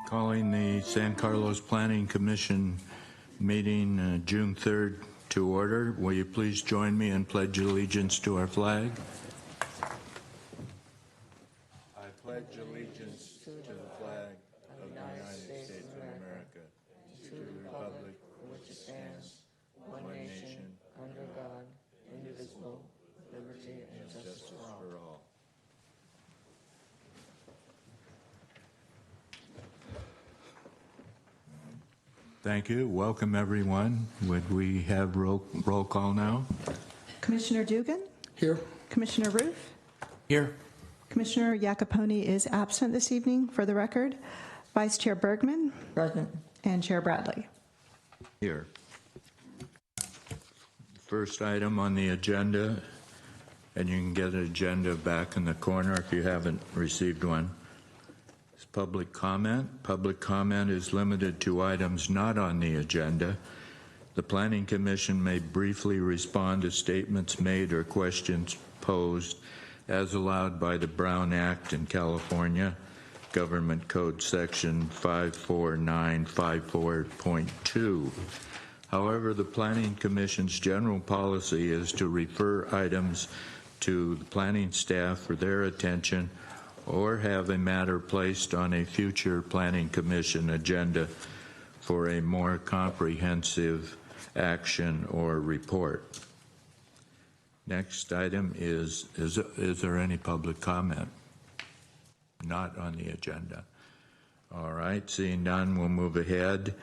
Calling the San Carlos Planning Commission meeting June 3rd to order. Will you please join me in pledge allegiance to our flag? I pledge allegiance to the flag of the United States of America, to the republic for which it stands, one nation, under God, indivisible, with liberty and justice for all. Thank you. Welcome, everyone. Would we have roll call now? Commissioner Dugan? Here. Commissioner Roof? Here. Commissioner Iacopone is absent this evening, for the record. Vice Chair Bergman? Present. And Chair Bradley? Here. First item on the agenda, and you can get an agenda back in the corner if you haven't received one. Public comment. Public comment is limited to items not on the agenda. The Planning Commission may briefly respond to statements made or questions posed as allowed by the Brown Act in California, Government Code Section 54954.2. However, the Planning Commission's general policy is to refer items to the planning staff for their attention or have a matter placed on a future Planning Commission agenda for a more comprehensive action or report. Next item is there any public comment? Not on the agenda. All right, seeing none, we'll move ahead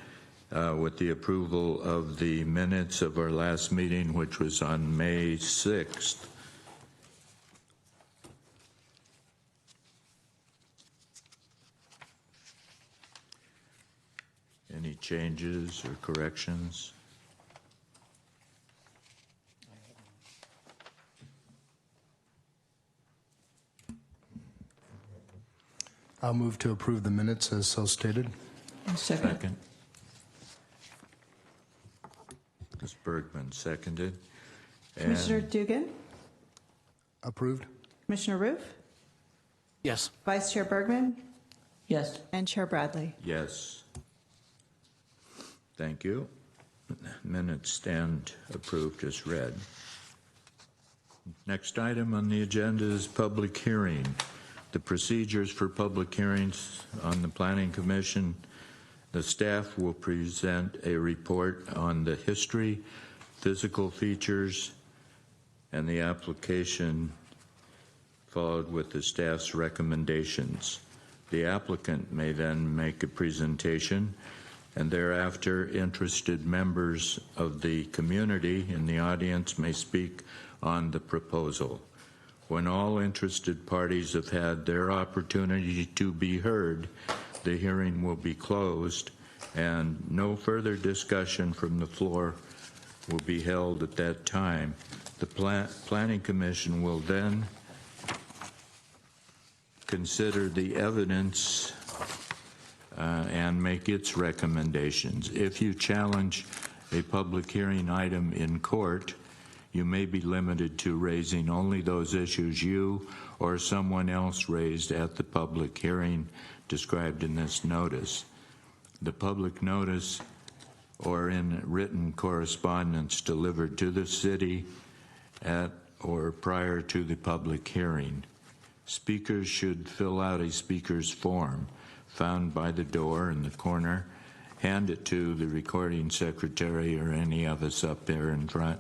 with the approval of the minutes of our last meeting, which was on May 6th. Any changes or corrections? I'll move to approve the minutes as so stated. Second. Ms. Bergman seconded. Commissioner Dugan? Approved. Commissioner Roof? Yes. Vice Chair Bergman? Yes. And Chair Bradley? Yes. Thank you. Minutes stand approved as read. Next item on the agenda is public hearing. The procedures for public hearings on the Planning Commission. The staff will present a report on the history, physical features, and the application, followed with the staff's recommendations. The applicant may then make a presentation, and thereafter interested members of the community in the audience may speak on the proposal. When all interested parties have had their opportunity to be heard, the hearing will be closed and no further discussion from the floor will be held at that time. The Planning Commission will then consider the evidence and make its recommendations. If you challenge a public hearing item in court, you may be limited to raising only those issues you or someone else raised at the public hearing described in this notice. The public notice or in written correspondence delivered to the city at or prior to the public hearing. Speakers should fill out a speaker's form found by the door in the corner, hand it to the recording secretary or any of us up there in front,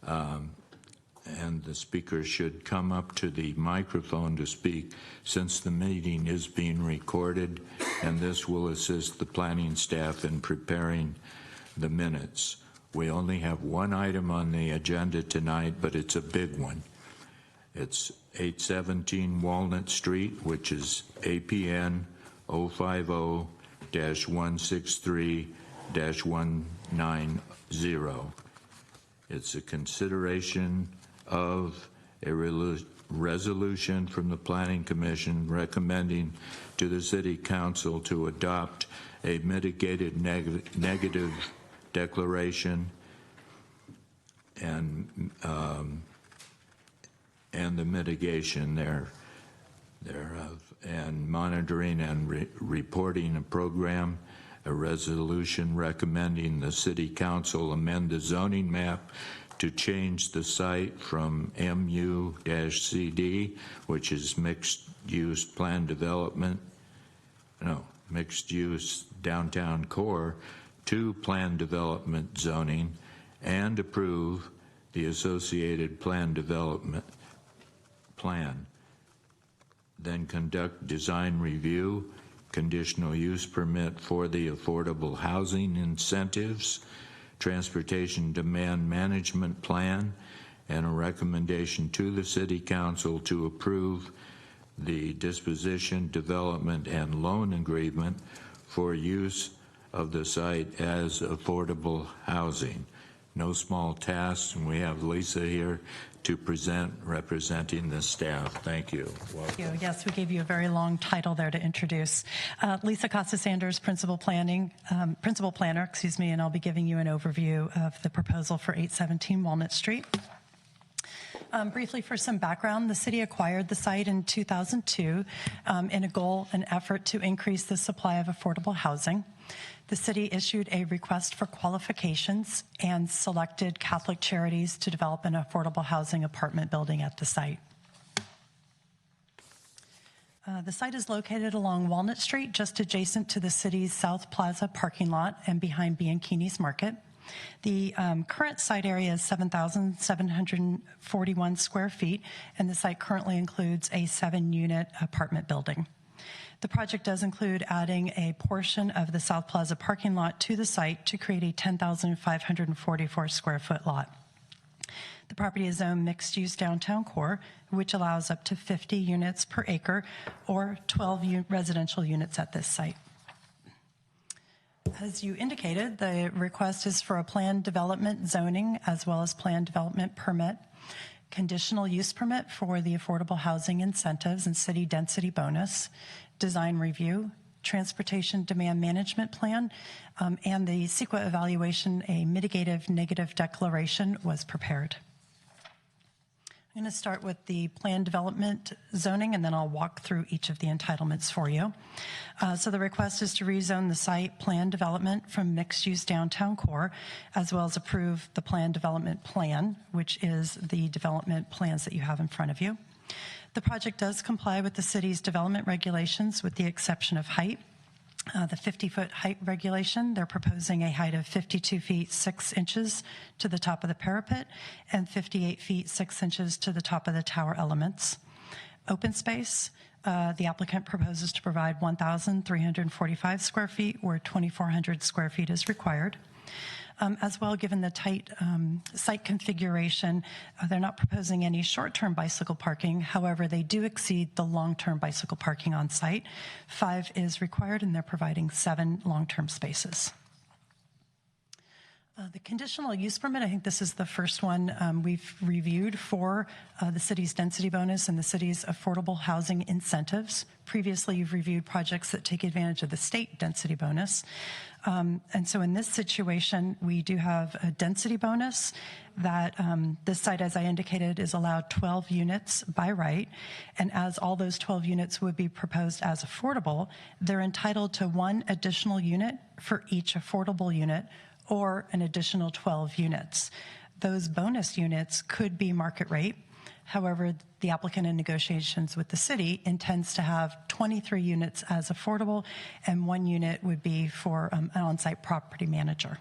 and the speaker should come up to the microphone to speak since the meeting is being recorded, and this will assist the planning staff in preparing the minutes. We only have one item on the agenda tonight, but it's a big one. It's 817 Walnut Street, which is APN 050-163-190. It's a consideration of a resolution from the Planning Commission recommending to the City Council to adopt a mitigated negative declaration and the mitigation thereof. and monitoring and reporting a program, a resolution recommending the City Council amend the zoning map to change the site from MU-CD, which is mixed-use plan development, mixed-use downtown core, to plan development zoning, and approve the associated plan development plan. Then conduct design review, conditional use permit for the affordable housing incentives, transportation demand management plan, and a recommendation to the City Council to approve the disposition, development, and loan agreement for use of the site as affordable housing. No small tasks, and we have Lisa here to present, representing the staff. Thank you. Welcome. Thank you. Yes, we gave you a very long title there to introduce. Lisa Costa-Sanders, Principal Planner, and I'll be giving you an overview of the proposal for 817 Walnut Street. Briefly, for some background, the city acquired the site in 2002 in an effort to increase the supply of affordable housing. The city issued a request for qualifications and selected Catholic Charities to develop an affordable housing apartment building at the site. The site is located along Walnut Street, just adjacent to the city's South Plaza parking lot and behind Bianchini's Market. The current site area is 7,741 square feet, and the site currently includes a 7-unit apartment building. The project does include adding a portion of the South Plaza parking lot to the site to create a 10,544 square foot lot. The property is zoned mixed-use downtown core, which allows up to 50 units per acre or 12 residential units at this site. As you indicated, the request is for a planned development zoning as well as planned development permit, conditional use permit for the affordable housing incentives and city density bonus, design review, transportation demand management plan, and the CEQA evaluation, a mitigative negative declaration was prepared. I'm going to start with the planned development zoning, and then I'll walk through each of the entitlements for you. So the request is to rezone the site planned development from mixed-use downtown core, as well as approve the planned development plan, which is the development plans that you have in front of you. The project does comply with the city's development regulations with the exception of height. The 50-foot height regulation, they're proposing a height of 52 feet 6 inches to the top of the parapet and 58 feet 6 inches to the top of the tower elements. Open space, the applicant proposes to provide 1,345 square feet where 2,400 square feet is required. As well, given the tight site configuration, they're not proposing any short-term bicycle parking. However, they do exceed the long-term bicycle parking on site. 5 is required, and they're providing 7 long-term spaces. The conditional use permit, I think this is the first one we've reviewed for the city's density bonus and the city's affordable housing incentives. Previously, you've reviewed projects that take advantage of the state density bonus. And so in this situation, we do have a density bonus that this site, as I indicated, is allowed 12 units by right. And as all those 12 units would be proposed as affordable, they're entitled to 1 additional unit for each affordable unit or an additional 12 units. Those bonus units could be market rate. However, the applicant in negotiations with the city intends to have 23 units as affordable, and 1 unit would be for an on-site property manager.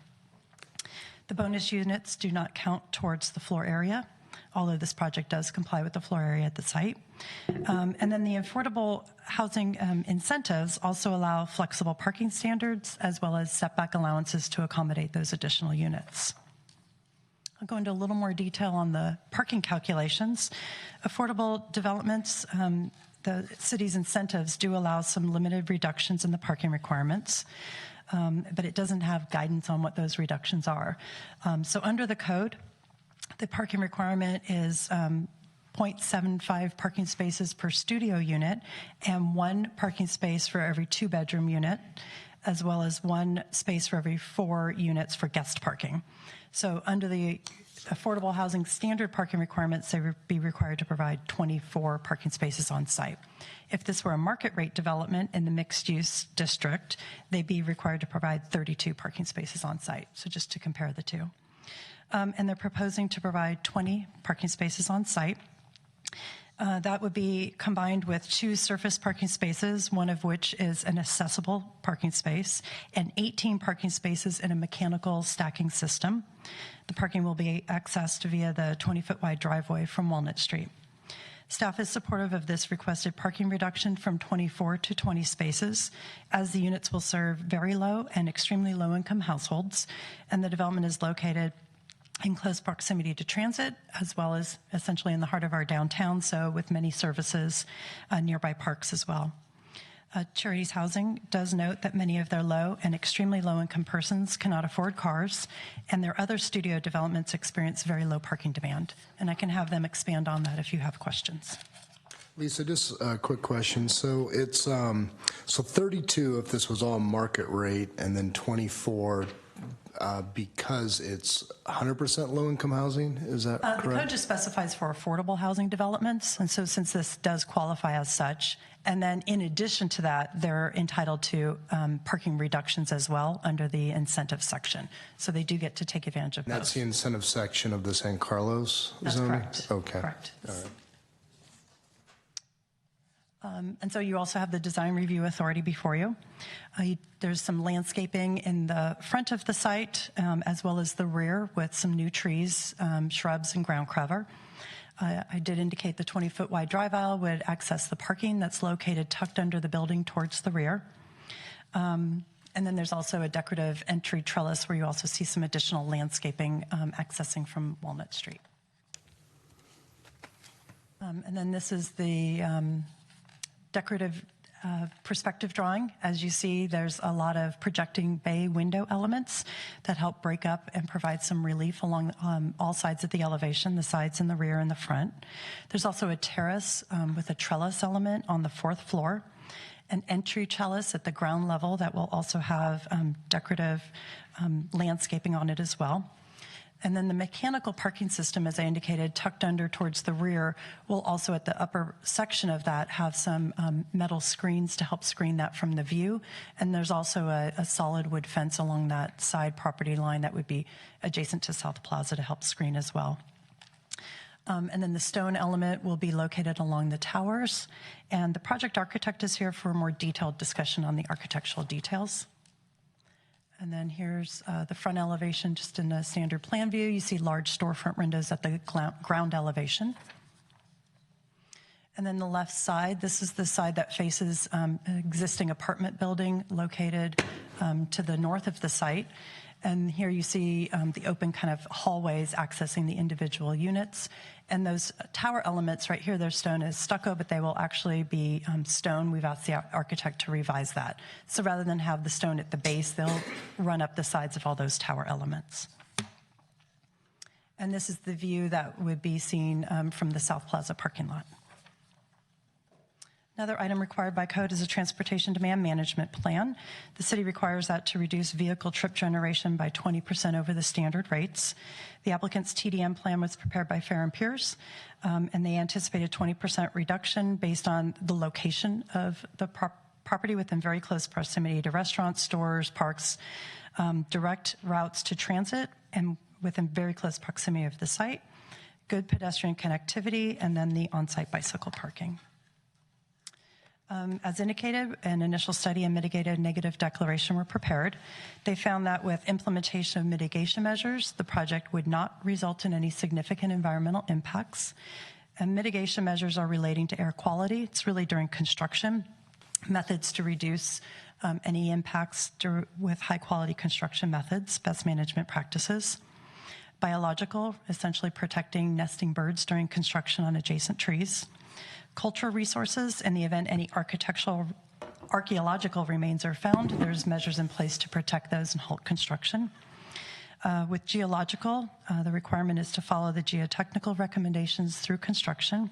The bonus units do not count towards the floor area, although this project does comply with the floor area at the site. And then the affordable housing incentives also allow flexible parking standards as well as setback allowances to accommodate those additional units. I'll go into a little more detail on the parking calculations. Affordable developments, the city's incentives do allow some limited reductions in the parking requirements, but it doesn't have guidance on what those reductions are. So under the code, the parking requirement is 0.75 parking spaces per studio unit and 1 parking space for every 2-bedroom unit. as well as 1 space for every 4 units for guest parking. So under the affordable housing standard parking requirements, they would be required to provide 24 parking spaces on site. If this were a market rate development in the mixed use district, they'd be required to provide 32 parking spaces on site. So just to compare the two. And they're proposing to provide 20 parking spaces on site. That would be combined with 2 surface parking spaces, one of which is an accessible parking space, and 18 parking spaces in a mechanical stacking system. The parking will be accessed via the 20-foot wide driveway from Walnut Street. Staff is supportive of this requested parking reduction from 24 to 20 spaces, as the units will serve very low and extremely low income households, and the development is located in close proximity to transit, as well as essentially in the heart of our downtown, so with many services, nearby parks as well. Charities Housing does note that many of their low and extremely low-income persons cannot afford cars, and their other studio developments experience very low parking demand. And I can have them expand on that if you have questions. Lisa, just a quick question. So it's so 32 if this was all market rate, and then 24 because it's 100% low-income housing. Is that correct? The code just specifies for affordable housing developments, and so since this does qualify as such, and then in addition to that, they're entitled to parking reductions as well under the incentive section. So they do get to take advantage of those. That's the incentive section of the San Carlos That's zoning? correct. Okay. Correct. All right. And so you also have the design review authority before you. There's some landscaping in the front of the site as well as the rear with some new trees, shrubs, and ground cover. I did indicate the 20-foot wide drive aisle would access the parking that's located tucked under the building towards the rear. And then there's also a decorative entry trellis where you also see some additional landscaping accessing from Walnut Street. And then this is the decorative perspective drawing. As you see, there's a lot of projecting bay window elements that help break up and provide some relief along all sides of the elevation, the sides and the rear and the front. There's also a terrace with a trellis element on the 4th floor, an entry trellis at the ground level that will also have decorative landscaping on it as well. And then the mechanical parking system, as I indicated, tucked under towards the rear, will also at the upper section of that have some metal screens to help screen that from the view. And there's also a solid wood fence along that side property line that would be adjacent to South Plaza to help screen as well. And then the stone element will be located along the towers. And the project architect is here for a more detailed discussion on the architectural details. And then here's the front elevation just in a standard plan view. You see large storefront windows at the ground elevation. And then the left side, this is the side that faces an existing apartment building located to the north of the site. And here you see the open kind of hallways accessing the individual units. And those tower elements right here, their stone is stucco, but they will actually be stone. We've asked the architect to revise that. So rather than have the stone at the base, they'll run up the sides of all those tower elements. And this is the view that would be seen from the South Plaza parking lot. Another item required by code is a transportation demand management plan. The city requires that to reduce vehicle trip generation by 20% over the standard rates. The applicant's TDM plan was prepared by Fair and Pierce, and they anticipate a 20% reduction based on the location of the property within very close proximity to restaurants, stores, parks, direct routes to transit, and within very close proximity of the site, good pedestrian connectivity, and then the on-site bicycle parking. As indicated, an initial study and mitigated negative declaration were prepared. They found that with implementation of mitigation measures, the project would not result in any significant environmental impacts. And mitigation measures are relating to air quality. It's really during construction, methods to reduce any impacts with high-quality construction methods, best management practices. Biological, essentially protecting nesting birds during construction on adjacent trees. Cultural resources, in the event any archaeological remains are found, there's measures in place to protect those and halt construction. With geological, the requirement is to follow the geotechnical recommendations through construction.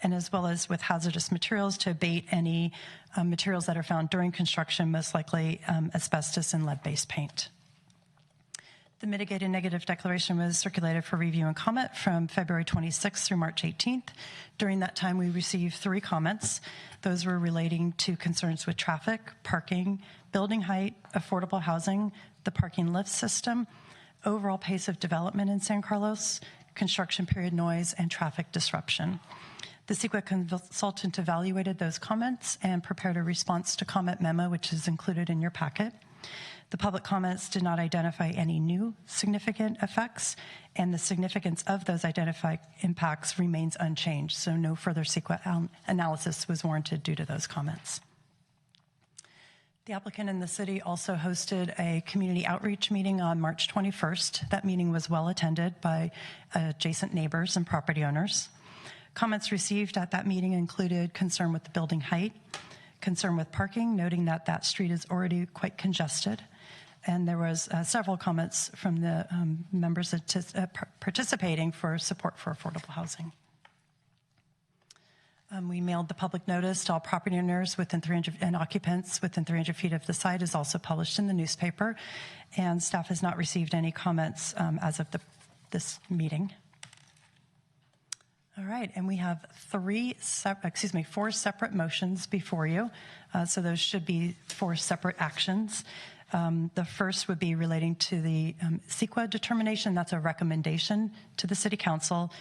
and as well as with hazardous materials to abate any materials that are found during construction, most likely asbestos and lead-based paint. The mitigated negative declaration was circulated for review and comment from February 26th through March 18th. During that time, we received 3 comments. Those were relating to concerns with traffic, parking, building height, affordable housing, the parking lift system, overall pace of development in San Carlos, construction period noise, and traffic disruption. The CEQA consultant evaluated those comments and prepared a response to comment memo, which is included in your packet. The public comments did not identify any new significant effects, and the significance of those identified impacts remains unchanged, so no further CEQA analysis was warranted due to those comments. The applicant and the city also hosted a community outreach meeting on March 21st. That meeting was well attended by adjacent neighbors and property owners. Comments received at that meeting included concern with the building height, concern with parking, noting that that street is already quite congested. And there was several comments from the members participating for support for affordable housing. We mailed the public notice to all property owners within 300 and occupants within 300 feet of the site is also published in the newspaper. And staff has not received any comments as of this meeting. All right, and we have 4 separate motions before you. So those should be 4 separate actions. The first would be relating to the CEQA determination. That's a recommendation to the City Council.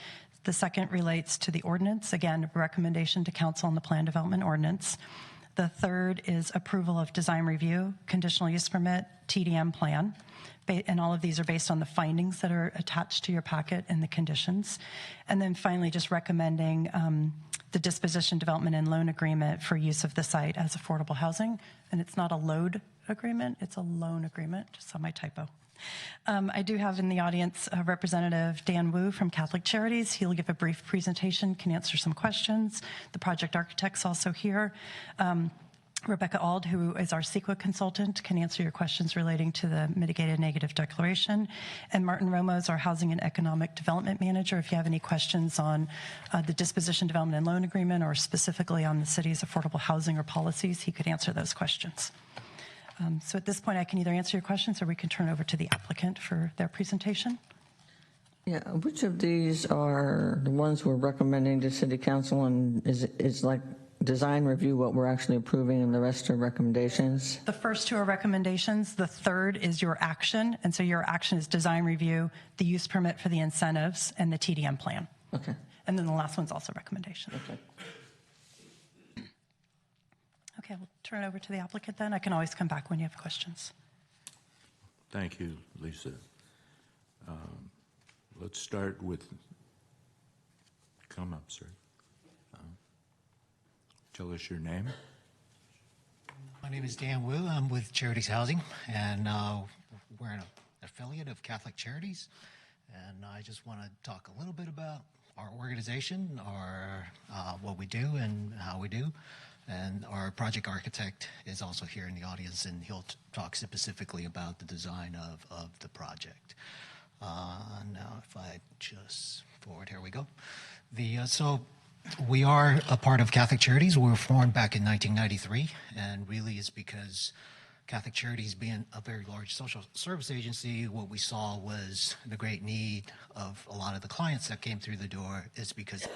The second relates to the ordinance. Again, a recommendation to Council on the Plan Development Ordinance. The third is approval of design review, conditional use permit, TDM plan. And all of these are based on the findings that are attached to your packet and the conditions. And then finally, just recommending the disposition, development, and loan agreement for use of the site as affordable housing. And it's not a load agreement, it's a loan agreement, just saw my typo. I do have in the audience Representative Dan Wu from Catholic Charities. He'll give a brief presentation, can answer some questions. The project architect's also here. Rebecca Auld, who is our CEQA consultant, can answer your questions relating to the mitigated negative declaration. And Martin Romo is our Housing and Economic Development Manager. If you have any questions on the disposition, development, and loan agreement, or specifically on the city's affordable housing or policies, he could answer those questions. So at this point, I can either answer your questions or we can turn over to the applicant for their presentation. Yeah, which of these are the ones we're recommending to City Council, and is like design review what we're actually approving and the rest are recommendations? The first 2 are recommendations. The third is your action. And so your action is design review, the use permit for the incentives, and the TDM plan. Okay. And then the last one's also recommendation. Okay. Okay, we'll turn it over to the applicant then. I can always come back when you have questions. Thank you, Lisa. Let's start with, come up, sir. Tell us your name. My name is Dan Wu. I'm with Charities Housing, and we're an affiliate of Catholic Charities. And I just want to talk a little bit about our organization, what we do and how we do. And our project architect is also here in the audience, and he'll talk specifically about the design of the project. Now, if I just forward, here we go. So we are a part of Catholic Charities. We were formed back in 1993, and really it's because Catholic Charities, being a very large social service agency, what we saw was the great need of a lot of the clients that came through the door is because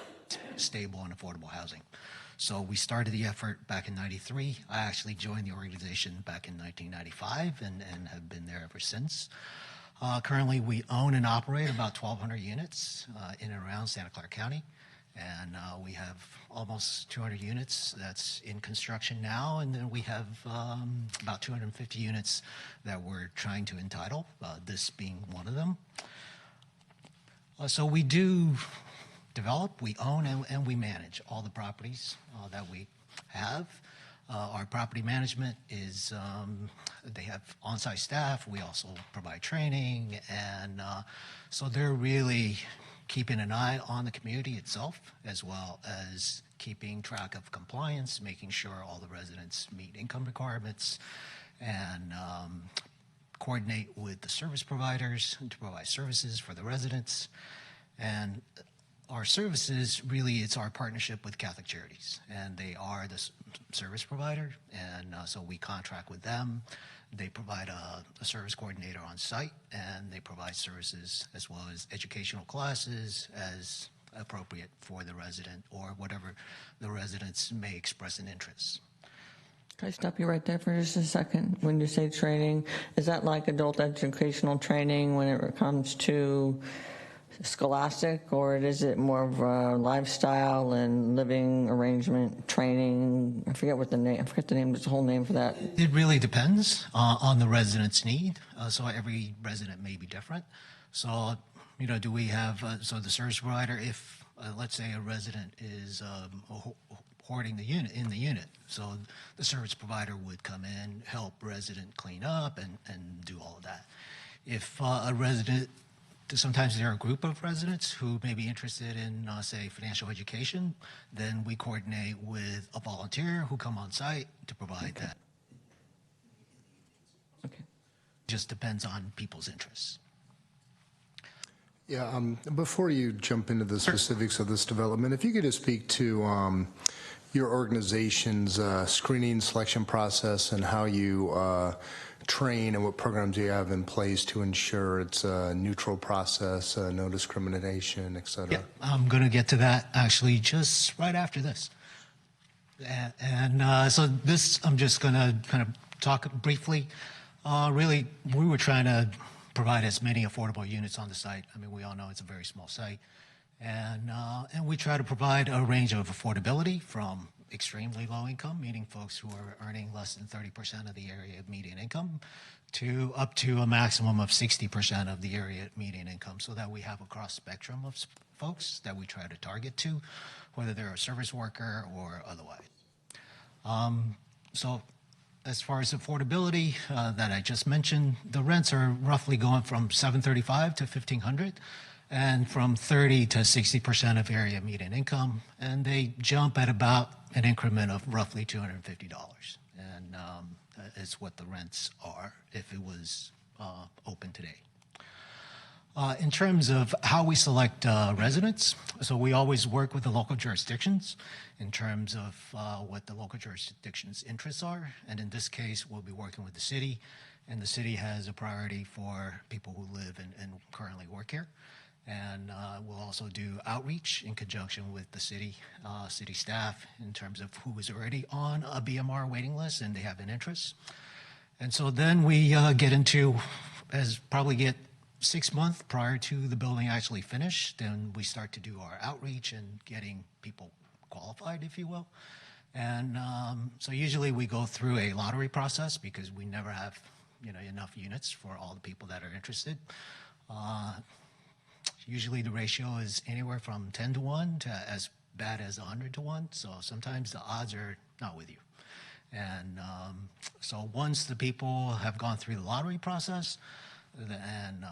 stable and affordable housing. So we started the effort back in 93. I actually joined the organization back in 1995 and have been there ever since. Currently, we own and operate about 1,200 units in and around Santa Clara County. And we have almost 200 units that's in construction now. And then we have about 250 units that we're trying to entitle, this being one of them. So we do develop, we own, and we manage all the properties that we have. Our property management is, they have on-site staff. We also provide training. And so they're really keeping an eye on the community itself, as well as keeping track of compliance, making sure all the residents meet income requirements, and coordinate with the service providers to provide services for the residents. And our services, really, it's our partnership with Catholic Charities, and they are the service provider, and so we contract with them. They provide a service coordinator on site, and they provide services as well as educational classes as appropriate for the resident or whatever the residents may express an interest. Can I stop you right there for just a second? When you say training, is that like adult educational training when it comes to scholastic, or is it more of a lifestyle and living arrangement training? I forget the name, there's a whole name for that. It really depends on the resident's need. So every resident may be different. So, do we have, so the service provider, if, let's say a resident is hoarding the unit, so the service provider would come in, help resident clean up and do all of that. If a resident, sometimes there are a group of residents who may be interested in, say, financial education, then we coordinate with a volunteer who come on site to provide that. Okay. Just depends on people's interests. Yeah, before you jump into the specifics of this development, if you could just speak to your organization's screening selection process and how you train and what programs you have in place to ensure it's a neutral process, no discrimination, et cetera. Yeah, I'm going to get to that actually just right after this. And so this, I'm just going to kind of talk briefly. Really, we were trying to provide as many affordable units on the site. I mean, we all know it's a very small site. And we try to provide a range of affordability from extremely low income, meaning folks who are earning less than 30% of the area median income, to up to a maximum of 60% of the area median income, so that we have a cross spectrum of folks that we try to target to, whether they're a service worker or otherwise. So as far as affordability that I just mentioned, the rents are roughly going from $735 to $1,500. And from 30 to 60% of area median income, and they jump at about an increment of roughly $250, and is what the rents are if it was open today. In terms of how we select residents, so we always work with the local jurisdictions in terms of what the local jurisdiction's interests are, and in this case, we'll be working with the city, and the city has a priority for people who live and currently work here. And we'll also do outreach in conjunction with the city staff in terms of who is already on a BMR waiting list and they have an interest. And so then we get 6 months prior to the building actually finished, then we start to do our outreach and getting people qualified, if you will. And so usually we go through a lottery process because we never have enough units for all the people that are interested. Usually the ratio is anywhere from 10 to 1 to as bad as 100 to 1. So sometimes the odds are not with you. And so once the people have gone through the lottery process, then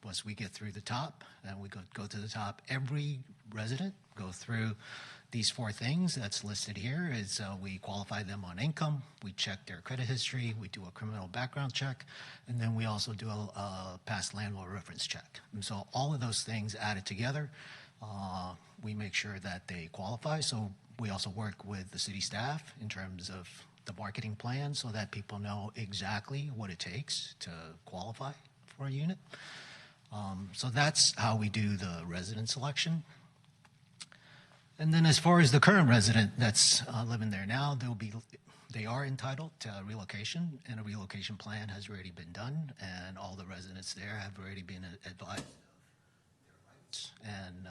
once we get through the top, and we go to the top, every resident go through these 4 things that's listed here. Is we qualify them on income, we check their credit history, we do a criminal background check, and then we also do a past landlord reference check. And so all of those things added together, we make sure that they qualify. So we also work with the city staff in terms of the marketing plan so that people know exactly what it takes to qualify for a unit. So that's how we do the resident selection. And then as far as the current resident that's living there now, they are entitled to relocation, and a relocation plan has already been done, and all the residents there have already been advised. And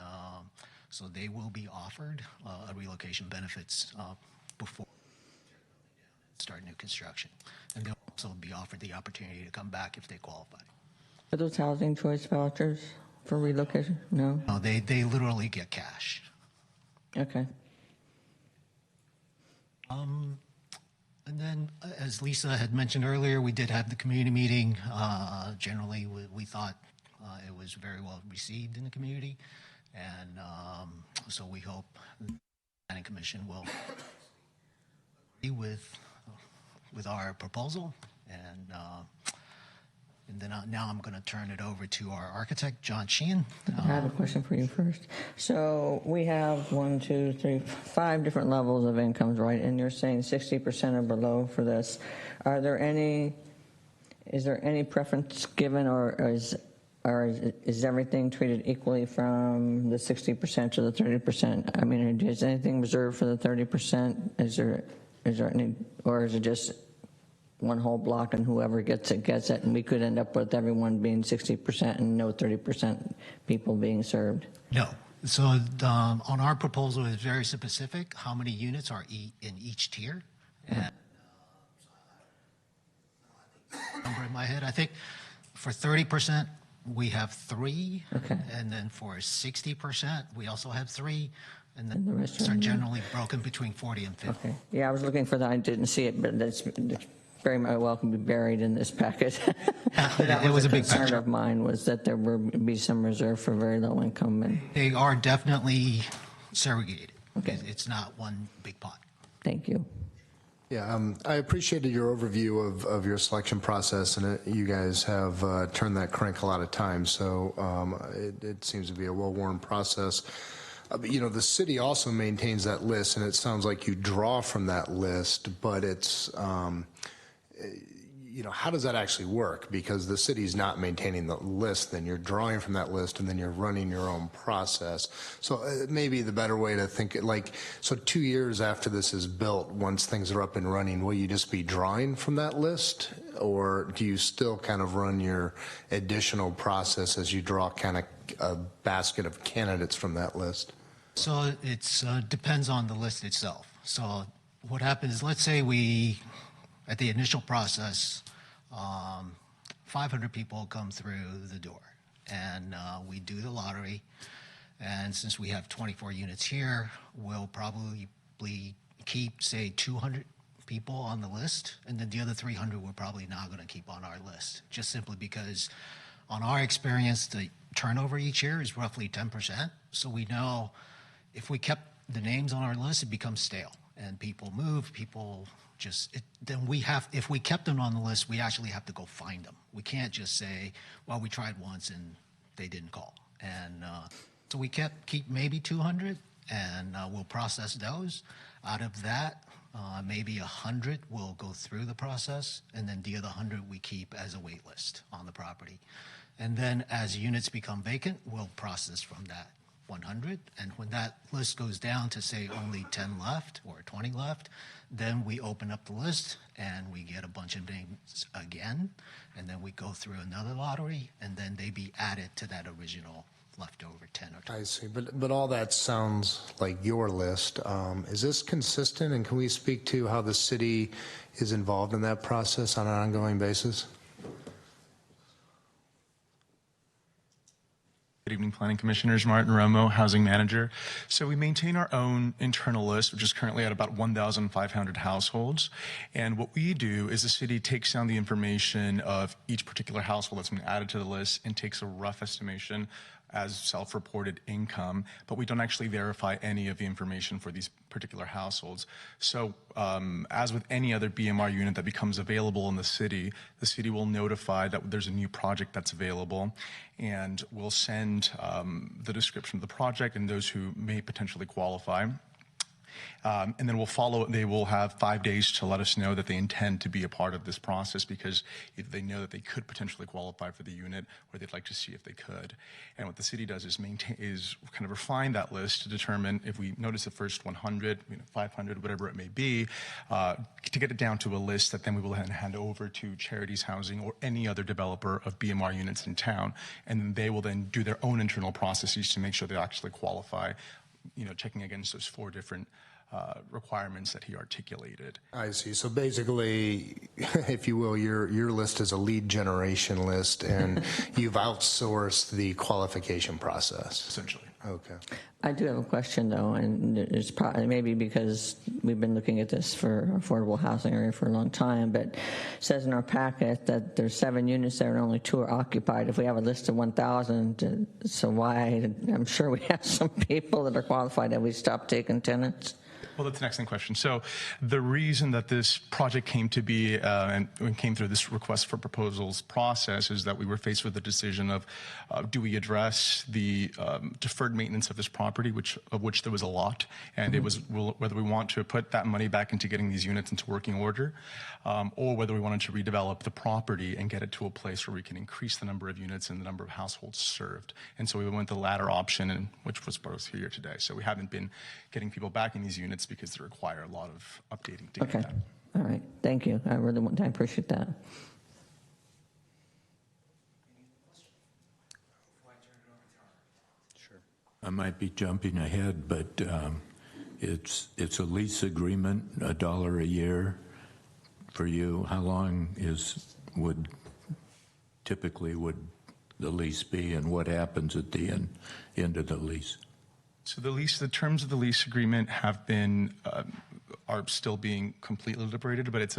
so they will be offered a relocation benefits before start new construction. And they'll also be offered the opportunity to come back if they qualify. Are those housing choice vouchers for relocation? No? No, they literally get cash. Okay. And then, as Lisa had mentioned earlier, we did have the community meeting. Generally, we thought it was very well received in the community. And so we hope the Planning Commission will agree with our proposal. And And then now I'm going to turn it over to our architect, John Sheehan. I have a question for you first. So we have 5 different levels of incomes, right? And you're saying 60% are below for this. Is there any preference given, or is everything treated equally from the 60% to the 30%? I mean, is anything reserved for the 30%? Is there any, or is it just one whole block and whoever gets it, and we could end up with everyone being 60% and no 30% people being served? No. So on our proposal, it's very specific how many units are in each tier. And number in my head, I think for 30%, we have 3. Okay. And then for 60%, we also have 3. And then the rest are are generally broken between 40 and 50. Okay. Yeah, I was looking for that. I didn't see it, but it's very much well can be buried in this packet. It was a big concern packet. of mine was that there would be some reserve for very low income. And They are definitely segregated. Okay. It's not one big pot. thank you. Yeah, I appreciated your overview of your selection process, and you guys have turned that crank a lot of times, so it seems to be a well-worn process. But, you know, the city also maintains that list, and it sounds like you draw from that list, but it's, you know, how does that actually work? Because the city's not maintaining the list, then you're drawing from that list, and then you're running your own process. So maybe the better way to think it, like, so 2 years after this is built, once things are up and running, will you just be drawing from that list? Or do you still kind of run your additional process as you draw kind of a basket of candidates from that list? So it depends on the list itself. So what happens is, let's say at the initial process, 500 people come through the door, and we do the lottery. And since we have 24 units here, we'll probably keep, say, 200 people on the list, and then the other 300 we're probably not going to keep on our list, just simply because on our experience, the turnover each year is roughly 10%. So we know if we kept the names on our list, it becomes stale, and people move, if we kept them on the list, we actually have to go find them. We can't just say, well, we tried once and they didn't call. And so we keep maybe 200, and we'll process those. Out of that, maybe 100 will go through the process, and then the other 100 we keep as a wait list on the property. And then as units become vacant, we'll process from that 100. And when that list goes down to, say, only 10 left or 20 left, then we open up the list and we get a bunch of names again. And then we go through another lottery, and then they be added to that original leftover 10 or 20. I see, but all that sounds like your list. Is this consistent, and can we speak to how the city is involved in that process on an ongoing basis? Good evening, Planning Commissioners. Martin Romo, Housing Manager. So we maintain our own internal list, which is currently at about 1,500 households. And what we do is the city takes down the information of each particular household that's been added to the list and takes a rough estimation as self-reported income, but we don't actually verify any of the information for these particular households. So as with any other BMR unit that becomes available in the city will notify that there's a new project that's available, and we'll send the description of the project and those who may potentially qualify. And then they will have 5 days to let us know that they intend to be a part of this process, because either they know that they could potentially qualify for the unit, or they'd like to see if they could. And what the city does is kind of refine that list to determine if we notice the first 100, 500, whatever it may be, to get it down to a list that then we will then hand over to Charities Housing or any other developer of BMR units in town. And they will then do their own internal processes to make sure they actually qualify, checking against those 4 different requirements that he articulated. I see. So basically, if you will, your list is a lead generation list, and you've outsourced the qualification process. Essentially. Okay. I do have a question, though, and it's probably maybe because we've been looking at this for affordable housing area for a long time, but it says in our packet that there's 7 units there and only 2 are occupied. If we have a list of 1,000, so why? I'm sure we have some people that are qualified. Have we stopped taking tenants? Well, that's an excellent question. So the reason that this project came to be and came through this request for proposals process is that we were faced with the decision of do we address the deferred maintenance of this property, of which there was a lot, and it was whether we want to put that money back into getting these units into working order, or whether we wanted to redevelop the property and get it to a place where we can increase the number of units and the number of households served. And so we went the latter option, and which was brought us here today. So we haven't been getting people back in these units because they require a lot of updating to Okay. get that. All right. Thank you. I appreciate that. I might be jumping ahead, but it's a lease agreement, $1 a year for you. How long would the lease be, and what happens at the end of the lease? So the terms of the lease agreement have been, are still being completely deliberated, but it's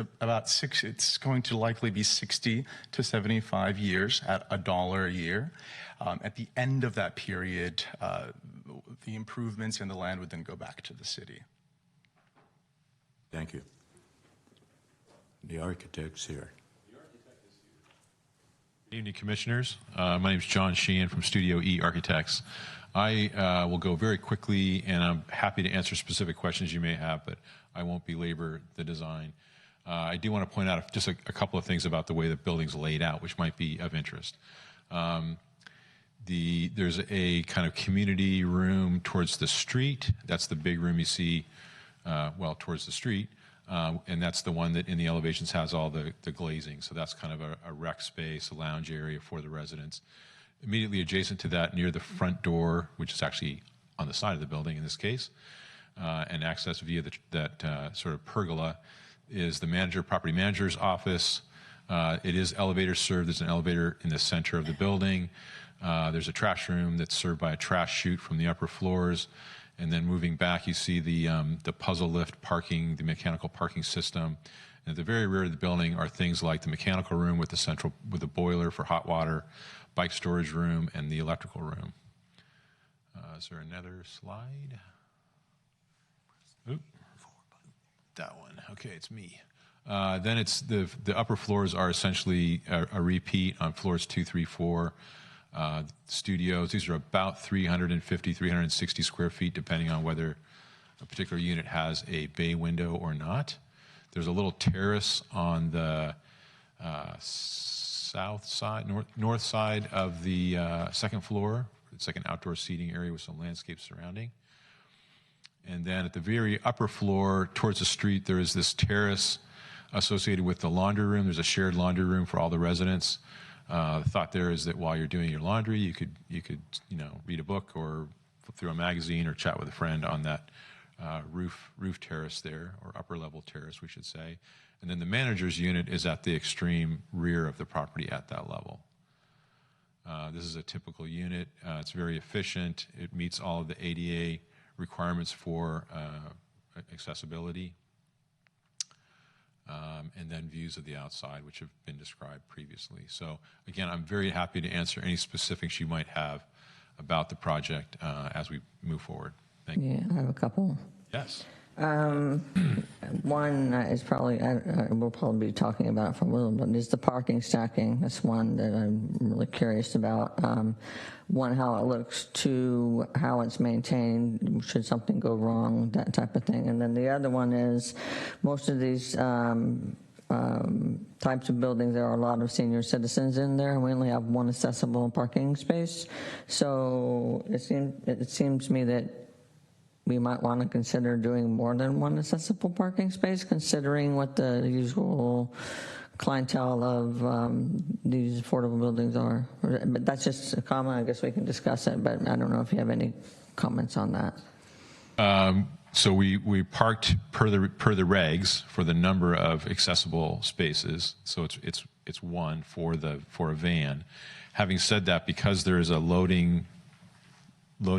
it's going to likely be 60 to 75 years at $1 a year. At the end of that period, the improvements in the land would then go back to the city. Thank you. The architect's here. Good evening, Commissioners. My name is John Sheehan from Studio E Architects. I will go very quickly, and I'm happy to answer specific questions you may have, but I won't belabor the design. I do want to point out just a couple of things about the way the building's laid out, which might be of interest. There's a kind of community room towards the street. That's the big room you see, towards the street. And that's the one that in the elevations has all the glazing. So that's kind of a rec space, a lounge area for the residents. Immediately adjacent to that, near the front door, which is actually on the side of the building in this case, and access via that sort of pergola, is the property manager's office. It is elevator served. There's an elevator in the center of the building. There's a trash room that's served by a trash chute from the upper floors. And then moving back, you see the puzzle lift parking, the mechanical parking system. And at the very rear of the building are things like the mechanical room with the boiler for hot water, bike storage room, and the electrical room. Is there another slide? Oop. That one. Okay, it's me. Then it's the upper floors are essentially a repeat on floors 2, 3, 4. Studios. These are about 350, 360 square feet, depending on whether a particular unit has a bay window or not. There's a little terrace on the south side, north side of the second floor. It's like an outdoor seating area with some landscape surrounding. And then at the very upper floor, towards the street, there is this terrace associated with the laundry room. There's a shared laundry room for all the residents. The thought there is that while you're doing your laundry, you could read a book or flip through a magazine or chat with a friend on that roof terrace there, or upper level terrace, we should say. And then the manager's unit is at the extreme rear of the property at that level. This is a typical unit. It's very efficient. It meets all of the ADA requirements for accessibility. And then views of the outside, which have been described previously. So again, I'm very happy to answer any specifics you might have about the project as we move forward. Thank you. Yeah, I have a couple. Yes. One is probably, we'll probably be talking about for a little bit, is the parking stacking. That's one that I'm really curious about. One, how it looks, two, how it's maintained, should something go wrong, that type of thing. And then the other one is most of these types of buildings, there are a lot of senior citizens in there, and we only have one accessible parking space. So it seems to me that we might want to consider doing more than one accessible parking space, considering what the usual clientele of these affordable buildings are. But that's just a comment. I guess we can discuss it, but I don't know if you have any comments on that. So we parked per the regs for the number of accessible spaces. So it's one for a van. Having said that, because there is a loading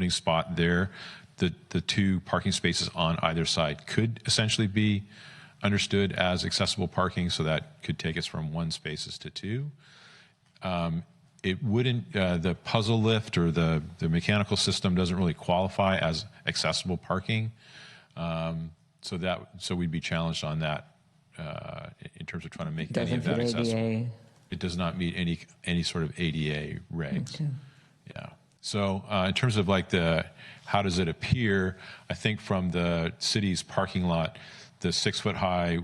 spot there, the two parking spaces on either side could essentially be understood as accessible parking, so that could take us from one spaces to two. It wouldn't, the puzzle lift or the mechanical system doesn't really qualify as accessible parking. So we'd be challenged on that in terms of trying to make any of Doesn't that fit accessible. ADA. It does not meet any sort of ADA regs. Okay. Yeah. So in terms of like how does it appear, I think from the city's parking lot, the 6-foot-high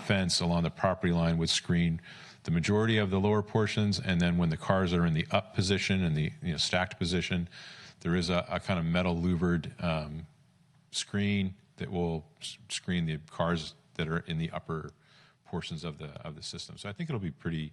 fence along the property line would screen the majority of the lower portions, and then when the cars are in the up position and the stacked position, there is a kind of metal louvered screen that will screen the cars that are in the upper portions of the system. So I think it'll be pretty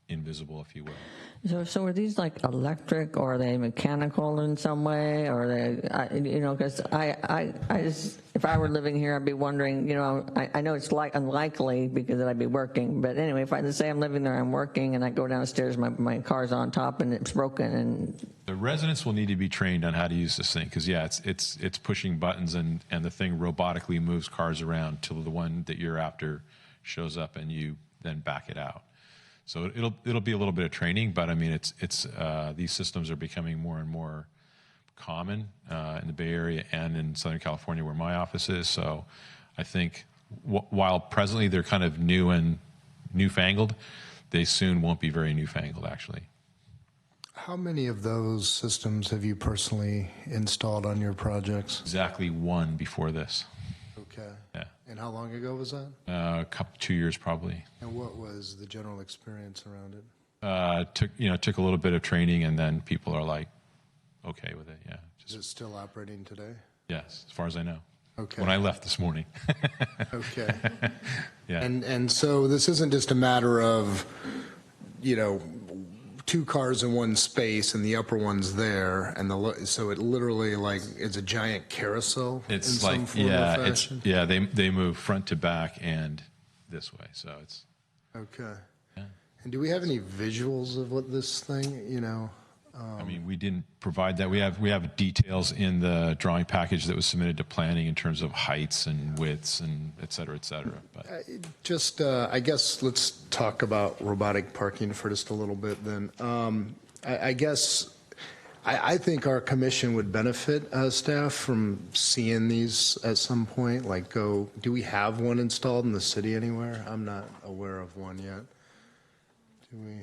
invisible, if you will. So are these like electric, or are they mechanical in some way, or are they, because I just, if I were living here, I'd be wondering, I know it's unlikely because I'd be working, but anyway, if I say I'm living there, I'm working, and I go downstairs, my car's on top and it's broken, and the residents will need to be trained on how to use this thing, because it's pushing buttons, and the thing robotically moves cars around till the one that you're after shows up, and you then back it out. So it'll be a little bit of training, but I mean it's these systems are becoming more and more common in the Bay Area and in Southern California, where my office is. So I think while presently they're kind of new and newfangled, they soon won't be very newfangled, actually. How many of those systems have you personally installed on your projects? Exactly one before this. Okay. Yeah. And how long ago was that? A couple 2 years probably. And what was the general experience around it? Took a little bit of training, and then people are like okay with it. Yeah. Is it still operating today? Yes, as far as I know. Okay. When I left this morning. Okay. Yeah. And so this isn't just a matter of, 2 cars in one space and the upper one's there, and so it literally like it's a giant carousel. It's in some like form or it's fashion? they move front to back and this way, so it's Okay. yeah. And do we have any visuals of what this thing, I mean, we didn't provide that. We have details in the drawing package that was submitted to planning in terms of heights and widths and et cetera, but Just, I guess, let's talk about robotic parking for just a little bit then. I guess, I think our commission would benefit staff from seeing these at some point, like do we have one installed in the city anywhere? I'm not aware of one yet. Do we?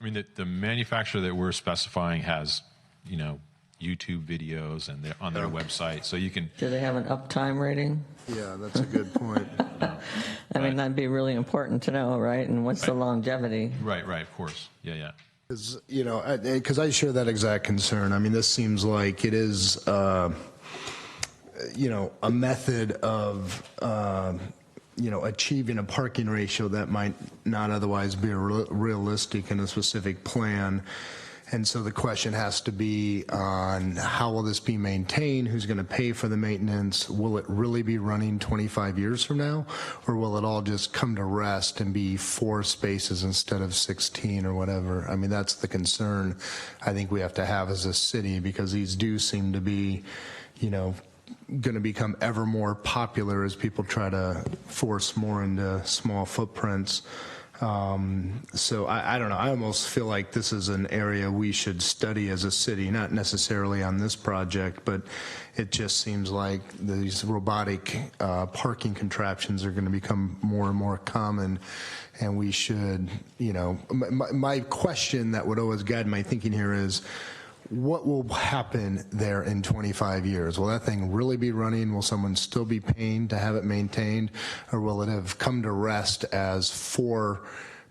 I mean, the manufacturer that we're specifying has, YouTube videos and they're on their website, so you can. do they have an uptime rating? Yeah, that's a good point. I mean, that'd be really important to know, right? And what's the longevity? Right, of course. Yeah. Because I share that exact concern. I mean, this seems like it is, a method of, achieving a parking ratio that might not otherwise be realistic in a specific plan. And so the question has to be on how will this be maintained? Who's going to pay for the maintenance? Will it really be running 25 years from now? Or will it all just come to rest and be 4 spaces instead of 16 or whatever? I mean, that's the concern I think we have to have as a city, because these do seem to be, going to become ever more popular as people try to force more into small footprints. So I don't know. I almost feel like this is an area we should study as a city, not necessarily on this project, but it just seems like these robotic parking contraptions are going to become more and more common, and we should, my question that would always guide my thinking here is, what will happen there in 25 years? Will that thing really be running? Will someone still be paying to have it maintained? Or will it have come to rest as 4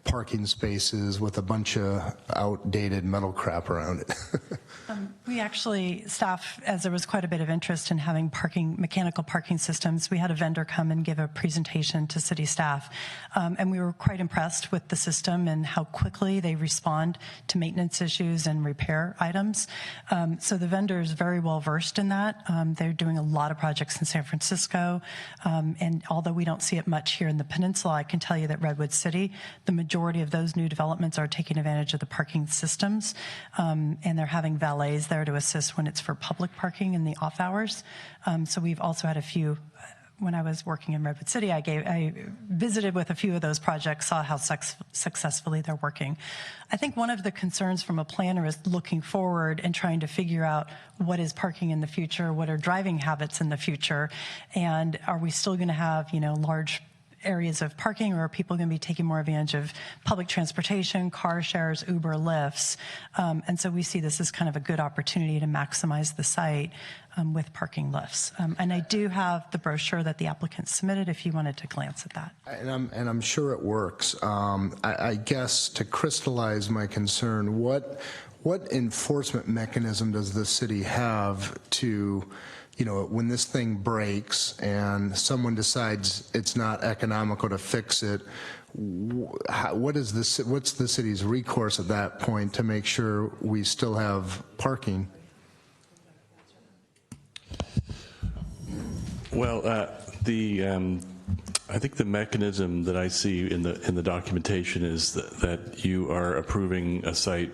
parking spaces with a bunch of outdated metal crap around it? We actually, staff, as there was quite a bit of interest in having mechanical parking systems, we had a vendor come and give a presentation to city staff. And we were quite impressed with the system and how quickly they respond to maintenance issues and repair items. So the vendor is very well versed in that. They're doing a lot of projects in San Francisco. And although we don't see it much here in the peninsula, I can tell you that Redwood City, the majority of those new developments are taking advantage of the parking systems. And they're having valets there to assist when it's for public parking in the off hours. So we've also had a few when I was working in Redwood City, I visited with a few of those projects, saw how successfully they're working. I think one of the concerns from a planner is looking forward and trying to figure out what is parking in the future, what are driving habits in the future, and are we still going to have, large areas of parking, or are people going to be taking more advantage of public transportation, car shares, Uber, Lyfts? And so we see this as kind of a good opportunity to maximize the site with parking lifts. And I do have the brochure that the applicant submitted if you wanted to glance at that. And I'm sure it works. I guess to crystallize my concern, what enforcement mechanism does the city have to, when this thing breaks and someone decides it's not economical to fix it, what's the city's recourse at that point to make sure we still have parking? Well, I think the mechanism that I see in the documentation is that you are approving a site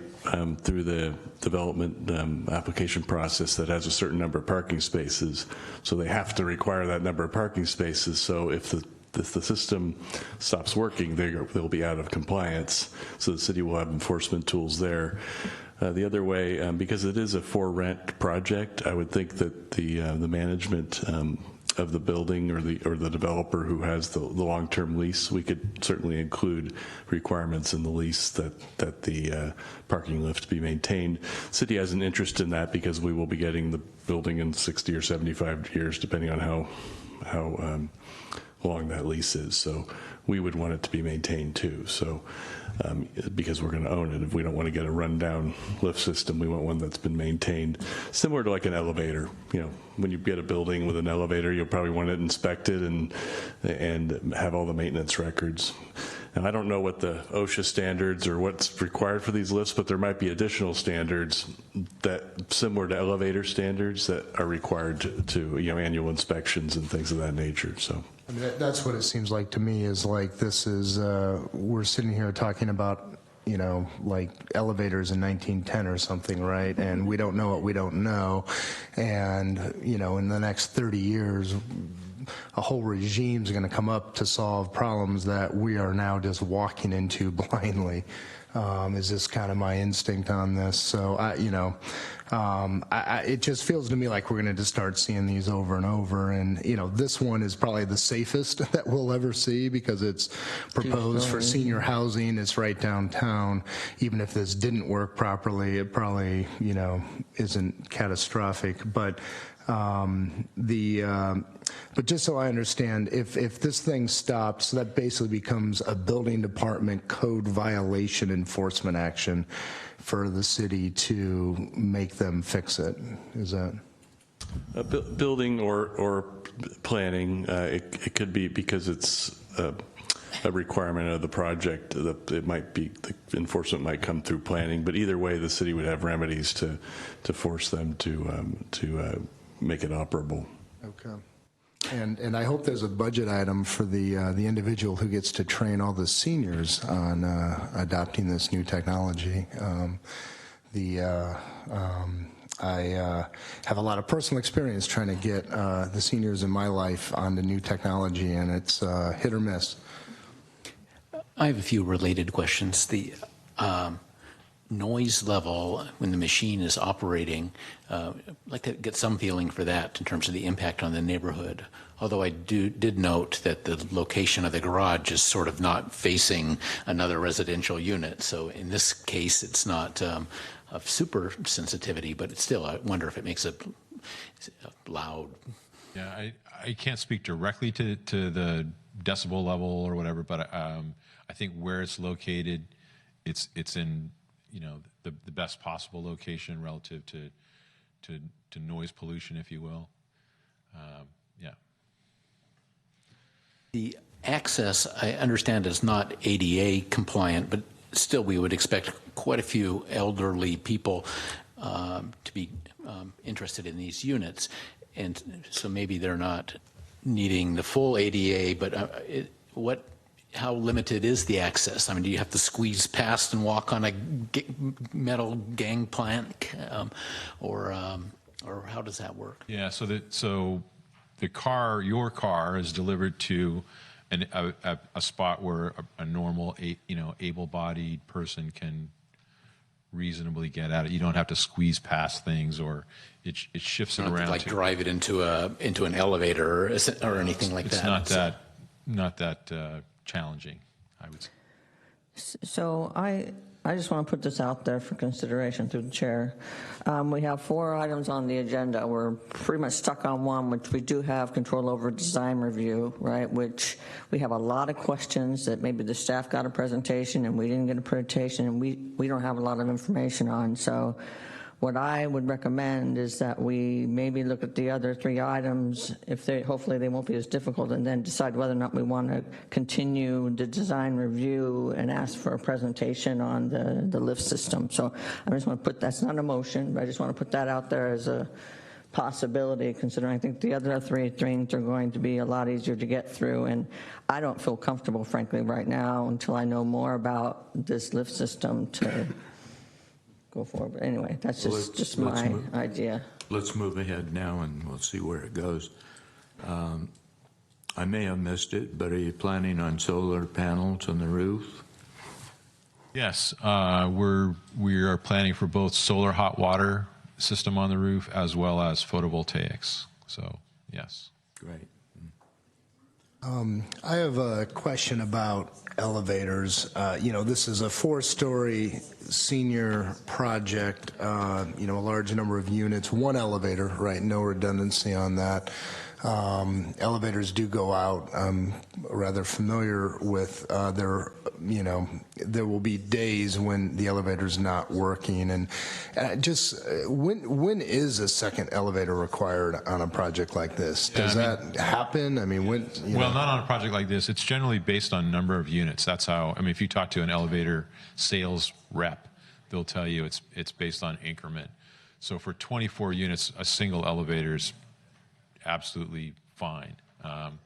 through the development application process that has a certain number of parking spaces. So they have to require that number of parking spaces. So if the system stops working, they'll be out of compliance. So the city will have enforcement tools there. The other way, because it is a for rent project, I would think that the management of the building or the developer who has the long-term lease, we could certainly include requirements in the lease that the parking lift be maintained. City has an interest in that because we will be getting the building in 60 or 75 years, depending on how long that lease is. So we would want it to be maintained too. So because we're going to own it, if we don't want to get a rundown lift system, we want one that's been maintained, similar to like an elevator. When you get a building with an elevator, you'll probably want it inspected and have all the maintenance records. Now, I don't know what the OSHA standards or what's required for these lifts, but there might be additional standards that similar to elevator standards that are required to annual inspections and things of that nature. So. I mean, that's what it seems like to me, is like this is, we're sitting here talking about, like elevators in 1910 or something, right? And we don't know what we don't know. And, in the next 30 years, a whole regime is going to come up to solve problems that we are now just walking into blindly. Is this kind of my instinct on this? So, it just feels to me like we're going to just start seeing these over and over. And, this one is probably the safest that we'll ever see because it's proposed for senior housing. It's right downtown. Even if this didn't work properly, it probably, isn't catastrophic. But but just so I understand, if this thing stops, that basically becomes a building department code violation enforcement action for the city to make them fix it. Is that? Building or planning, it could be because it's a requirement of the project. It might be, the enforcement might come through planning, but either way, the city would have remedies to force them to make it operable. Okay. And I hope there's a budget item for the individual who gets to train all the seniors on adopting this new technology. I have a lot of personal experience trying to get the seniors in my life on the new technology, and it's hit or miss. I have a few related questions. The noise level when the machine is operating, I'd like to get some feeling for that in terms of the impact on the neighborhood. Although I did note that the location of the garage is sort of not facing another residential unit. So in this case, it's not of super sensitivity, but it's still, I wonder if it makes it loud. Yeah, I can't speak directly to the decibel level or whatever, but I think where it's located, it's in the best possible location relative to noise pollution, if you will. Yeah. The access, I understand, is not ADA compliant, but still we would expect quite a few elderly people to be interested in these units. And so maybe they're not needing the full ADA, but how limited is the access? I mean, do you have to squeeze past and walk on a metal gangplank, or how does that work? Yeah, so your car is delivered to a spot where a normal, able-bodied person can reasonably get at it. You don't have to squeeze past things, or it shifts it Not around. like drive it into an elevator or anything like that. It's not that challenging, I would say. So I just want to put this out there for consideration through the chair. We have 4 items on the agenda. We're pretty much stuck on one, which we do have control over design review, right? Which we have a lot of questions that maybe the staff got a presentation and we didn't get a presentation, and we don't have a lot of information on. So what I would recommend is that we maybe look at the other 3 items, hopefully they won't be as difficult, and then decide whether or not we want to continue the design review and ask for a presentation on the lift system. So I just want to that's not a motion, but I just want to put that out there as a possibility, considering I think the other 3 things are going to be a lot easier to get through. And I don't feel comfortable, frankly, right now until I know more about this lift system to go forward. But anyway, that's just my idea. Let's move ahead now, and we'll see where it goes. I may have missed it, but are you planning on solar panels on the roof? Yes, we are planning for both solar hot water system on the roof as well as photovoltaics. So, yes. Great. I have a question about elevators. This is a 4-story senior project, a large number of units, 1 elevator, right? No redundancy on that. Elevators do go out. I'm rather familiar with there will be days when the elevator's not working. And when is a second elevator required on a project like this? Does that happen? I mean, when? Well, not on a project like this. It's generally based on number of units. That's how, if you talk to an elevator sales rep, they'll tell you it's based on increment. So for 24 units, a single elevator is absolutely fine.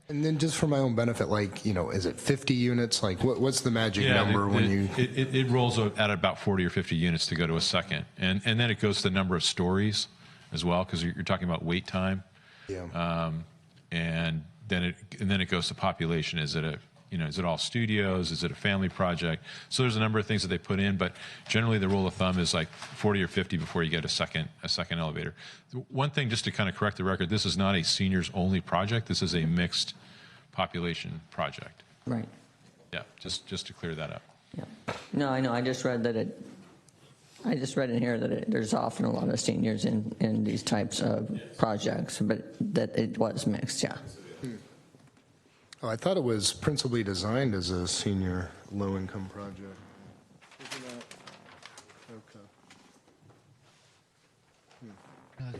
And then just for my own benefit, is it 50 units? Like, what's the magic number when you? It rolls at about 40 or 50 units to go to a second, and then it goes to the number of stories as well, because you're talking about wait time. Yeah. And then it goes to population. Is it all studios? Is it a family project? So there's a number of things that they put in, but generally the rule of thumb is like 40 or 50 before you get a second elevator. One thing, just to kind of correct the record, this is not a seniors only project. This is a mixed population project. Right. Yeah, just to clear that up. Yeah. No, I know. I just read in here that there's often a lot of seniors in these types of projects, but that it was mixed. Yeah. Oh, I thought it was principally designed as a senior low-income project. Isn't that okay?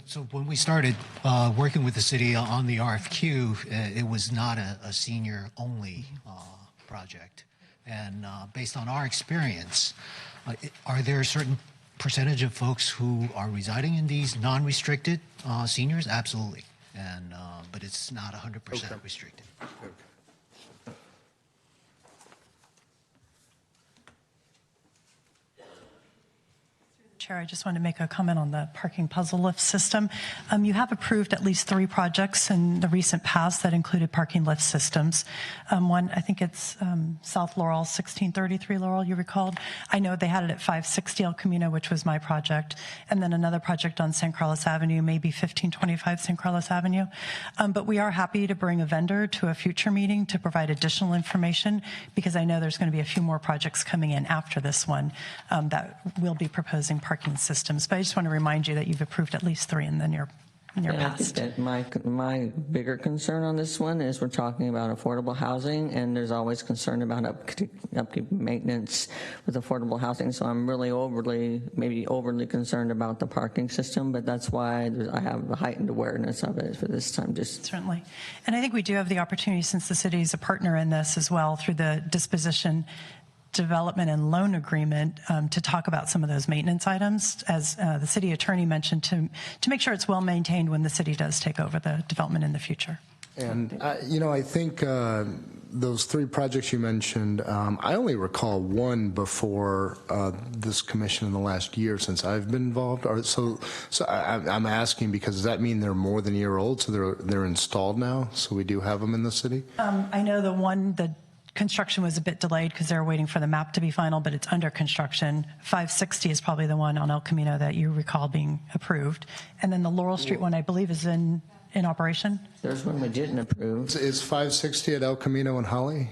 So when we started working with the city on the RFQ, it was not a senior-only project. And based on our experience, are there a certain percentage of folks who are residing in these non-restricted seniors? Absolutely. And but it's not 100% restricted. Okay. Chair, I just want to make a comment on the parking puzzle lift system. You have approved at least 3 projects in the recent past that included parking lift systems. One, I think it's South Laurel, 1633 Laurel, you recalled. I know they had it at 560 El Camino, which was my project, and then another project on San Carlos Avenue, maybe 1525 San Carlos Avenue. But we are happy to bring a vendor to a future meeting to provide additional information, because I know there's going to be a few more projects coming in after this one that will be proposing parking systems. But I just want to remind you that you've approved at least 3 in the near past. I think that my bigger concern on this one is we're talking about affordable housing, and there's always concern about upkeep maintenance with affordable housing. So I'm really overly concerned about the parking system, but that's why I have a heightened awareness of it for this time. Certainly. And I think we do have the opportunity, since the city is a partner in this as well, through the disposition development and loan agreement, to talk about some of those maintenance items, as the city attorney mentioned, to make sure it's well maintained when the city does take over the development in the future. And, I think those three projects you mentioned, I only recall one before this commission in the last year since I've been involved. So I'm asking because does that mean they're more than a year old, so they're installed now, so we do have them in the city? I know the construction was a bit delayed because they were waiting for the map to be final, but it's under construction. 560 is probably the one on El Camino that you recall being approved. And then the Laurel Street one, I believe, is in operation. There's one we didn't approve. Is 560 at El Camino and Holly?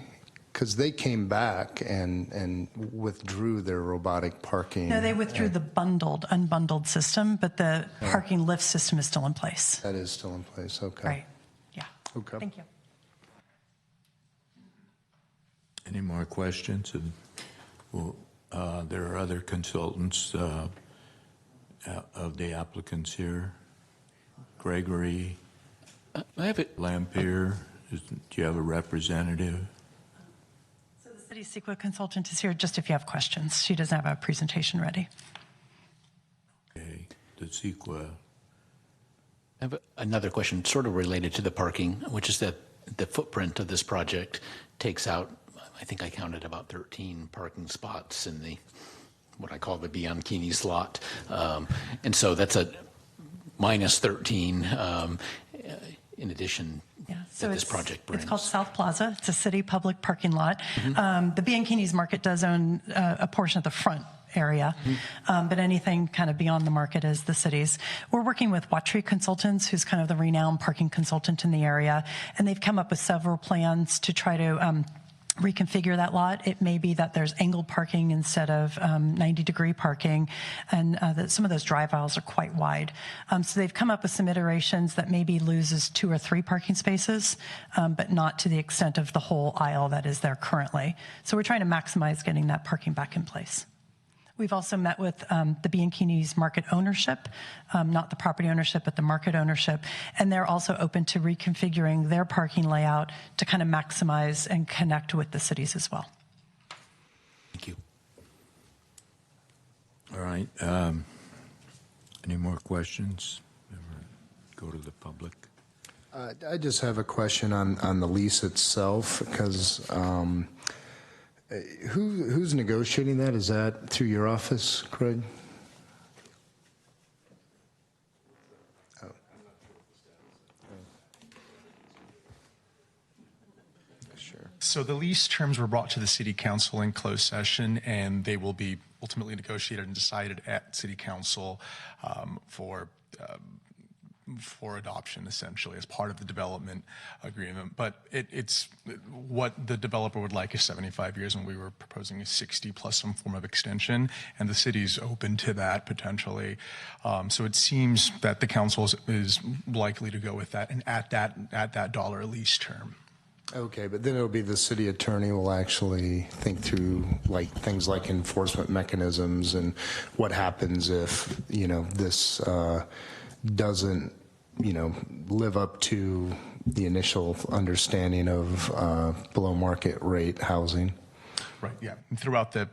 Because they came back and withdrew their robotic parking. No, they withdrew the unbundled system, but the parking lift system is still in place. That is still in place, okay. Right. Yeah. Okay. Thank you. Any more questions? There are other consultants of the applicants here. Gregory, I have it. Lampier, do you have a representative? So the city CEQA consultant is here just if you have questions. She doesn't have a presentation ready. Okay, the CEQA. I have another question sort of related to the parking, which is that the footprint of this project takes out, I think I counted about 13 parking spots in the, what I call the Bianchini slot. And so that's a minus 13 in addition that this project brings. It's called South Plaza. It's a city public parking lot. The Bianchini's market does own a portion of the front area, but anything kind of beyond the market is the city's. We're working with Watry Consultants, who's kind of the renowned parking consultant in the area, and they've come up with several plans to try to reconfigure that lot. It may be that there's angled parking instead of 90-degree parking, and that some of those drive aisles are quite wide. So they've come up with some iterations that maybe loses 2 or 3 parking spaces, but not to the extent of the whole aisle that is there currently. So we're trying to maximize getting that parking back in place. We've also met with the Bianchini's market ownership, not the property ownership, but the market ownership, and they're also open to reconfiguring their parking layout to kind of maximize and connect with the cities as well. Thank you. All right. Any more questions? Go to the public. I just have a question on the lease itself, because who's negotiating that? Is that through your office, Craig? Oh. Sure. So the lease terms were brought to the city council in closed session, and they will be ultimately negotiated and decided at city council for adoption, essentially, as part of the development agreement. But it's what the developer would like is 75 years, and we were proposing a 60 plus some form of extension, and the city's open to that potentially. So it seems that the council is likely to go with that, and at that dollar lease term. Okay, but then it'll be the city attorney will actually think through things like enforcement mechanisms and what happens if, this doesn't, live up to the initial understanding of below market rate housing. Right, yeah. And throughout the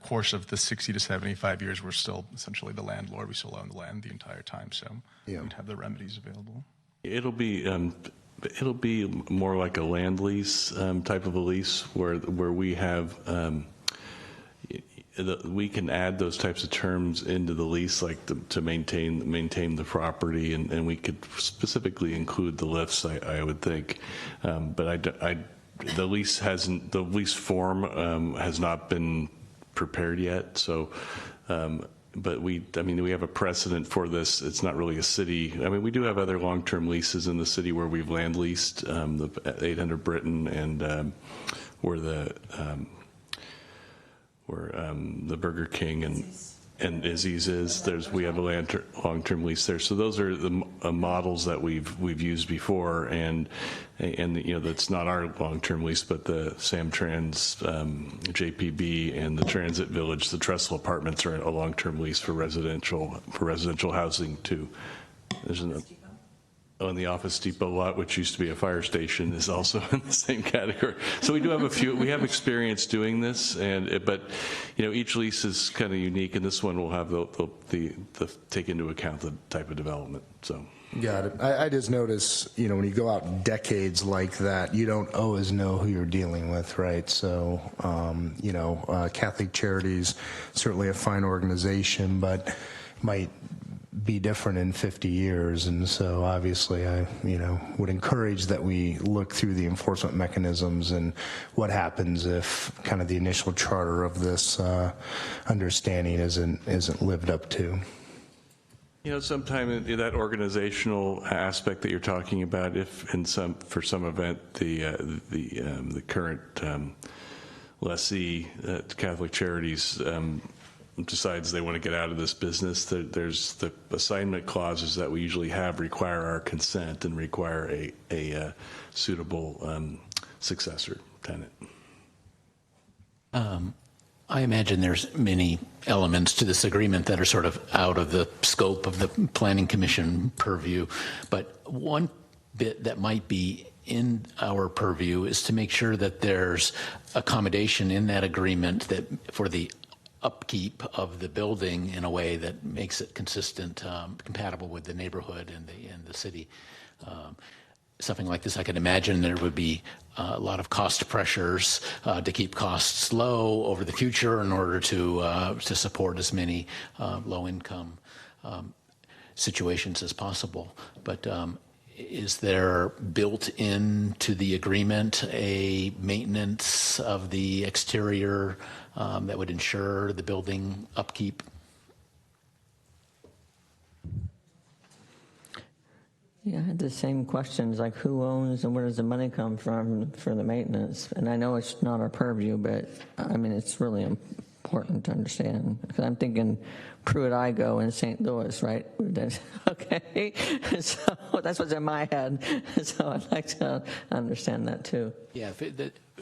course of the 60 to 75 years, we're still essentially the landlord. We still own the land the entire time, so we'd have the remedies available. It'll be more like a land lease type of a lease where we have we can add those types of terms into the lease, like to maintain the property, and we could specifically include the lifts, I would think. But the lease form has not been prepared yet. So, but we have a precedent for this. It's not really a city. We do have other long-term leases in the city where we've land leased, the 800 Britain and where the Burger King and Izzy's is. We have a long-term lease there. So those are the models that we've used before, and that's not our long-term lease, but the Samtrans, JPB, and the Transit Village, the Trestle Apartments are a long-term lease for residential housing too. There's on the Office Depot lot, which used to be a fire station, is also in the same category. So we do have we have experience doing this, but each lease is kind of unique, and this one will have the take into account the type of development. So. Got it. I just notice, when you go out decades like that, you don't always know who you're dealing with, right? So, Catholic Charities, certainly a fine organization, but might be different in 50 years. And so obviously I, would encourage that we look through the enforcement mechanisms and what happens if kind of the initial charter of this understanding isn't lived up to. Sometime in that organizational aspect that you're talking about, if for some event the current lessee, Catholic Charities, decides they want to get out of this business, there's the assignment clauses that we usually have require our consent and require a suitable successor tenant. I imagine there's many elements to this agreement that are sort of out of the scope of the Planning Commission purview, but one bit that might be in our purview is to make sure that there's accommodation in that agreement that for the upkeep of the building in a way that makes it consistent, compatible with the neighborhood and the city. Something like this, I can imagine there would be a lot of cost pressures to keep costs low over the future in order to support as many low-income situations as possible. But is there built into the agreement a maintenance of the exterior that would ensure the building upkeep? Yeah, I had the same questions, like who owns and where does the money come from for the maintenance? And I know it's not our purview, but I mean, it's really important to understand. Because I'm thinking Pruitt-Igoe in St. Louis, right? Okay, so that's what's in my head. So I'd like to understand that too. Yeah,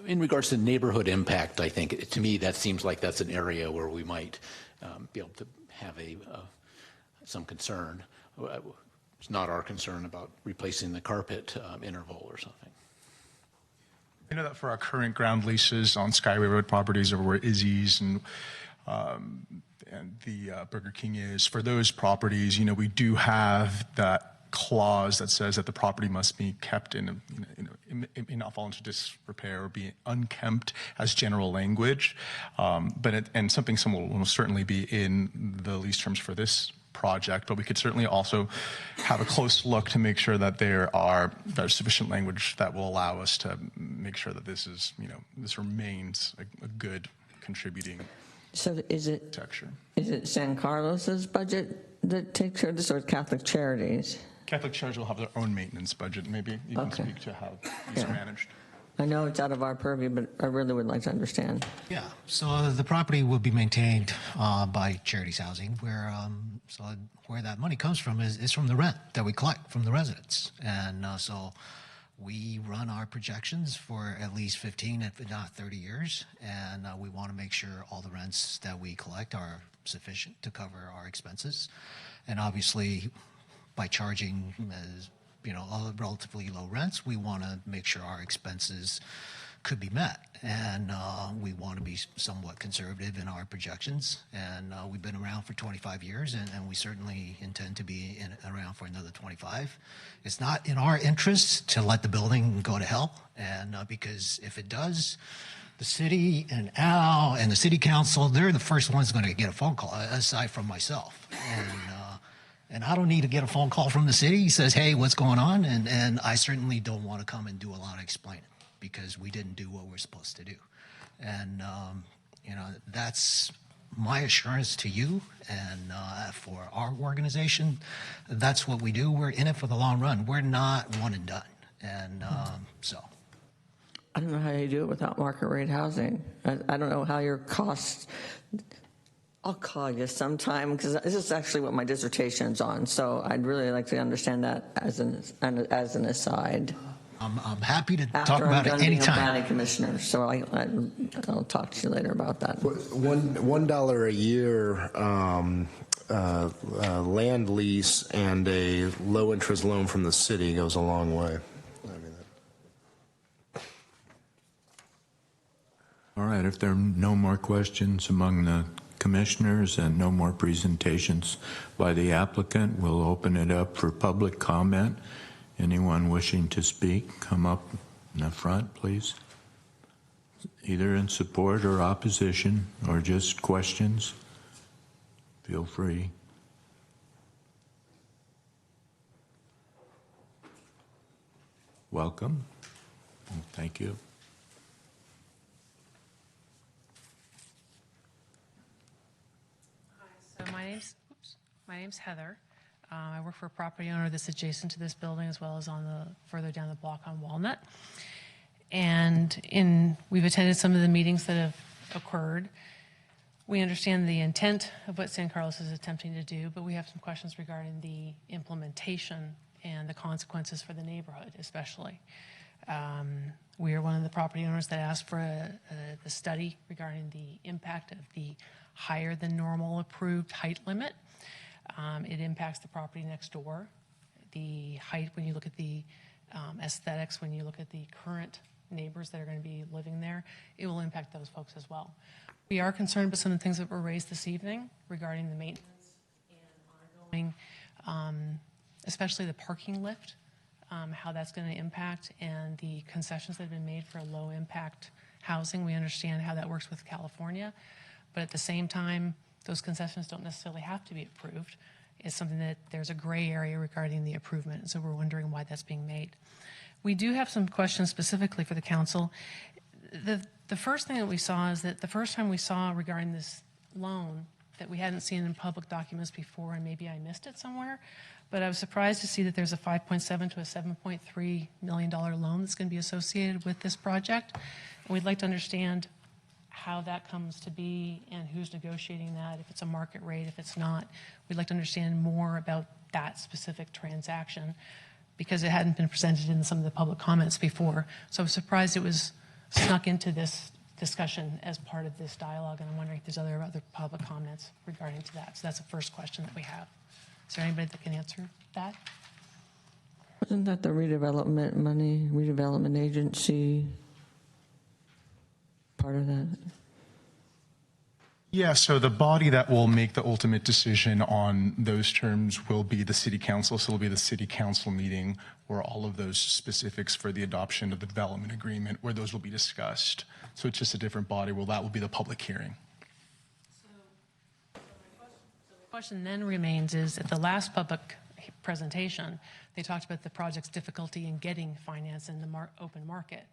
in regards to neighborhood impact, I think, to me, that seems like that's an area where we might be able to have some concern. It's not our concern about replacing the carpet interval or something. I know that for our current ground leases on Skyway Road properties, or where Izzy's and the Burger King is, for those properties, we do have that clause that says that the property must be kept in, it may not fall into disrepair or be unkempt as general language, and something similar will certainly be in the lease terms for this project, but we could certainly also have a close look to make sure that there's sufficient language that will allow us to make sure that this is, this remains a good contributing So is it texture. Is it San Carlos's budget that takes care of this, or Catholic Charities? Catholic Charities will have their own maintenance budget. Maybe you can speak to how these are managed. I know it's out of our purview, but I really would like to understand. Yeah, so the property will be maintained by Charities Housing, where that money comes from is from the rent that we collect from the residents. And so we run our projections for at least 15, if not 30 years, and we want to make sure all the rents that we collect are sufficient to cover our expenses. And obviously, by charging relatively low rents, we want to make sure our expenses could be met, and we want to be somewhat conservative in our projections. And we've been around for 25 years, and we certainly intend to be around for another 25. It's not in our interest to let the building go to hell, and because if it does, the city and Al and the city council, they're the first ones going to get a phone call, aside from myself. And I don't need to get a phone call from the city. He says, hey, what's going on? And I certainly don't want to come and do a lot of explaining, because we didn't do what we're supposed to do. And, that's my assurance to you and for our organization. That's what we do. We're in it for the long run. We're not one and done. And so. I don't know how you do it without market rate housing. I don't know how your costs. I'll call you sometime, because this is actually what my dissertation's on. So I'd really like to understand that as an aside. I'm happy to After talk about it anytime. Planning commissioner, so I'll talk to you later about that. $1 a year land lease and a low-interest loan from the city goes a long way. All right, if there are no more questions among the commissioners and no more presentations by the applicant, we'll open it up for public comment. Anyone wishing to speak, come up in the front, please. Either in support or opposition, or just questions. Feel free. Welcome. Thank you. So my name's Heather. I work for a property owner that's adjacent to this building, as well as on the further down the block on Walnut. And we've attended some of the meetings that have occurred. We understand the intent of what San Carlos is attempting to do, but we have some questions regarding the implementation and the consequences for the neighborhood, especially. We are one of the property owners that asked for the study regarding the impact of the higher than normal approved height limit. It impacts the property next door. The height, when you look at the aesthetics, when you look at the current neighbors that are going to be living there, it will impact those folks as well. We are concerned about some of the things that were raised this evening regarding the maintenance and ongoing, especially the parking lift, how that's going to impact, and the concessions that have been made for low impact housing. We understand how that works with California, but at the same time, those concessions don't necessarily have to be approved. It's something that there's a gray area regarding the approval, and so we're wondering why that's being made. We do have some questions specifically for the council. The first thing that we saw is that the first time we saw regarding this loan that we hadn't seen in public documents before, and maybe I missed it somewhere, but I was surprised to see that there's a $5.7 to a $7.3 million loan that's going to be associated with this project. And we'd like to understand how that comes to be and who's negotiating that, if it's a market rate, if it's not. We'd like to understand more about that specific transaction because it hadn't been presented in some of the public comments before. So I was surprised it was snuck into this discussion as part of this dialogue, and I'm wondering if there's other public comments regarding to that. So that's the first question that we have. Is there anybody that can answer that? Wasn't that the redevelopment money, redevelopment agency part of that? Yeah, so the body that will make the ultimate decision on those terms will be the city council. So it'll be the city council meeting where all of those specifics for the adoption of the development agreement, where those will be discussed. So it's just a different body. Well, that will be the public hearing. So the question then remains is, at the last public presentation, they talked about the project's difficulty in getting finance in the open market.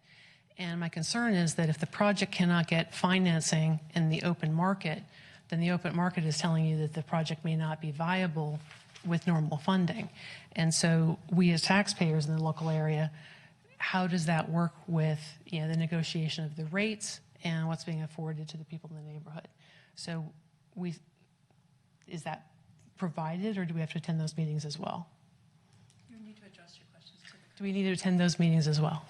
And my concern is that if the project cannot get financing in the open market, then the open market is telling you that the project may not be viable with normal funding. And so we as taxpayers in the local area, how does that work with the negotiation of the rates and what's being afforded to the people in the neighborhood? So is that provided, or do we have to attend those meetings as well? You need to adjust your questions. Do we need to attend those meetings as well?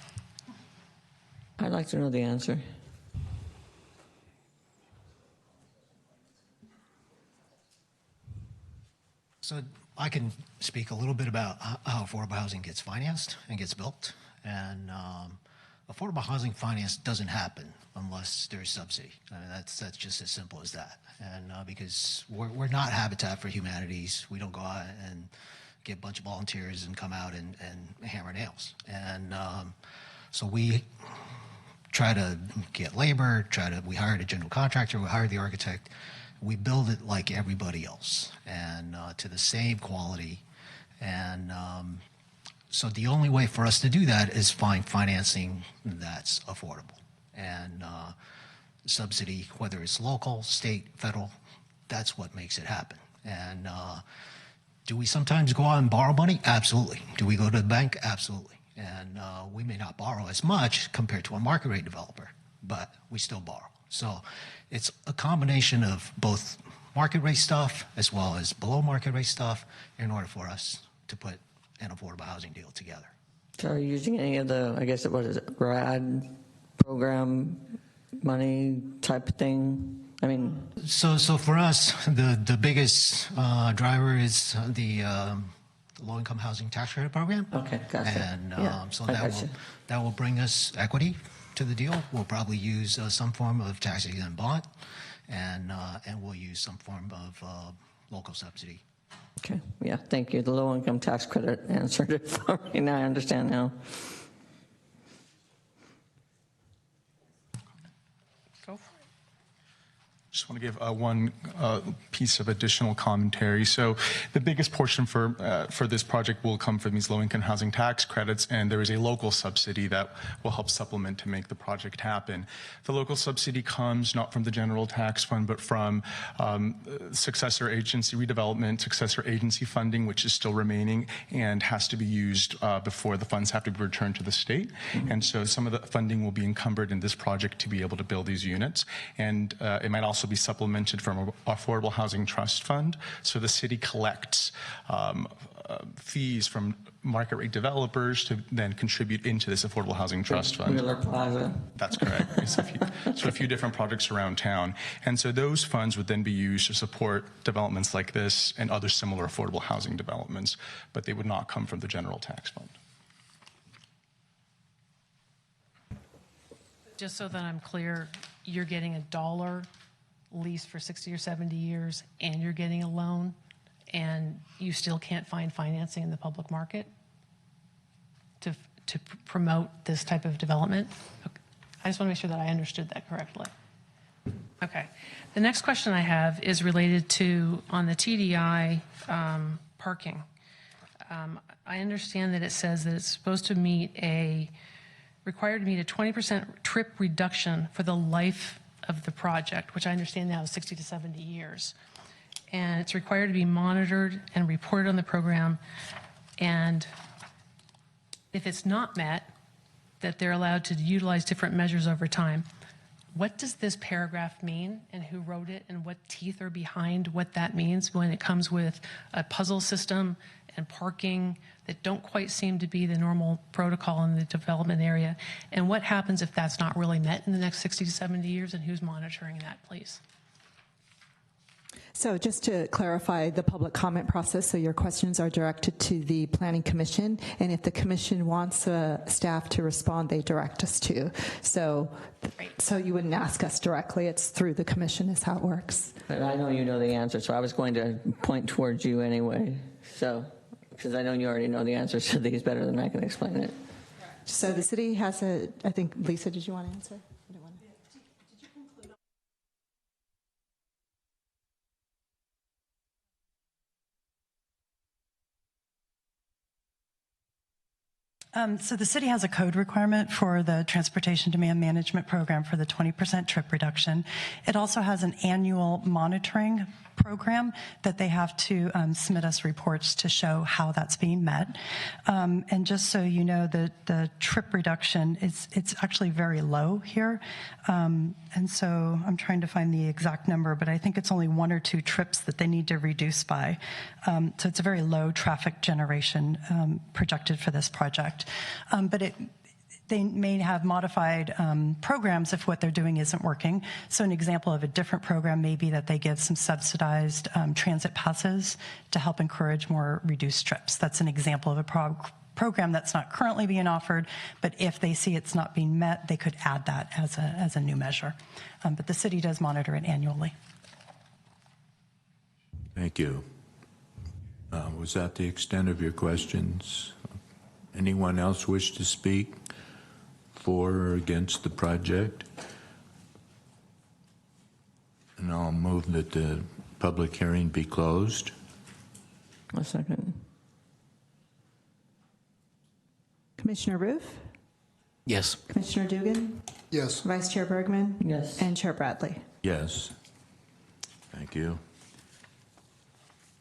I'd like to know the answer. So I can speak a little bit about how affordable housing gets financed and gets built. And affordable housing finance doesn't happen unless there's subsidy. I mean, that's just as simple as that. And because we're not Habitat for Humanities, we don't go out and get a bunch of volunteers and come out and hammer nails. And so we try to get labor, we hired a general contractor, we hired the architect, we build it like everybody else and to the same quality. And so the only way for us to do that is find financing that's affordable. And subsidy, whether it's local, state, federal, that's what makes it happen. And do we sometimes go out and borrow money? Absolutely. Do we go to the bank? Absolutely. And we may not borrow as much compared to a market rate developer, but we still borrow. So it's a combination of both market rate stuff as well as below market rate stuff in order for us to put an affordable housing deal together. So are you using any of the, I guess it was RAD program money type thing I mean, So for us, the biggest driver is the low-income housing tax credit program. okay, gotcha. And Yeah, so I gotcha. that will bring us equity to the deal. We'll probably use some form of tax-exempt bond, and we'll use some form of local subsidy. Okay, yeah, thank you. The low-income tax credit answered it for me. Now I understand now. Go for it. Just want to give one piece of additional commentary. So the biggest portion for this project will come from these low-income housing tax credits, and there is a local subsidy that will help supplement to make the project happen. The local subsidy comes not from the general tax fund, but from successor agency redevelopment, successor agency funding, which is still remaining and has to be used before the funds have to be returned to the state. And so some of the funding will be encumbered in this project to be able to build these units. And it might also be supplemented from Affordable Housing Trust Fund. So the city collects fees from market rate developers to then contribute into this Affordable Housing Trust Fund. Wheeler Plaza. That's correct. So a few different projects around town. And so those funds would then be used to support developments like this and other similar affordable housing developments, but they would not come from the general tax fund. Just so that I'm clear, you're getting $1 lease for 60 or 70 years, and you're getting a loan, and you still can't find financing in the public market to promote this type of development? Okay. I just want to make sure that I understood that correctly. Okay. The next question I have is related to, on the TDI parking. I understand that it says that it's supposed to required to meet a 20% trip reduction for the life of the project, which I understand now is 60 to 70 years. And it's required to be monitored and reported on the program. And if it's not met, that they're allowed to utilize different measures over time. What does this paragraph mean, and who wrote it, and what teeth are behind what that means when it comes with a puzzle system and parking that don't quite seem to be the normal protocol in the development area? And what happens if that's not really met in the next 60 to 70 years, and who's monitoring that, please? So just to clarify the public comment process, so your questions are directed to the Planning Commission, and if the commission wants staff to respond, they direct us to. So you wouldn't ask us directly, it's through the commission is how it works. But I know you know the answer, so I was going to point towards you anyway. So, because I know you already know the answers to these better than I can explain it. So the city has I think, Lisa, did you want to answer? So the city has a code requirement for the Transportation Demand Management Program for the 20% trip reduction. It also has an annual monitoring program that they have to submit us reports to show how that's being met. And just so you know, the trip reduction, it's actually very low here. And so I'm trying to find the exact number, but I think it's only 1 or 2 trips that they need to reduce by. So it's a very low traffic generation projected for this project. But they may have modified programs if what they're doing isn't working. So an example of a different program may be that they give some subsidized transit passes to help encourage more reduced trips. That's an example of a program that's not currently being offered, but if they see it's not being met, they could add that as a new measure. But the city does monitor it annually. Thank you. Was that the extent of your questions? Anyone else wish to speak for or against the project? And I'll move that the public hearing be closed. A second. Commissioner Roof? Yes. Commissioner Dugan? Yes. Vice Chair Bergman? Yes. And Chair Bradley? Yes. Thank you.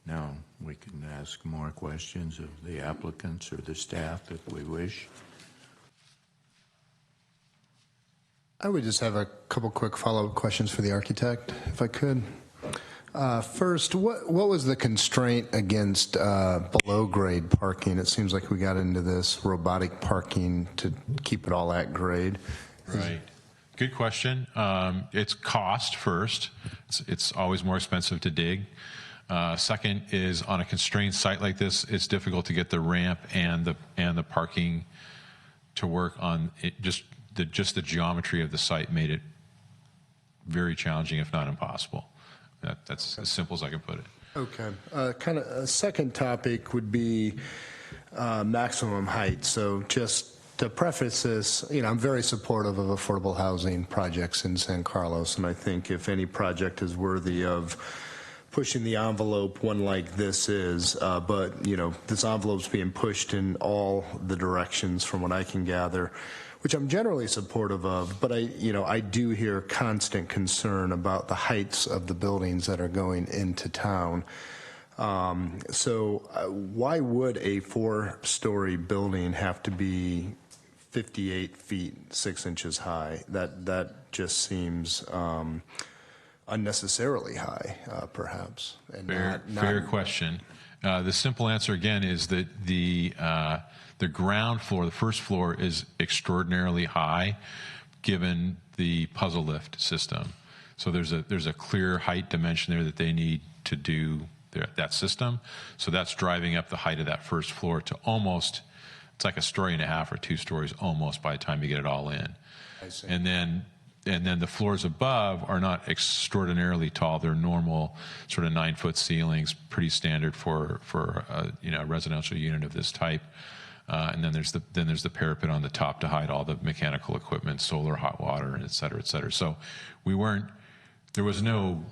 Now we can ask more questions of the applicants or the staff if we wish. I would just have a couple quick follow-up questions for the architect, if I could. First, what was the constraint against below-grade parking? It seems like we got into this robotic parking to keep it all at grade. Right. Good question. It's cost first. It's always more expensive to dig. Second is on a constrained site like this, it's difficult to get the ramp and the parking to work on it. Just the geometry of the site made it very challenging, if not impossible. That's as simple as I can put it. Okay. Kind of a second topic would be maximum height. So just to preface this, I'm very supportive of affordable housing projects in San Carlos, and I think if any project is worthy of pushing the envelope, one like this is, but this envelope's being pushed in all the directions from what I can gather, which I'm generally supportive of, but I do hear constant concern about the heights of the buildings that are going into town. So why would a 4-story building have to be 58 feet 6 inches high? That just seems unnecessarily high, perhaps. And fair question. The simple answer again is that the ground floor, the first floor, is extraordinarily high, given the puzzle lift system. So there's a clear height dimension there that they need to do that system. So that's driving up the height of that first floor to almost, it's like 1.5 stories or 2 stories almost by the time you get it all in. I see. And then the floors above are not extraordinarily tall. They're normal, sort of 9-foot ceilings, pretty standard for a residential unit of this type. And then there's the parapet on the top to hide all the mechanical equipment, solar, hot water, et cetera, et cetera. So there was no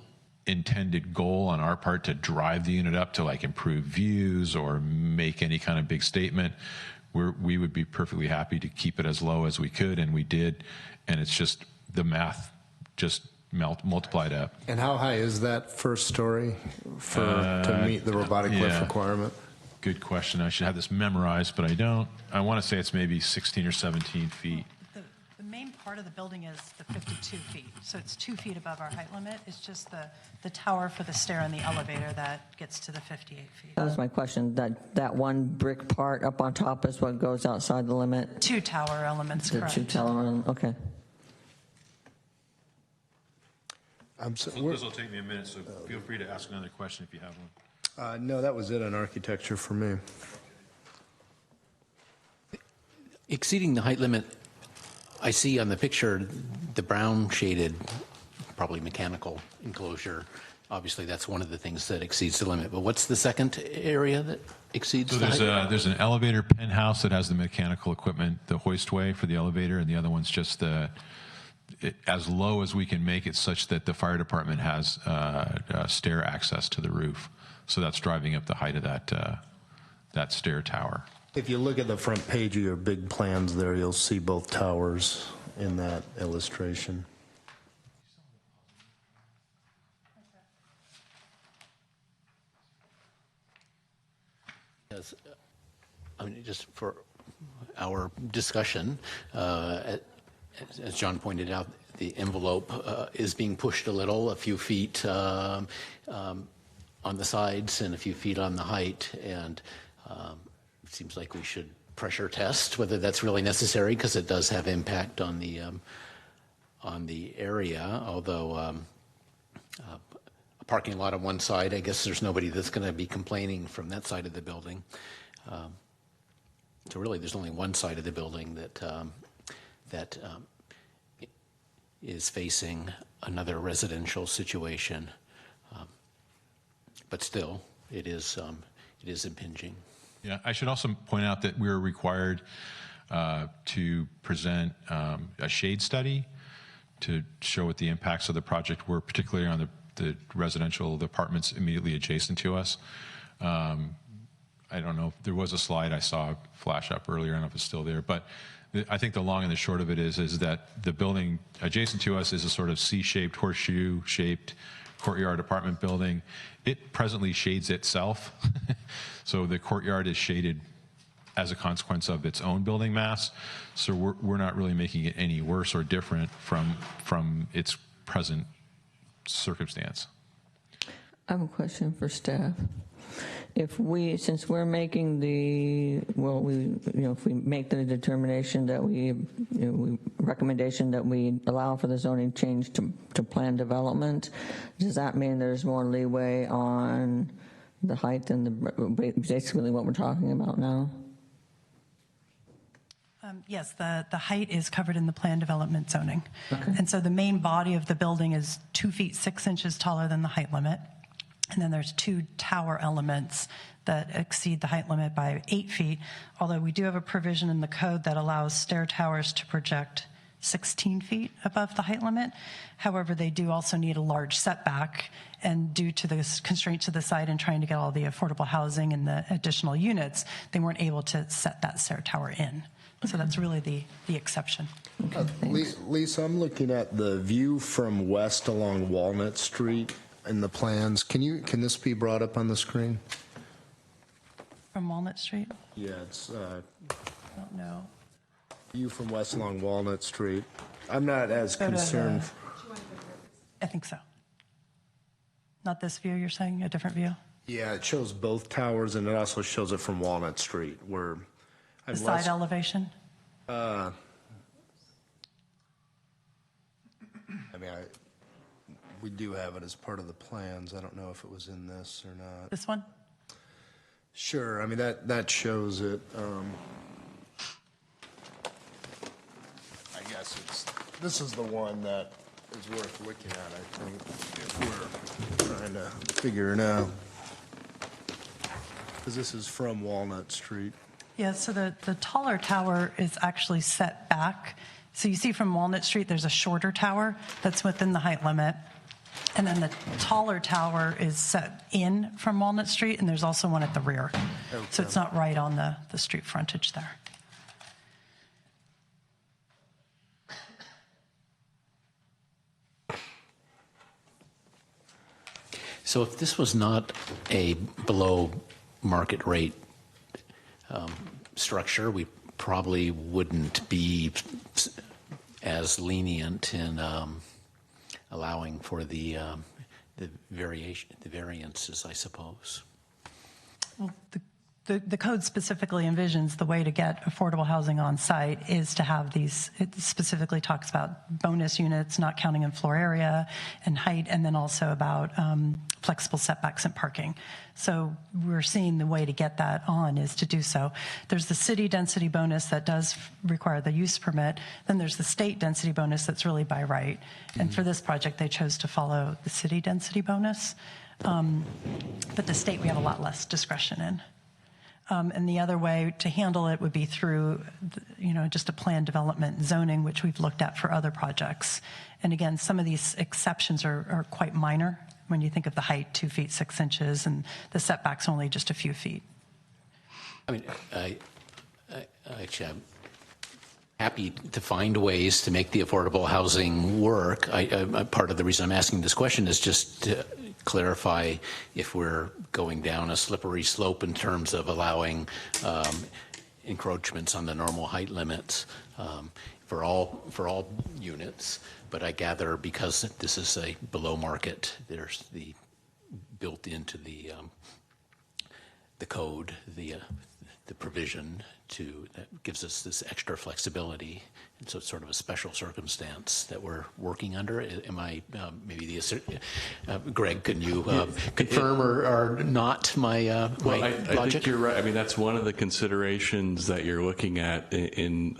intended goal on our part to drive the unit up to like improve views or make any kind of big statement. We would be perfectly happy to keep it as low as we could, and we did. And it's just the math just multiplied up. And how high is that first story to meet the robotic lift requirement? Good question. I should have this memorized, but I don't. I want to say it's maybe 16 or 17 feet. The main part of the building is the 52 feet, so it's 2 feet above our height limit. It's just the tower for the stair and the elevator that gets to the 58 feet. That was my question. That one brick part up on top is what goes outside the limit? 2 tower elements, The correct. 2 tower elements, okay. This will take me a minute, so feel free to ask another question if you have one. No, that was it on architecture for me. Exceeding the height limit, I see on the picture the brown shaded, probably mechanical enclosure. Obviously, that's one of the things that exceeds the limit. But what's the second area that exceeds So the height? there's an elevator penthouse that has the mechanical equipment, the hoistway for the elevator, and the other one's just as low as we can make it, such that the fire department has stair access to the roof. So that's driving up the height of that stair tower. If you look at the front page of your big plans there, you'll see both towers in that illustration. Yes, I mean, just for our discussion, as John pointed out, the envelope is being pushed a few feet on the sides and a few feet on the height, and it seems like we should pressure test whether that's really necessary, because it does have impact on the area. Although a parking lot on one side, I guess there's nobody that's going to be complaining from that side of the building. So really, there's only one side of the building that is facing another residential situation, but still, it is impinging. Yeah, I should also point out that we're required to present a shade study to show what the impacts of the project were, particularly on the residential apartments immediately adjacent to us. I don't know, there was a slide I saw flash up earlier, I don't know if it's still there, but I think the long and the short of it is that the building adjacent to us is a sort of C-shaped, horseshoe-shaped courtyard apartment building. It presently shades itself. So the courtyard is shaded as a consequence of its own building mass. So we're not really making it any worse or different from its present circumstance. I have a question for staff. since we're making if we make the determination that recommendation that we allow for the zoning change to plan development, does that mean there's more leeway on the height and basically what we're talking about now? Yes, the height is covered in the plan development zoning. Okay. And so the main body of the building is 2 feet 6 inches taller than the height limit. And then there's 2 tower elements that exceed the height limit by 8 feet, although we do have a provision in the code that allows stair towers to project 16 feet above the height limit. However, they do also need a large setback, and due to the constraints of the site and trying to get all the affordable housing and the additional units, they weren't able to set that stair tower in. So that's really the exception. Lisa, I'm looking at the view from west along Walnut Street in the plans. Can this be brought up on the screen? From Walnut Street? Yeah, it's I don't know. view from west along Walnut Street. I'm not as concerned. I think so. Not this view, you're saying? A different view? Yeah, it shows both towers, and it also shows it from Walnut Street, where The side elevation? I mean, we do have it as part of the plans. I don't know if it was in this or not. This one? Sure. I mean, that shows it. I guess this is the one that is worth looking at, I think, if we're trying to figure it out. Because this is from Walnut Street. Yeah, so the taller tower is actually set back. So you see from Walnut Street, there's a shorter tower that's within the height limit. And then the taller tower is set in from Walnut Street, and there's also one at the rear. Okay. So it's not right on the street frontage there. So if this was not a below market rate structure, we probably wouldn't be as lenient in allowing for the variances, I suppose. Well, the code specifically envisions the way to get affordable housing on site is to have these, it specifically talks about bonus units, not counting in floor area and height, and then also about flexible setbacks and parking. So we're seeing the way to get that on is to do so. There's the city density bonus that does require the use permit. Then there's the state density bonus that's really by right. And for this project, they chose to follow the city density bonus. But the state, we have a lot less discretion in. And the other way to handle it would be through, just a planned development zoning, which we've looked at for other projects. And again, some of these exceptions are quite minor when you think of the height, 2 feet 6 inches, and the setback's only just a few feet. I mean, actually, I'm happy to find ways to make the affordable housing work. Part of the reason I'm asking this question is just to clarify if we're going down a slippery slope in terms of allowing encroachments on the normal height limits for all units. But I gather because this is a below market, there's the built into the code, the provision that gives us this extra flexibility. And so it's sort of a special circumstance that we're working under. Am I, Greg, can you confirm or not my well, I logic? think you're right. I mean, that's one of the considerations that you're looking at in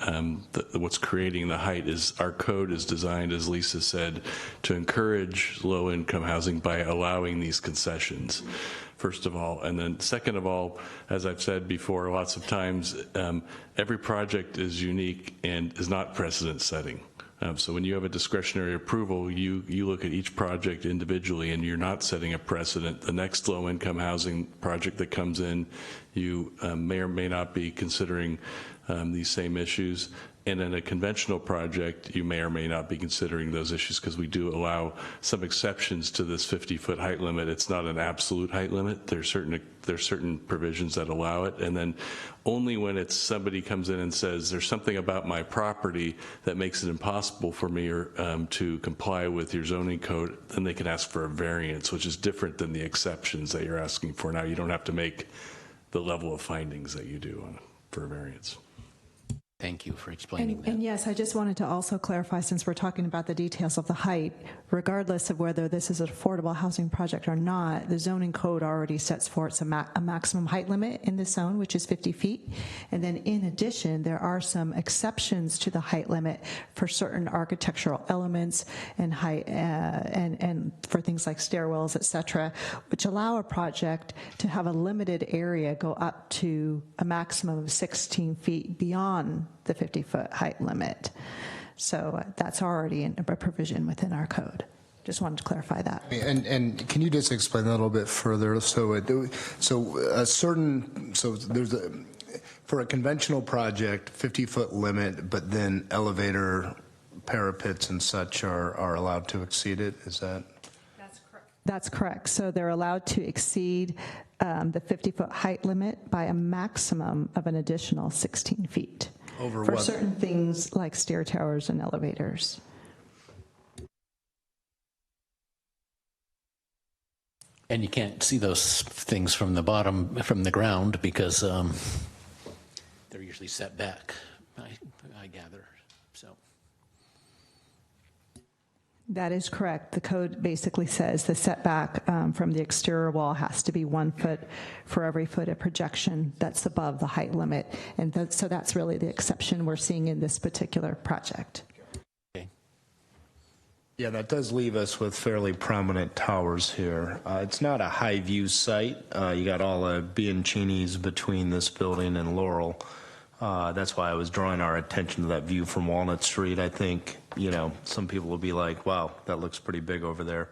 what's creating the height is our code is designed, as Lisa said, to encourage low-income housing by allowing these concessions. First of all, and then second of all, as I've said before lots of times, every project is unique and is not precedent setting. So when you have a discretionary approval, you look at each project individually and you're not setting a precedent. The next low-income housing project that comes in, you may or may not be considering these same issues. And in a conventional project, you may or may not be considering those issues because we do allow some exceptions to this 50-foot height limit. It's not an absolute height limit. There's certain provisions that allow it. And then only when it's somebody comes in and says, there's something about my property that makes it impossible for me to comply with your zoning code, then they can ask for a variance, which is different than the exceptions that you're asking for now. You don't have to make the level of findings that you do for a variance. Thank you for explaining that. And yes, I just wanted to also clarify, since we're talking about the details of the height, regardless of whether this is an affordable housing project or not, the zoning code already sets forth a maximum height limit in this zone, which is 50 feet. And then in addition, there are some exceptions to the height limit for certain architectural elements and height, and for things like stairwells, et cetera, which allow a project to have a limited area go up to a maximum of 16 feet beyond the 50-foot height limit. So that's already a provision within our code. Just wanted to clarify that. And can you just explain that a little bit further? So there's for a conventional project, 50-foot limit, but then elevator parapets and such are allowed to exceed it. Is that? That's correct. So they're allowed to exceed the 50-foot height limit by a maximum of an additional 16 feet. Over for what? certain things like stair towers and elevators. And you can't see those things from the bottom, from the ground, because they're usually set back, I gather. So. That is correct. The code basically says the setback from the exterior wall has to be 1 foot for every foot of projection that's above the height limit. And so that's really the exception we're seeing in this particular project. Okay. Yeah, that does leave us with fairly prominent towers here. It's not a high view site. You got all the Bianchinis between this building and Laurel. That's why I was drawing our attention to that view from Walnut Street. I think, some people will be like, wow, that looks pretty big over there.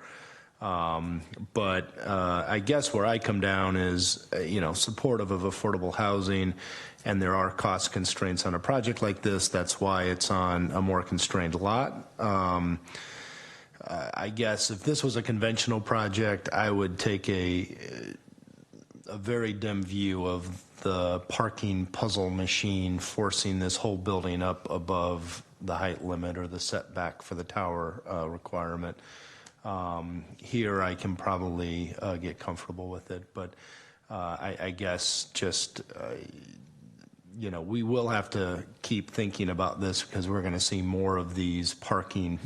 But I guess where I come down is, supportive of affordable housing, and there are cost constraints on a project like this. That's why it's on a more constrained lot. I guess if this was a conventional project, I would take a very dim view of the parking puzzle machine forcing this whole building up above the height limit or the setback for the tower requirement. Here I can probably get comfortable with it, but I guess just, we will have to keep thinking about this because we're going to see more of these parking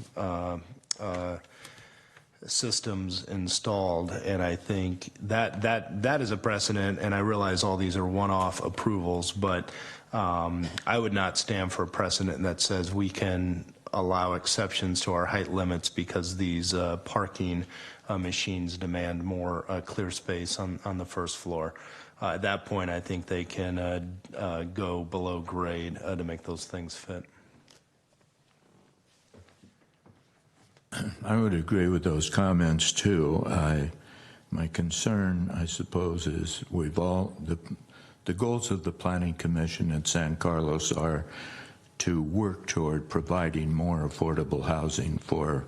systems installed, and I think that is a precedent, and I realize all these are one-off approvals, but I would not stand for a precedent that says we can allow exceptions to our height limits because these parking machines demand more clear space on the first floor. At that point, I think they can go below grade to make those things fit. I would agree with those comments too. My concern, I suppose, is the goals of the Planning Commission in San Carlos are to work toward providing more affordable housing for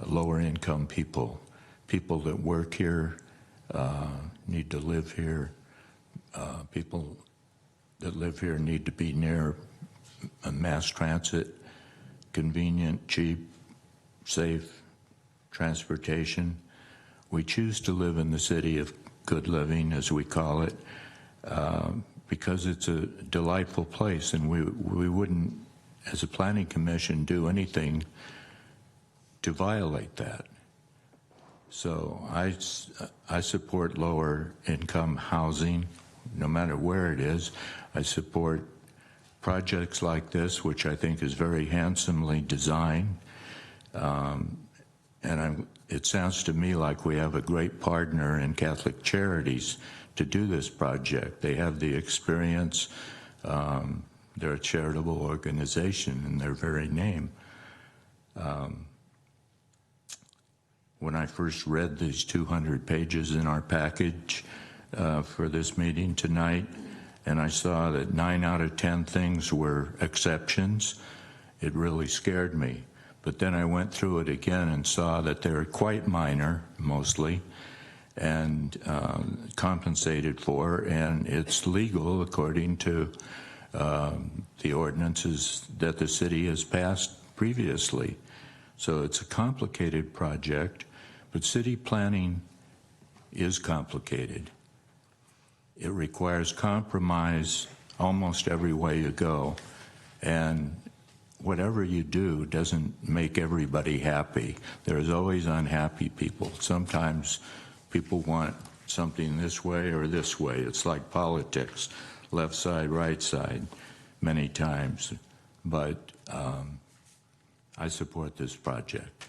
lower income people. People that work here need to live here. People that live here need to be near mass transit, convenient, cheap, safe transportation. We choose to live in the city of good living, as we call it, because it's a delightful place, and we wouldn't, as a planning commission, do anything to violate that. So I support lower income housing, no matter where it is. I support projects like this, which I think is very handsomely designed. It sounds to me like we have a great partner in Catholic Charities to do this project. They have the experience. They're a charitable organization in their very name. When I first read these 200 pages in our package for this meeting tonight, and I saw that 9 out of 10 things were exceptions. It really scared me. But then I went through it again and saw that they're quite minor, mostly, and compensated for, and it's legal according to the ordinances that the city has passed previously. So it's a complicated project, but city planning is complicated. It requires compromise almost every way you go, and whatever you do doesn't make everybody happy. There's always unhappy people. Sometimes people want something this way or this way. It's like politics, left side, right side, many times. But I support this project.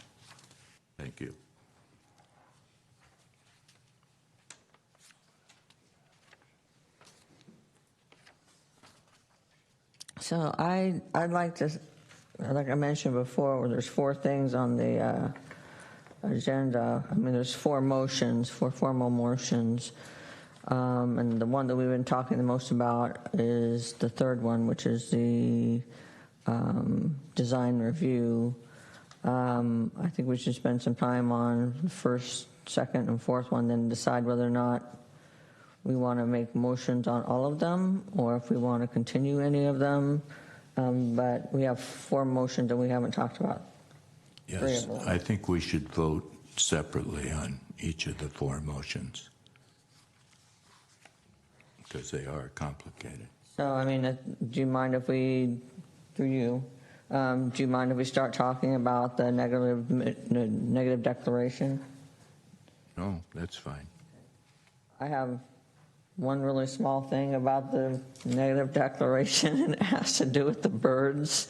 Thank you. So I'd like to, like I mentioned before, there's 4 things on the agenda. I mean, there's 4 motions, 4 formal motions. And the one that we've been talking the most about is the 3rd one, which is the design review. I think we should spend some time on the 1st, 2nd, and 4th one, then decide whether or not we want to make motions on all of them, or if we want to continue any of them. But we have 4 motions that we haven't talked about. Yes, I think we should vote separately on each of the 4 motions because they are complicated. So, I mean, do you mind if we, through you, do you mind if we start talking about the negative declaration? No, that's fine. I have one really small thing about the negative declaration, and it has to do with the birds.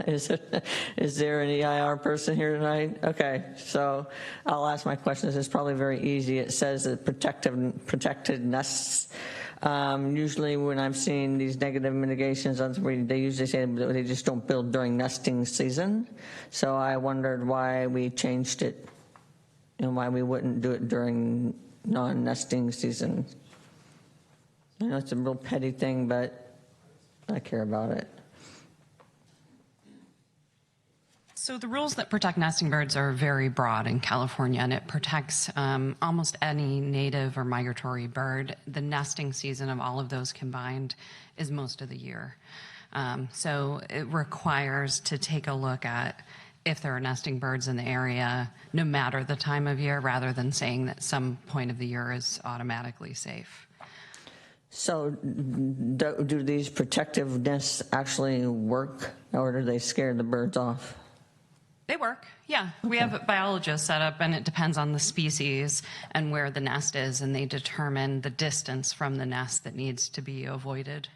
Is there an EIR person here tonight? Okay, so I'll ask my questions. It's probably very easy. It says that protected nests. Usually when I've seen these negative mitigations, they usually say that they just don't build during nesting season. So I wondered why we changed it and why we wouldn't do it during non-nesting season. I know it's a real petty thing, but I care about it. So the rules that protect nesting birds are very broad in California, and it protects almost any native or migratory bird. The nesting season of all of those combined is most of the year. So it requires to take a look at if there are nesting birds in the area, no matter the time of year, rather than saying that some point of the year is automatically safe. So do these protective nests actually work, or do they scare the birds off? They work, yeah. Okay. We have biologists set up, and it depends on the species and where the nest is, and they determine the distance from the nest that needs to be avoided.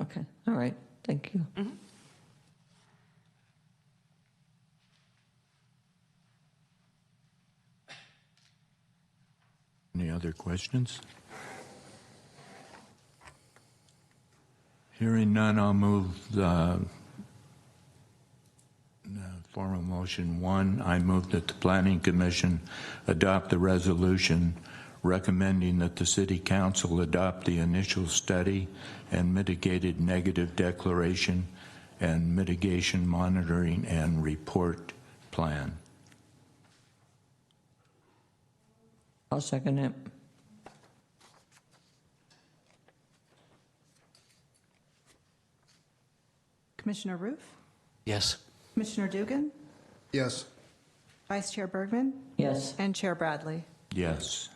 Okay, all right, thank you. Mm-hmm. Any other questions? Hearing none, I'll move the formal motion 1. I move that the Planning Commission adopt the resolution recommending that the City Council adopt the initial study and mitigated negative declaration and mitigation monitoring and report plan. I'll second it. Commissioner Roof? Yes. Commissioner Dugan? Yes. Vice Chair Bergman? Yes. And Chair Bradley? Yes.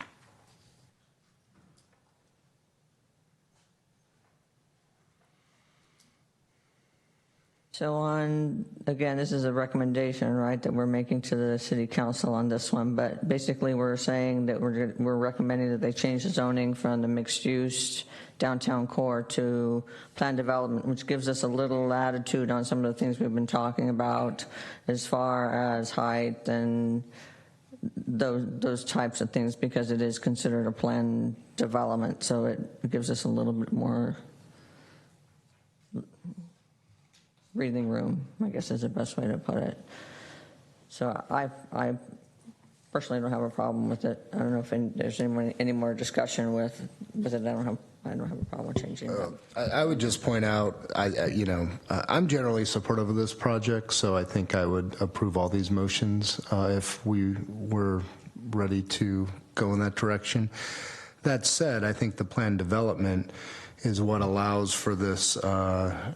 So on, again, this is a recommendation, right, that we're making to the City Council on this one, but basically we're saying that we're recommending that they change the zoning from the mixed-use downtown core to planned development, which gives us a little latitude on some of the things we've been talking about as far as height and those types of things, because it is considered a planned development, so it gives us a little bit more breathing room, I guess is the best way to put it. So I personally don't have a problem with it. I don't know if there's any more discussion with it. I I don't have a problem changing that. I would just point out, I'm generally supportive of this project, so I think I would approve all these motions if we were ready to go in that direction. That said, I think the plan development is what allows for this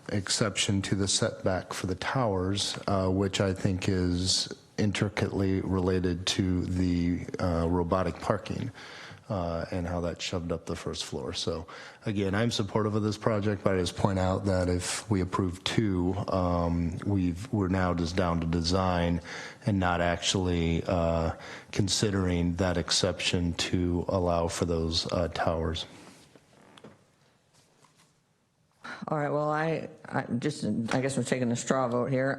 exception to the setback for the towers, which I think is intricately related to the robotic parking and how that's shoved up the first floor. So again, I'm supportive of this project, but I just point out that if we approve 2, we're now just down to design and not actually considering that exception to allow for those towers. All right, well, I guess we're taking a straw vote here.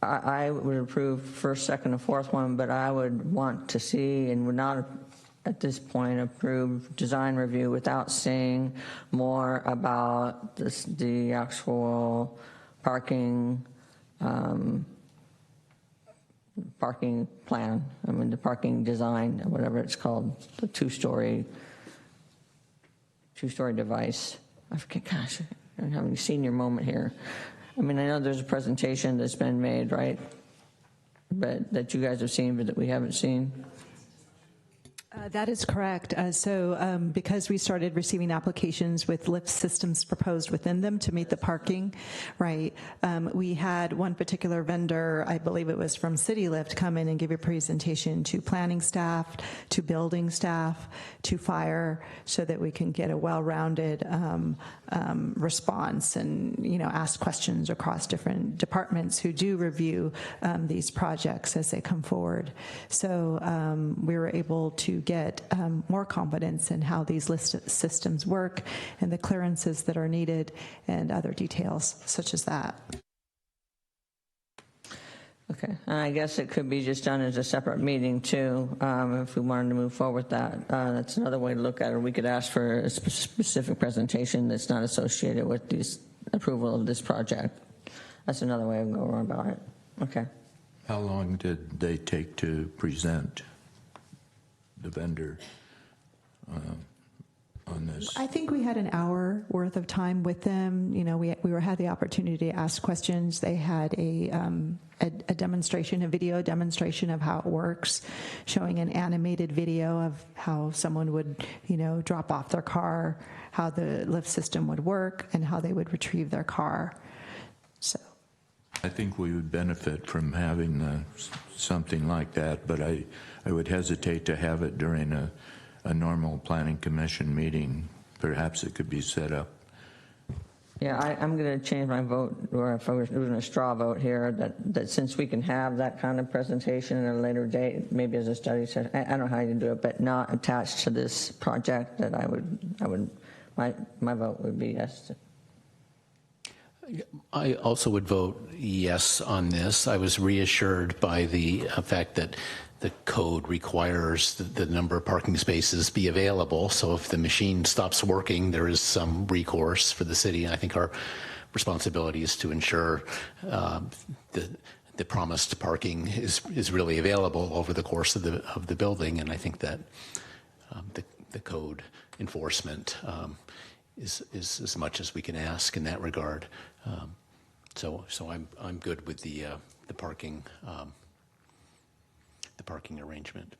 I would approve first, second, and fourth one, but I would want to see, and would not at this point approve design review without seeing more about the actual parking plan. I mean, the parking design, whatever it's called, the two-story device. I forget, gosh, I'm having a senior moment here. I mean, I know there's a presentation that's been made, right? But that you guys have seen, but that we haven't seen. That is correct. Because we started receiving applications with lift systems proposed within them to meet the parking, right, we had one particular vendor, I believe it was from City Lift, come in and give a presentation to planning staff, to building staff, to fire, so that we can get a well-rounded response and, ask questions across different departments who do review these projects as they come forward. So we were able to get more confidence in how these list systems work and the clearances that are needed and other details such as that. Okay, and I guess it could be just done as a separate meeting too, if we wanted to move forward with that. That's another way to look at it. We could ask for a specific presentation that's not associated with the approval of this project. That's another way of going about it. Okay. How long did they take to present, the vendor, on this? I think we had an hour worth of time with them. We had the opportunity to ask questions. They had a demonstration, a video demonstration of how it works, showing an animated video of how someone would, drop off their car, how the lift system would work, and how they would retrieve their car. So I think we would benefit from having something like that, but I would hesitate to have it during a normal planning commission meeting. Perhaps it could be set up. Yeah, I'm going to change my vote, or if I was doing a straw vote here, that since we can have that kind of presentation at a later date, maybe as a study session, I don't know how you do it, but not attached to this project, that my vote would be yes. I also would vote yes on this. I was reassured by the fact that the code requires the number of parking spaces be available. So if the machine stops working, there is some recourse for the city. And I think our responsibility is to ensure the promised parking is really available over the course of the building. And I think that the code enforcement is as much as we can ask in that regard. So I'm good with the parking arrangement.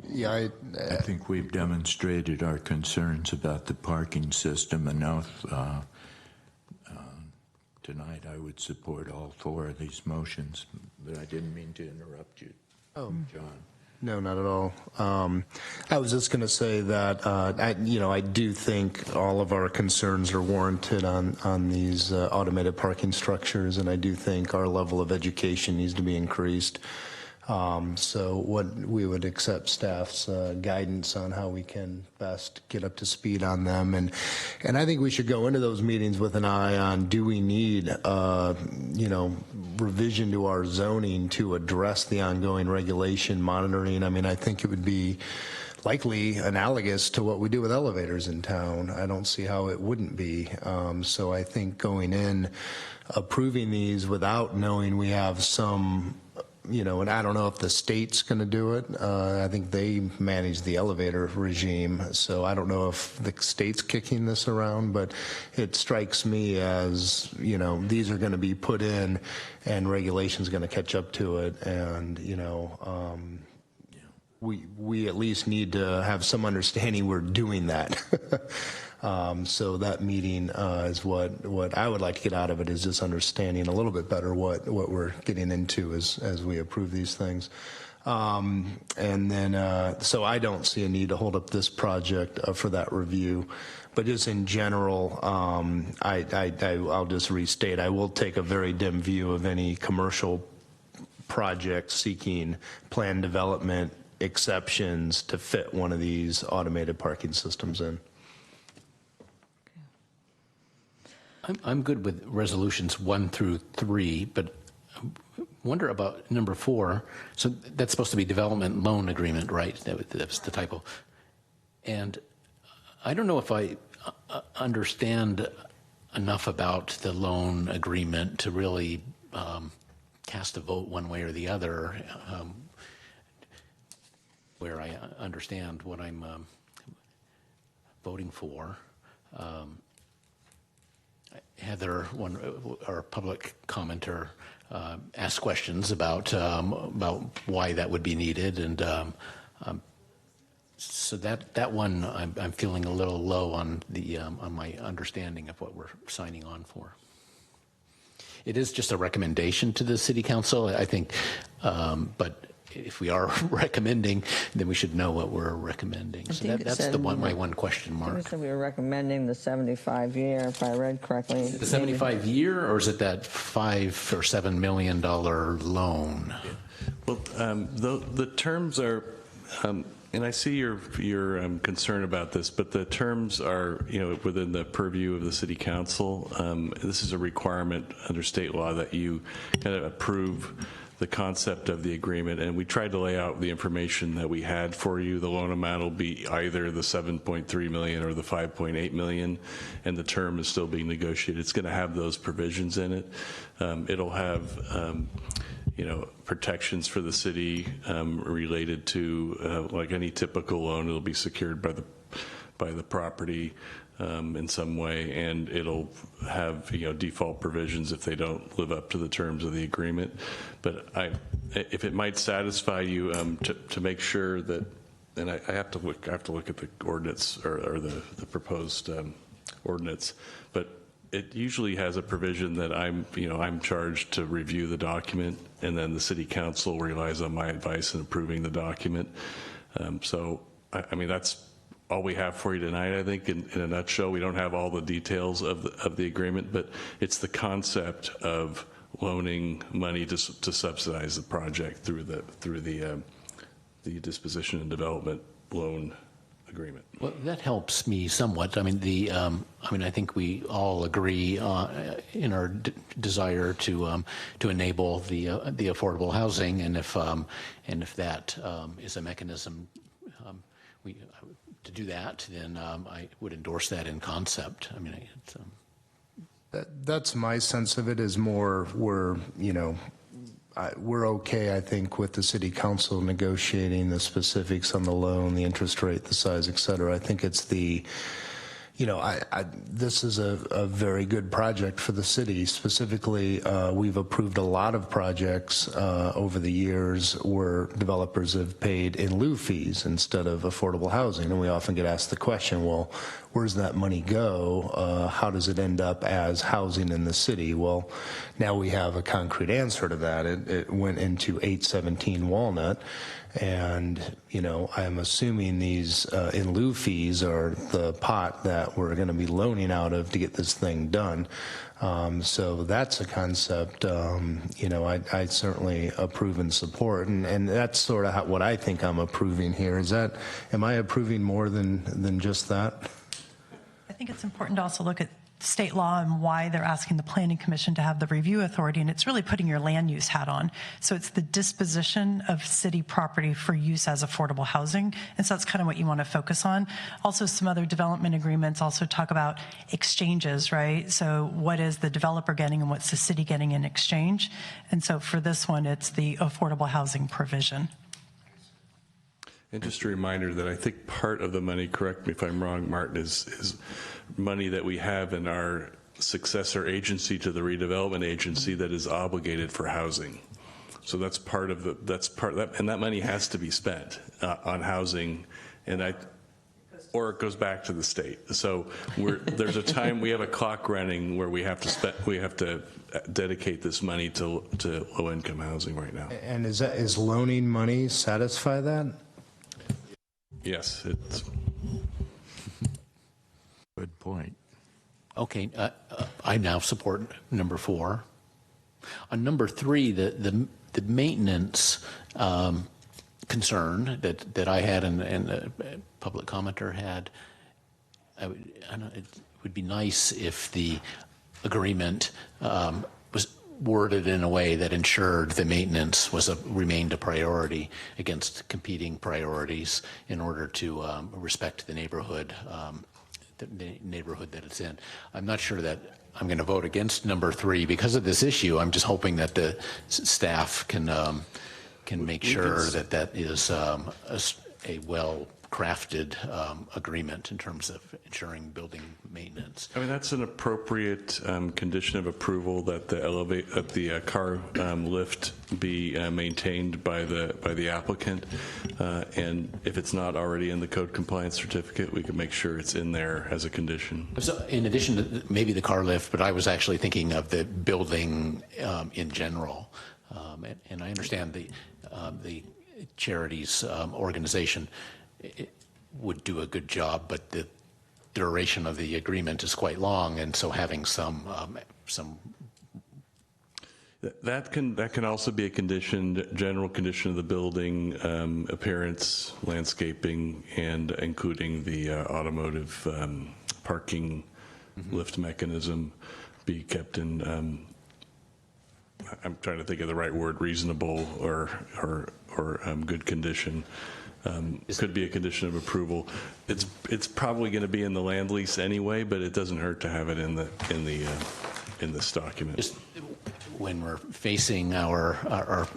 Yeah, I think we've demonstrated our concerns about the parking system enough. Tonight I would support all 4 of these motions, but I didn't mean to interrupt you. Oh, John. No, not at all. I was just going to say that I do think all of our concerns are warranted on these automated parking structures, and I do think our level of education needs to be increased. So what we would accept staff's guidance on how we can best get up to speed on them, and I think we should go into those meetings with an eye on, do we need revision to our zoning to address the ongoing regulation monitoring? I mean, I think it would be likely analogous to what we do with elevators in town. I don't see how it wouldn't be. So I think going in, approving these without knowing we have some and I don't know if the state's going to do it. I think they manage the elevator regime, so I don't know if the state's kicking this around, but it strikes me as, these are going to be put in and regulation's going to catch up to it, and, we at least need to have some understanding we're doing that. So that meeting is what I would like to get out of it, is just understanding a little bit better what we're getting into as we approve these things. And then, so I don't see a need to hold up this project for that review. But just in general, I'll just restate, I will take a very dim view of any commercial project seeking plan development exceptions to fit one of these automated parking systems in. I'm good with resolutions 1 through 3, but I wonder about number 4. So that's supposed to be development loan agreement, right? That's the typo. And I don't know if I understand enough about the loan agreement to really cast a vote one way or the other, where I understand what I'm voting for. Heather, our public commenter, asked questions about why that would be needed, and so that one I'm feeling a little low on my understanding of what we're signing on for. It is just a recommendation to the City Council, I think, but if we are recommending, then we should know what we're recommending. So that's my one question mark. I think we were recommending the 75-year, if I read correctly. The 75-year, or is it that $5 or $7 million loan? Well, the terms are, and I see your concern about this, but the terms are, within the purview of the City Council. This is a requirement under state law that you kind of approve the concept of the agreement, and we tried to lay out the information that we had for you. The loan amount will be either the $7.3 million or the $5.8 million, and the term is still being negotiated. It's going to have those provisions in it. It'll have protections for the city related to like any typical loan. It'll be secured by the property in some way, and it'll have default provisions if they don't live up to the terms of the agreement. But if it might satisfy you to make sure that, and I have to look at the ordinance or the proposed ordinance, but it usually has a provision that I'm charged to review the document, and then the City Council relies on my advice in approving the document. So I mean, that's all we have for you tonight. I think in a nutshell, we don't have all the details of the agreement, but it's the concept of loaning money to subsidize the project through the disposition and development loan agreement. Well, that helps me somewhat. I mean, I think we all agree in our desire to enable the affordable housing, and if that is a mechanism to do that, then I would endorse that in concept. I mean, That's my sense of it, is more we're okay, I think, with the City Council negotiating the specifics on the loan, the interest rate, the size, et cetera. I think it's this is a very good project for the city. Specifically, we've approved a lot of projects over the years where developers have paid in lieu fees instead of affordable housing. And we often get asked the question, well, where does that money go? How does it end up as housing in the city? Well, now we have a concrete answer to that. It went into 817 Walnut. And, I'm assuming these in lieu fees are the pot that we're going to be loaning out of to get this thing done. So that's a concept, I certainly approve and support. And that's sort of what I think I'm approving here. Am I approving more than just that? I think it's important to also look at state law and why they're asking the Planning Commission to have the review authority, and it's really putting your land use hat on. So it's the disposition of city property for use as affordable housing, and so that's kind of what you want to focus on. Also, some other development agreements also talk about exchanges, right? So what is the developer getting and what's the city getting in exchange? And so for this one, it's the affordable housing provision. And just a reminder that I think part of the money, correct me if I'm wrong, Martin, is money that we have in our successor agency to the redevelopment agency that is obligated for housing. So that's part of that, and that money has to be spent on housing, or it goes back to the state. So there's a time, we have a clock running where we have to dedicate this money to low-income housing right now. And is loaning money satisfy that? Yes, it's. Good point. Okay, I now support number 4. On number 3, the maintenance concern that I had and the public commenter had, it would be nice if the agreement was worded in a way that ensured the maintenance remained a priority against competing priorities in order to respect the neighborhood that it's in. I'm not sure that I'm going to vote against number 3 because of this issue. I'm just hoping that the staff can make sure that is a well-crafted agreement in terms of ensuring building maintenance. I mean, that's an appropriate condition of approval that the car lift be maintained by the applicant, and if it's not already in the code compliance certificate, we can make sure it's in there as a condition. So, in addition to maybe the car lift, but I was actually thinking of the building in general, and I understand the charities organization would do a good job, but the duration of the agreement is quite long, and so having some that can also be a condition, general condition of the building, appearance, landscaping, and including the automotive parking lift mechanism be kept in. I'm trying to think of the right word, reasonable or good condition. Could be a condition of approval. It's probably going to be in the land lease anyway, but it doesn't hurt to have it in this document. Just when we're facing our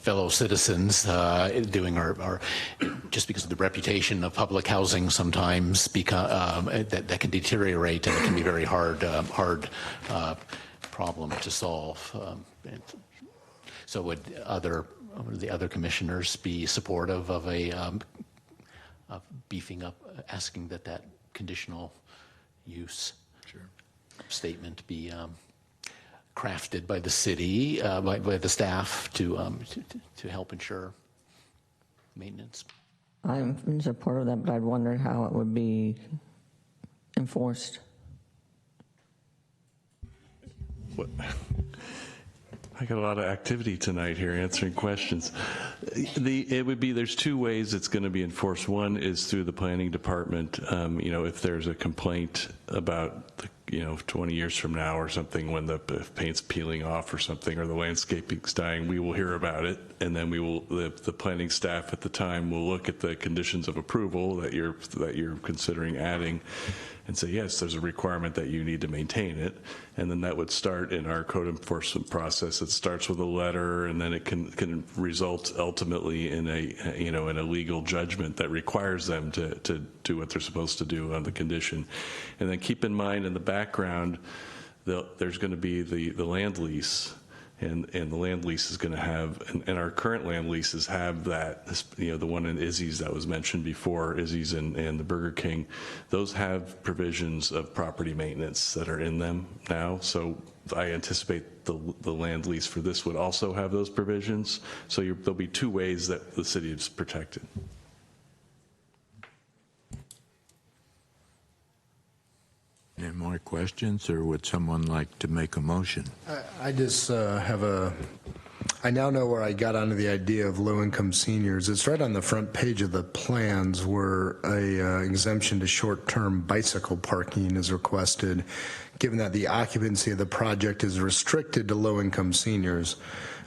fellow citizens, doing our just because of the reputation of public housing, sometimes that can deteriorate, and it can be very hard problem to solve. So would the other commissioners be supportive of of beefing up, asking that conditional use statement be crafted by the city, by the staff to help ensure maintenance? I'm in support of that, but I'd wonder how it would be enforced. What? I got a lot of activity tonight here answering questions. There's 2 ways it's going to be enforced. One is through the planning department. If there's a complaint about 20 years from now or something, when the paint's peeling off or something, or the landscaping's dying, we will hear about it, and then the planning staff at the time will look at the conditions of approval that you're considering adding, and say, yes, there's a requirement that you need to maintain it. And then that would start in our code enforcement process. It starts with a letter, and then it can result ultimately in a legal judgment that requires them to do what they're supposed to do on the condition. And then keep in mind, in the background, there's going to be the land lease. And the land lease is going to have, and our current land leases have that, the one in Izzy's that was mentioned before, Izzy's and the Burger King, those have provisions of property maintenance that are in them now. So I anticipate the land lease for this would also have those provisions. So there'll be 2 ways that the city is protected. Any more questions, or would someone like to make a motion? I just have a I now know where I got onto the idea of low-income seniors. It's right on the front page of the plans where a exemption to short-term bicycle parking is requested, given that the occupancy of the project is restricted to low-income seniors.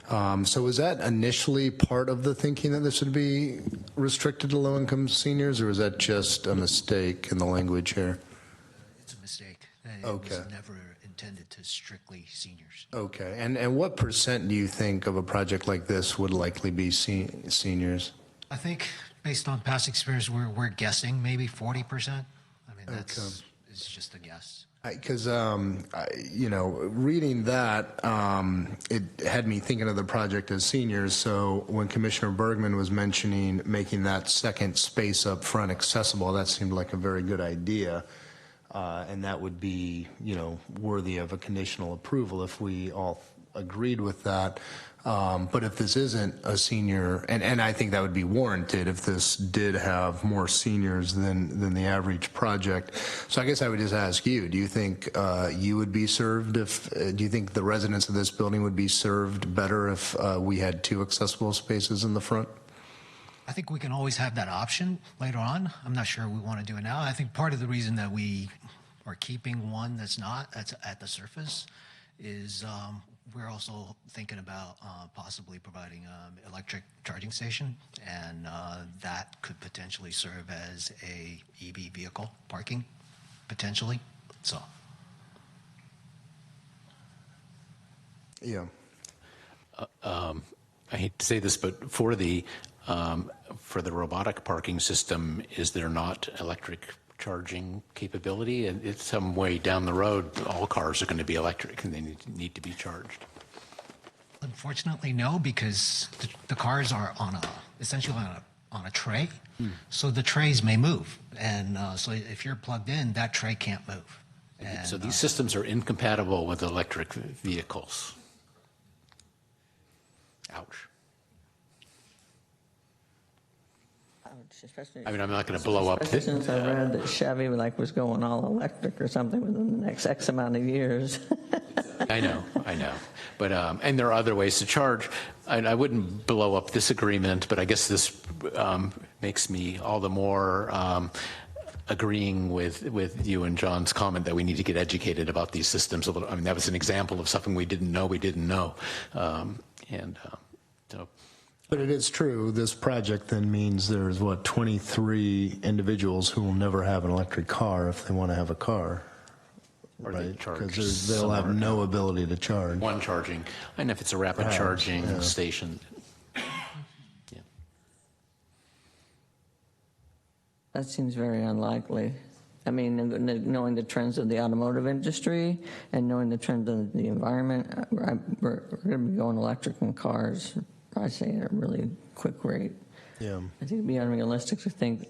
So was that initially part of the thinking that this would be restricted to low-income seniors, or was that just a mistake in the language here? It's a mistake. It Okay. was never intended to strictly seniors. Okay, and what percent do you think of a project like this would likely be seniors? I think based on past experience, we're guessing maybe 40%. I mean, that's it's just a guess. Because, reading that, it had me thinking of the project as seniors. So when Commissioner Bergman was mentioning making that second space up front accessible, that seemed like a very good idea. And that would be, worthy of a conditional approval if we all agreed with that. But if this isn't a senior, and I think that would be warranted if this did have more seniors than the average project. So I guess I would just ask you, do you think you would be served do you think the residents of this building would be served better if we had 2 accessible spaces in the front? I think we can always have that option later on. I'm not sure we want to do it now. I think part of the reason that we are keeping one that's at the surface is we're also thinking about possibly providing an electric charging station, and that could potentially serve as a EV vehicle parking, potentially. So. Yeah. I hate to say this, but for the robotic parking system, is there not electric charging capability? And it's some way down the road, all cars are going to be electric and they need to be charged. Unfortunately, no, because the cars are essentially on a tray, so the trays may move, and so if you're plugged in, that tray can't move. And, so these systems are incompatible with electric vehicles. Ouch. I mean, I'm not going to blow up. Since I read that Chevy was going all electric or something within the next X amount of years. I know. But, and there are other ways to charge. I wouldn't blow up this agreement, but I guess this makes me all the more agreeing with you and John's comment that we need to get educated about these systems a little. I mean, that was an example of something we didn't know. So. But it is true, this project then means there's, 23 individuals who will never have an electric car if they want to have a car. Or right? they charge Because they'll have no ability to charge. One charging, and if it's a rapid charging station. Yeah. That seems very unlikely. I mean, knowing the trends of the automotive industry and knowing the trends of the environment, we're going to be going electric in cars, I'd say, at a really quick rate. Yeah. I think it'd be unrealistic to think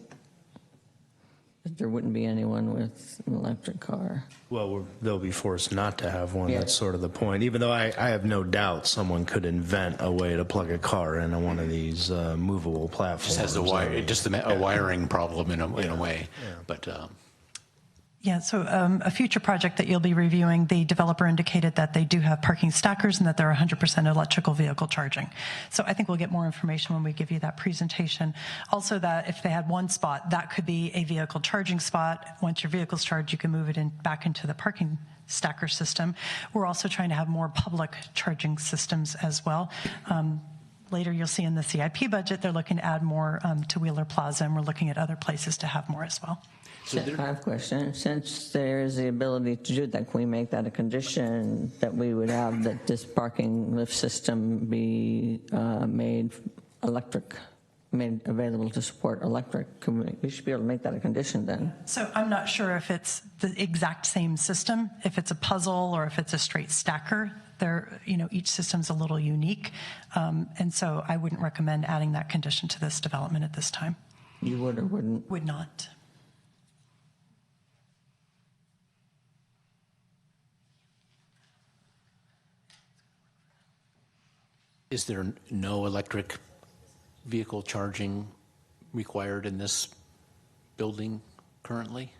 that there wouldn't be anyone with an electric car. Well, they'll be forced not to have one. Yeah. That's sort of the point. Even though I have no doubt someone could invent a way to plug a car into one of these movable platforms. Just has a wiring problem in a way. Yeah. But Yeah, so a future project that you'll be reviewing, the developer indicated that they do have parking stackers and that they're 100% electrical vehicle charging. So I think we'll get more information when we give you that presentation. Also, that if they had one spot, that could be a vehicle charging spot. Once your vehicle's charged, you can move it back into the parking stacker system. We're also trying to have more public charging systems as well. Later, you'll see in the CIP budget, they're looking to add more to Wheeler Plaza, and we're looking at other places to have more as well. I have a question. Since there is the ability to do that, can we make that a condition that we would have that this parking lift system be made available to support electric? We should be able to make that a condition then. So I'm not sure if it's the exact same system, if it's a puzzle or if it's a straight stacker. Each system's a little unique, and so I wouldn't recommend adding that condition to this development at this time. You would or wouldn't? Would not. is there no electric vehicle charging required in this building currently?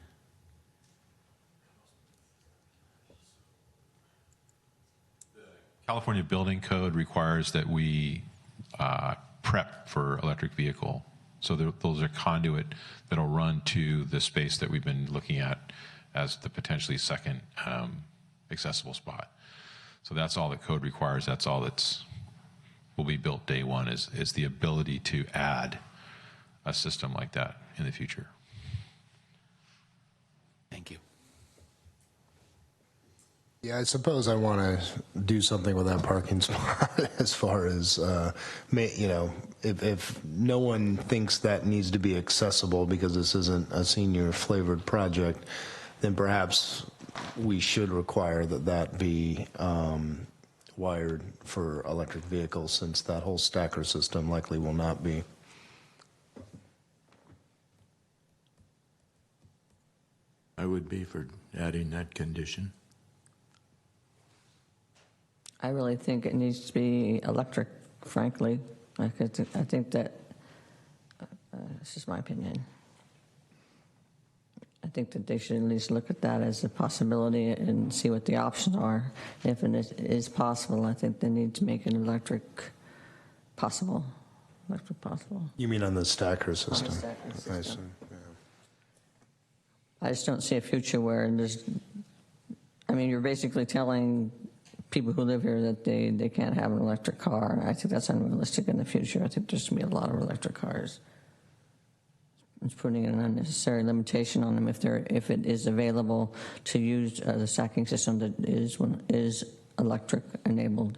California Building Code requires that we prep for electric vehicle. So those are conduit that'll run to the space that we've been looking at as the potentially second accessible spot. So that's all the code requires. That's all that's will be built day one is the ability to add a system like that in the future. Thank you. Yeah, I suppose I want to do something with that parking spot as far as, if no one thinks that needs to be accessible because this isn't a senior flavored project, then perhaps we should require that be wired for electric vehicles, since that whole stacker system likely will not be. I would be for adding that condition. I really think it needs to be electric, frankly. I think that, this is my opinion. I think that they should at least look at that as a possibility and see what the options are. If it is possible, I think they need to make it electric possible. Electric possible. You mean on the stacker system? On the stacker system. I see. Yeah. I just don't see a future where you're basically telling people who live here that they can't have an electric car. I think that's unrealistic in the future. I think there's going to be a lot of electric cars. It's putting an unnecessary limitation on them if it is available to use the stacking system that is electric enabled.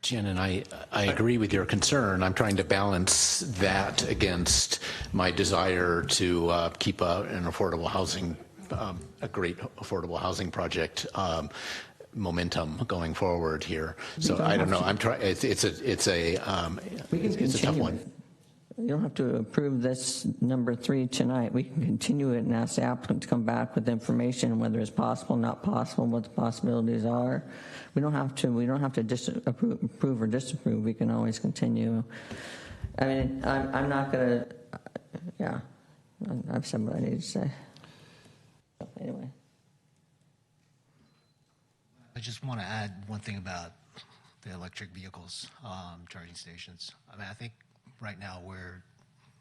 Jen, and I agree with your concern. I'm trying to balance that against my desire to keep an affordable housing, a great affordable housing project momentum going forward here. So I don't know. I'm trying. It's a tough one. You don't have to approve this number 3 tonight. We can continue it and ask the applicant to come back with information, whether it's possible, not possible, what the possibilities are. We don't have to approve or disapprove. We can always continue. I mean, I'm not going to, yeah, I've said what I need to say. Anyway. I just want to add one thing about the electric vehicles, charging stations. I mean, I think right now we're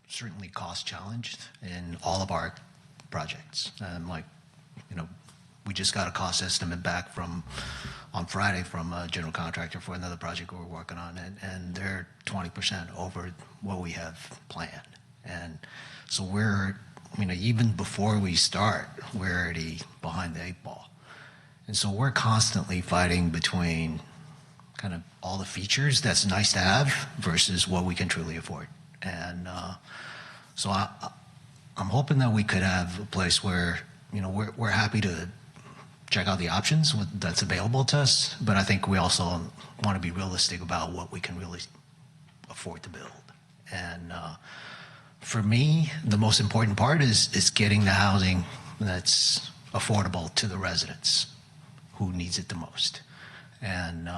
certainly cost challenged in all of our projects. We just got a cost estimate back on Friday from a general contractor for another project we're working on, and they're 20% over what we have planned. And so even before we start, we're already behind the 8 ball. And so we're constantly fighting between kind of all the features that's nice to have versus what we can truly afford. And so I'm hoping that we could have a place where, we're happy to check out the options that's available to us, but I think we also want to be realistic about what we can really afford to build. And for me, the most important part is getting the housing that's affordable to the residents who needs it the most. And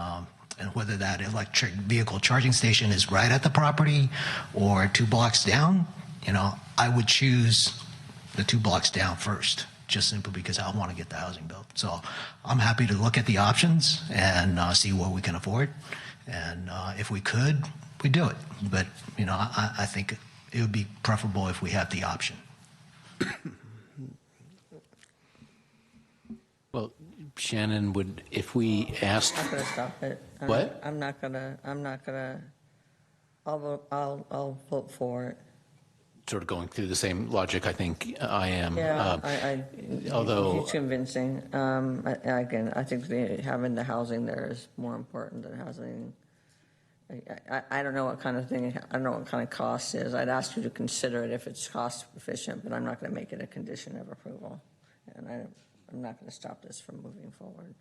whether that electric vehicle charging station is right at the property or 2 blocks down, I would choose the 2 blocks down first, just simply because I want to get the housing built. So I'm happy to look at the options and see what we can afford. And if we could, we do it. But, I think it would be preferable if we had the option. Well, Shannon, if we asked... I'm not going to stop it. What? I'm not going to, I'll vote for it. Sort of going through the same logic, I think I am. Yeah, although it's convincing. Again, I think having the housing there is more important than housing. I don't know what kind of thing, I don't know what kind of cost is. I'd ask you to consider it if it's cost efficient, but I'm not going to make it a condition of approval. And I'm not going to stop this from moving forward.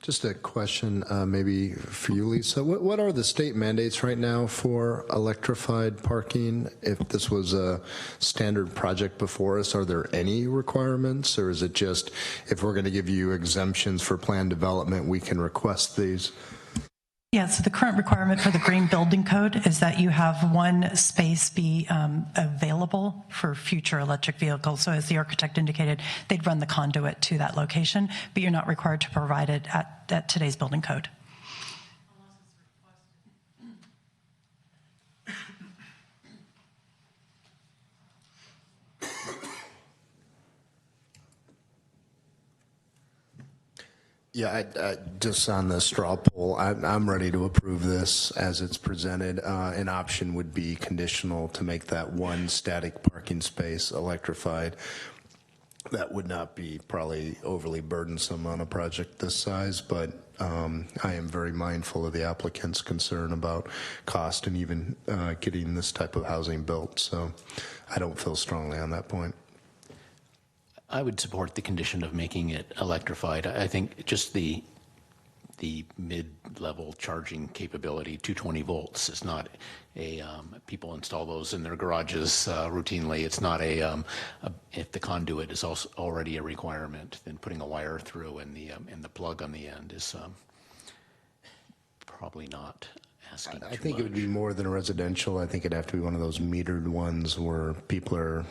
Just a question, maybe for you, Lisa. What are the state mandates right now for electrified parking? If this was a standard project before us, are there any requirements, or is it just if we're going to give you exemptions for planned development, we can request these? Yeah, so the current requirement for the green building code is that you have one space be available for future electric vehicles. So as the architect indicated, they'd run the conduit to that location, but you're not required to provide it at today's building code. Yeah, just on the straw poll, I'm ready to approve this as it's presented. An option would be conditional to make that one static parking space electrified. That would not be probably overly burdensome on a project this size, but I am very mindful of the applicant's concern about cost and even getting this type of housing built. So I don't feel strongly on that point. I would support the condition of making it electrified. I think just the mid-level charging capability, 220 volts, is not a, people install those in their garages routinely. It's not if the conduit is also already a requirement, then putting a wire through and the plug on the end is probably not asking I think it would be more than a residential. I think it'd have to be one of those metered ones where people are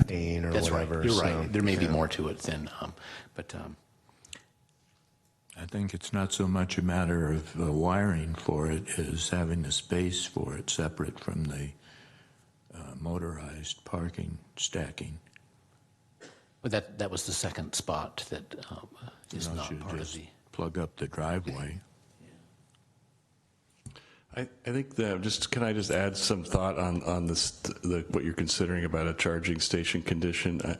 paying or that's whatever. Right. You're so, right. There may be more to it than, but. I think it's not so much a matter of wiring for it as having the space for it separate from the motorized parking stacking. But that was the second spot that is not part of the. Plug up the driveway. I think that can I just add some thought on this, what you're considering about a charging station condition?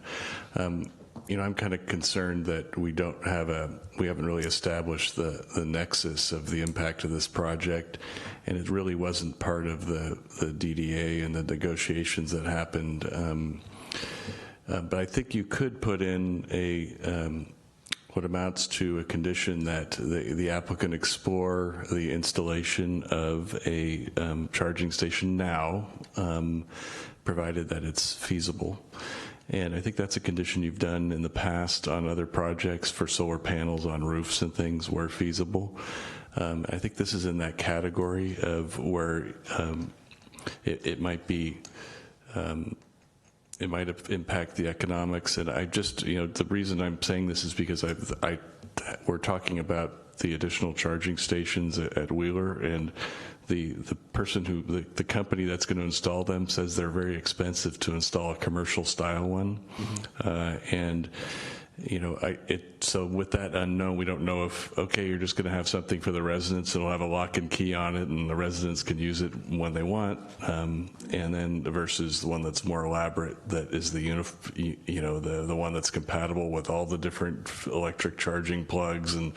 I'm kind of concerned that we haven't really established the nexus of the impact of this project, and it really wasn't part of the DDA and the negotiations that happened. But I think you could put in what amounts to a condition that the applicant explore the installation of a charging station now, provided that it's feasible. And I think that's a condition you've done in the past on other projects for solar panels on roofs and things where feasible. I think this is in that category of where it might be, it might impact the economics. And I just, the reason I'm saying this is because we're talking about the additional charging stations at Wheeler, and the person the company that's going to install them says they're very expensive to install a commercial style one. And so with that unknown, we don't know if, okay, you're just going to have something for the residents and it'll have a lock and key on it and the residents can use it when they want, and then versus the one that's more elaborate, that is the one that's compatible with all the different electric charging plugs, and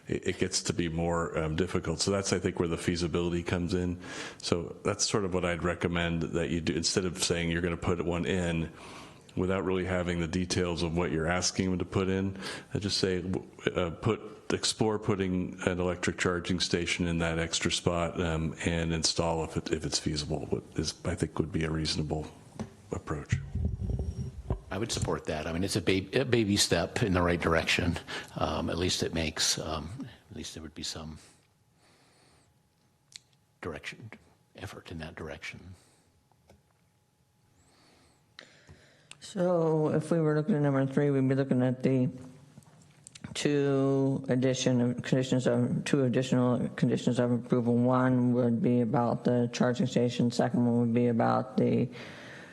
it gets to be more difficult. So that's, I think, where the feasibility comes in. So that's sort of what I'd recommend that you do. Instead of saying you're going to put one in without really having the details of what you're asking them to put in, I just say explore putting an electric charging station in that extra spot and install if it's feasible. I think would be a reasonable approach. I would support that. I mean, it's a baby step in the right direction. At least it makes, at least there would be some effort in that direction. So if we were looking at number 3, we'd be looking at the two additional conditions of approval. One would be about the charging station. Second one would be about the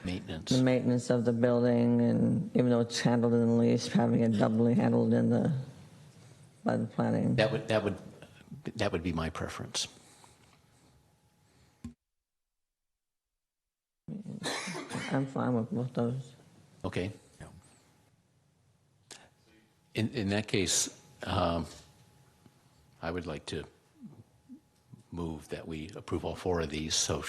maintenance of the building, and even though it's handled in the lease, having it doubly handled by the planning. That would be my preference. I'm fine with both those. Okay. In that case, I would like to move that we approve all 4 of these. So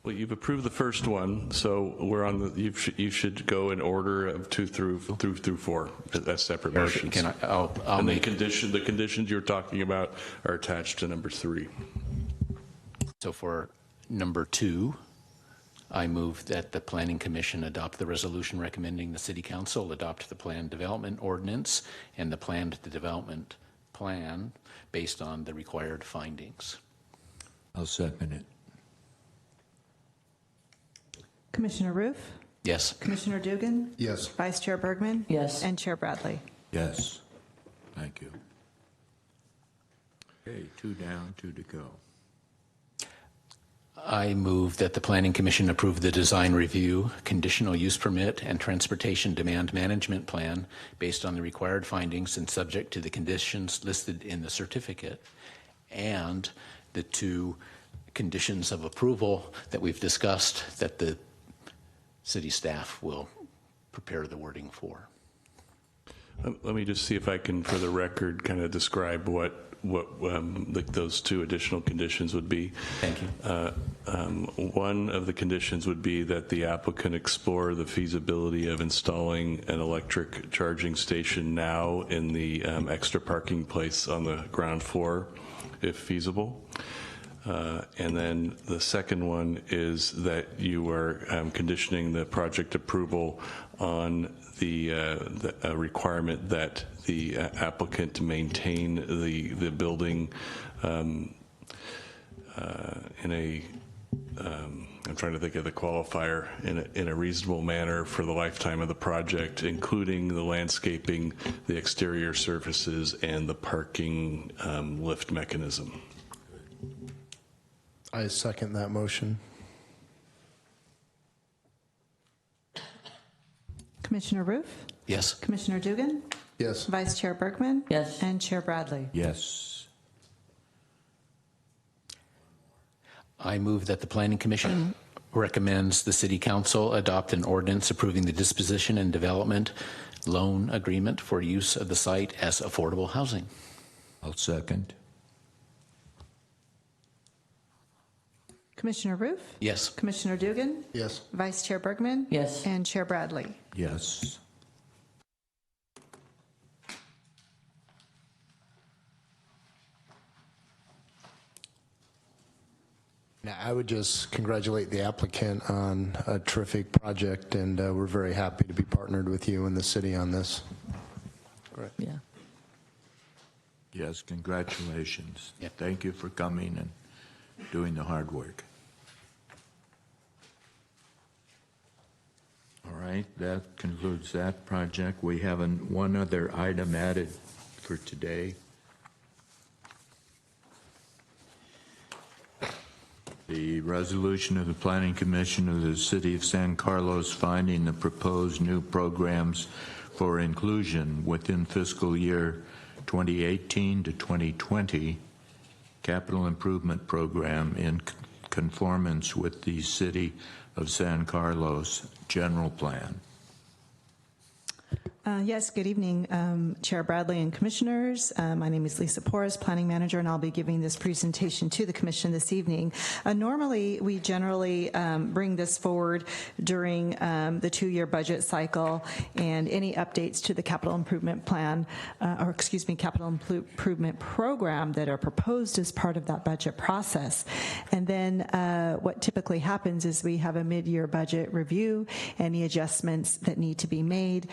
Well, you've approved the first one, so we're on the. You should go in order of 2 through 4 as separate motions. I'll and make the conditions you're talking about are attached to number 3. So for number 2, I move that the Planning Commission adopt the resolution recommending the City Council adopt the planned development ordinance and the planned development plan based on the required findings. I'll second it. Commissioner Roof? Yes. Commissioner Dugan? Yes. Vice Chair Bergman? Yes. And Chair Bradley? Yes. Thank you. Okay, 2 down, 2 to go. I move that the Planning Commission approve the design review, conditional use permit, and transportation demand management plan based on the required findings and subject to the conditions listed in the certificate, and the 2 conditions of approval that we've discussed that the city staff will prepare the wording for. Let me just see if I can, for the record, kind of describe what those 2 additional conditions would be. Thank you. One of the conditions would be that the applicant explore the feasibility of installing an electric charging station now in the extra parking place on the ground floor, if feasible. And then the second one is that you are conditioning the project approval on the requirement that the applicant maintain the building in a I'm trying to think of the qualifier, in a reasonable manner for the lifetime of the project, including the landscaping, the exterior surfaces, and the parking lift mechanism. I second that motion. Commissioner Roof? Yes. Commissioner Dugan? Yes. Vice Chair Bergman? Yes. And Chair Bradley? Yes. I move that the Planning Commission recommends the City Council adopt an ordinance approving the disposition and development loan agreement for use of the site as affordable housing. I'll second. Commissioner Roof? Yes. Commissioner Dugan? Yes. Vice Chair Bergman? Yes. And Chair Bradley? Yes. Now, I would just congratulate the applicant on a terrific project, and we're very happy to be partnered with you and the city on this. Yeah. Yes, congratulations. Yep. Thank you for coming and doing the hard work. All right, that concludes that project. We have one other item added for today. The resolution of the Planning Commission of the City of San Carlos finding the proposed new programs for inclusion within fiscal year 2018 to 2020 capital improvement program in conformance with the City of San Carlos general plan. Yes, good evening, Chair Bradley and Commissioners. My name is Lisa Porras, Planning Manager, and I'll be giving this presentation to the Commission this evening. Normally, we generally bring this forward during the 2-year budget cycle, and any updates to the capital improvement plan, capital improvement program that are proposed as part of that budget process. And then what typically happens is we have a mid-year budget review, any adjustments that need to be made,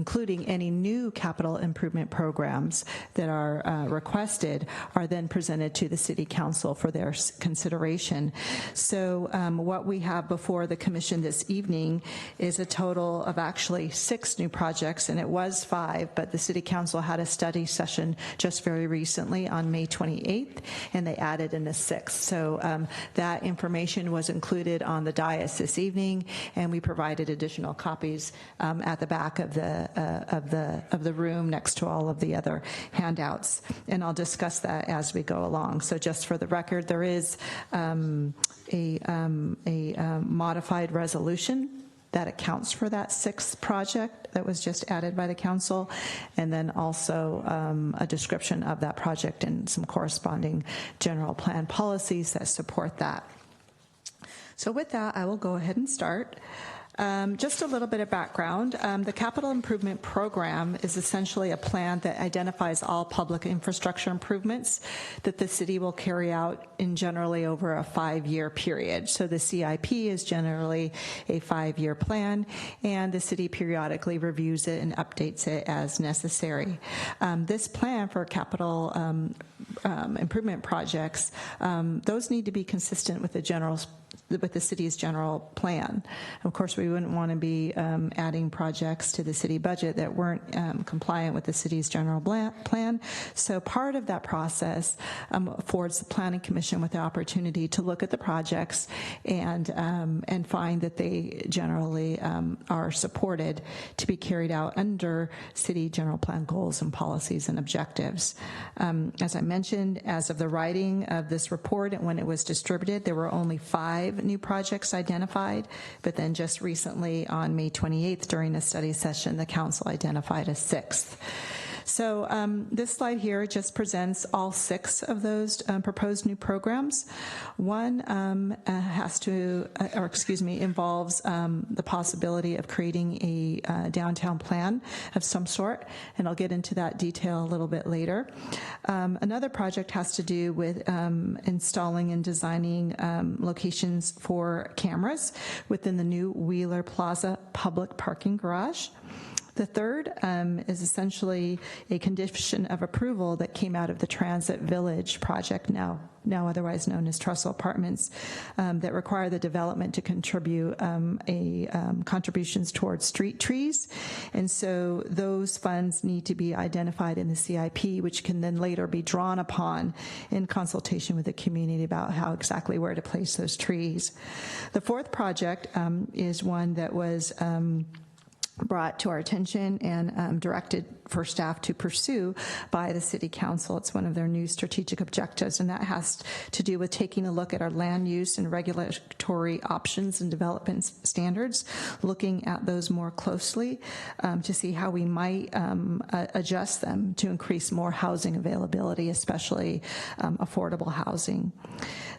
including any new capital improvement programs that are requested, are then presented to the City Council for their consideration. So what we have before the Commission this evening is a total of actually 6 new projects, and it was 5, but the City Council had a study session just very recently on May 28th, and they added in a 6th. So that information was included on the dais this evening, and we provided additional copies at the back of the room next to all of the other handouts, and I'll discuss that as we go along. So just for the record, there is a modified resolution that accounts for that 6th project that was just added by the council, and then also a description of that project and some corresponding general plan policies that support that. So with that, I will go ahead and start. Just a little bit of background. The Capital Improvement Program is essentially a plan that identifies all public infrastructure improvements that the city will carry out in generally over a 5-year period. So the CIP is generally a 5-year plan, and the city periodically reviews it and updates it as necessary. This plan for capital improvement projects, those need to be consistent with the city's general plan. Of course, we wouldn't want to be adding projects to the city budget that weren't compliant with the city's general plan. So part of that process affords the Planning Commission with the opportunity to look at the projects and find that they generally are supported to be carried out under city general plan goals and policies and objectives. As I mentioned, as of the writing of this report and when it was distributed, there were only 5 new projects identified, but then just recently on May 28th during a study session, the council identified a 6th. So this slide here just presents all 6 of those proposed new programs. One involves the possibility of creating a downtown plan of some sort, and I'll get into that detail a little bit later. Another project has to do with installing and designing locations for cameras within the new Wheeler Plaza public parking garage. The third is essentially a condition of approval that came out of the Transit Village project, now otherwise known as Trussell Apartments, that require the development to contribute contributions towards street trees. And so those funds need to be identified in the CIP, which can then later be drawn upon in consultation with the community about how exactly where to place those trees. The fourth project is one that was brought to our attention and directed for staff to pursue by the City Council. It's one of their new strategic objectives, and that has to do with taking a look at our land use and regulatory options and development standards, looking at those more closely to see how we might adjust them to increase more housing availability, especially affordable housing.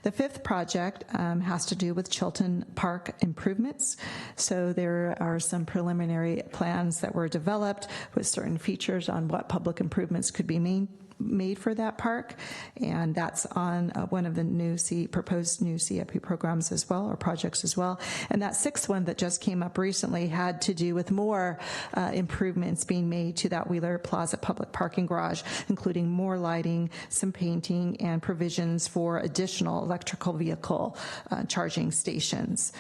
The fifth project has to do with Chilton Park improvements. So there are some preliminary plans that were developed with certain features on what public improvements could be made for that park, and that's on one of the proposed new CIP programs as well, or projects as well. And that sixth one that just came up recently had to do with more improvements being made to that Wheeler Plaza public parking garage, including more lighting, some painting, and provisions for additional electrical vehicle charging stations.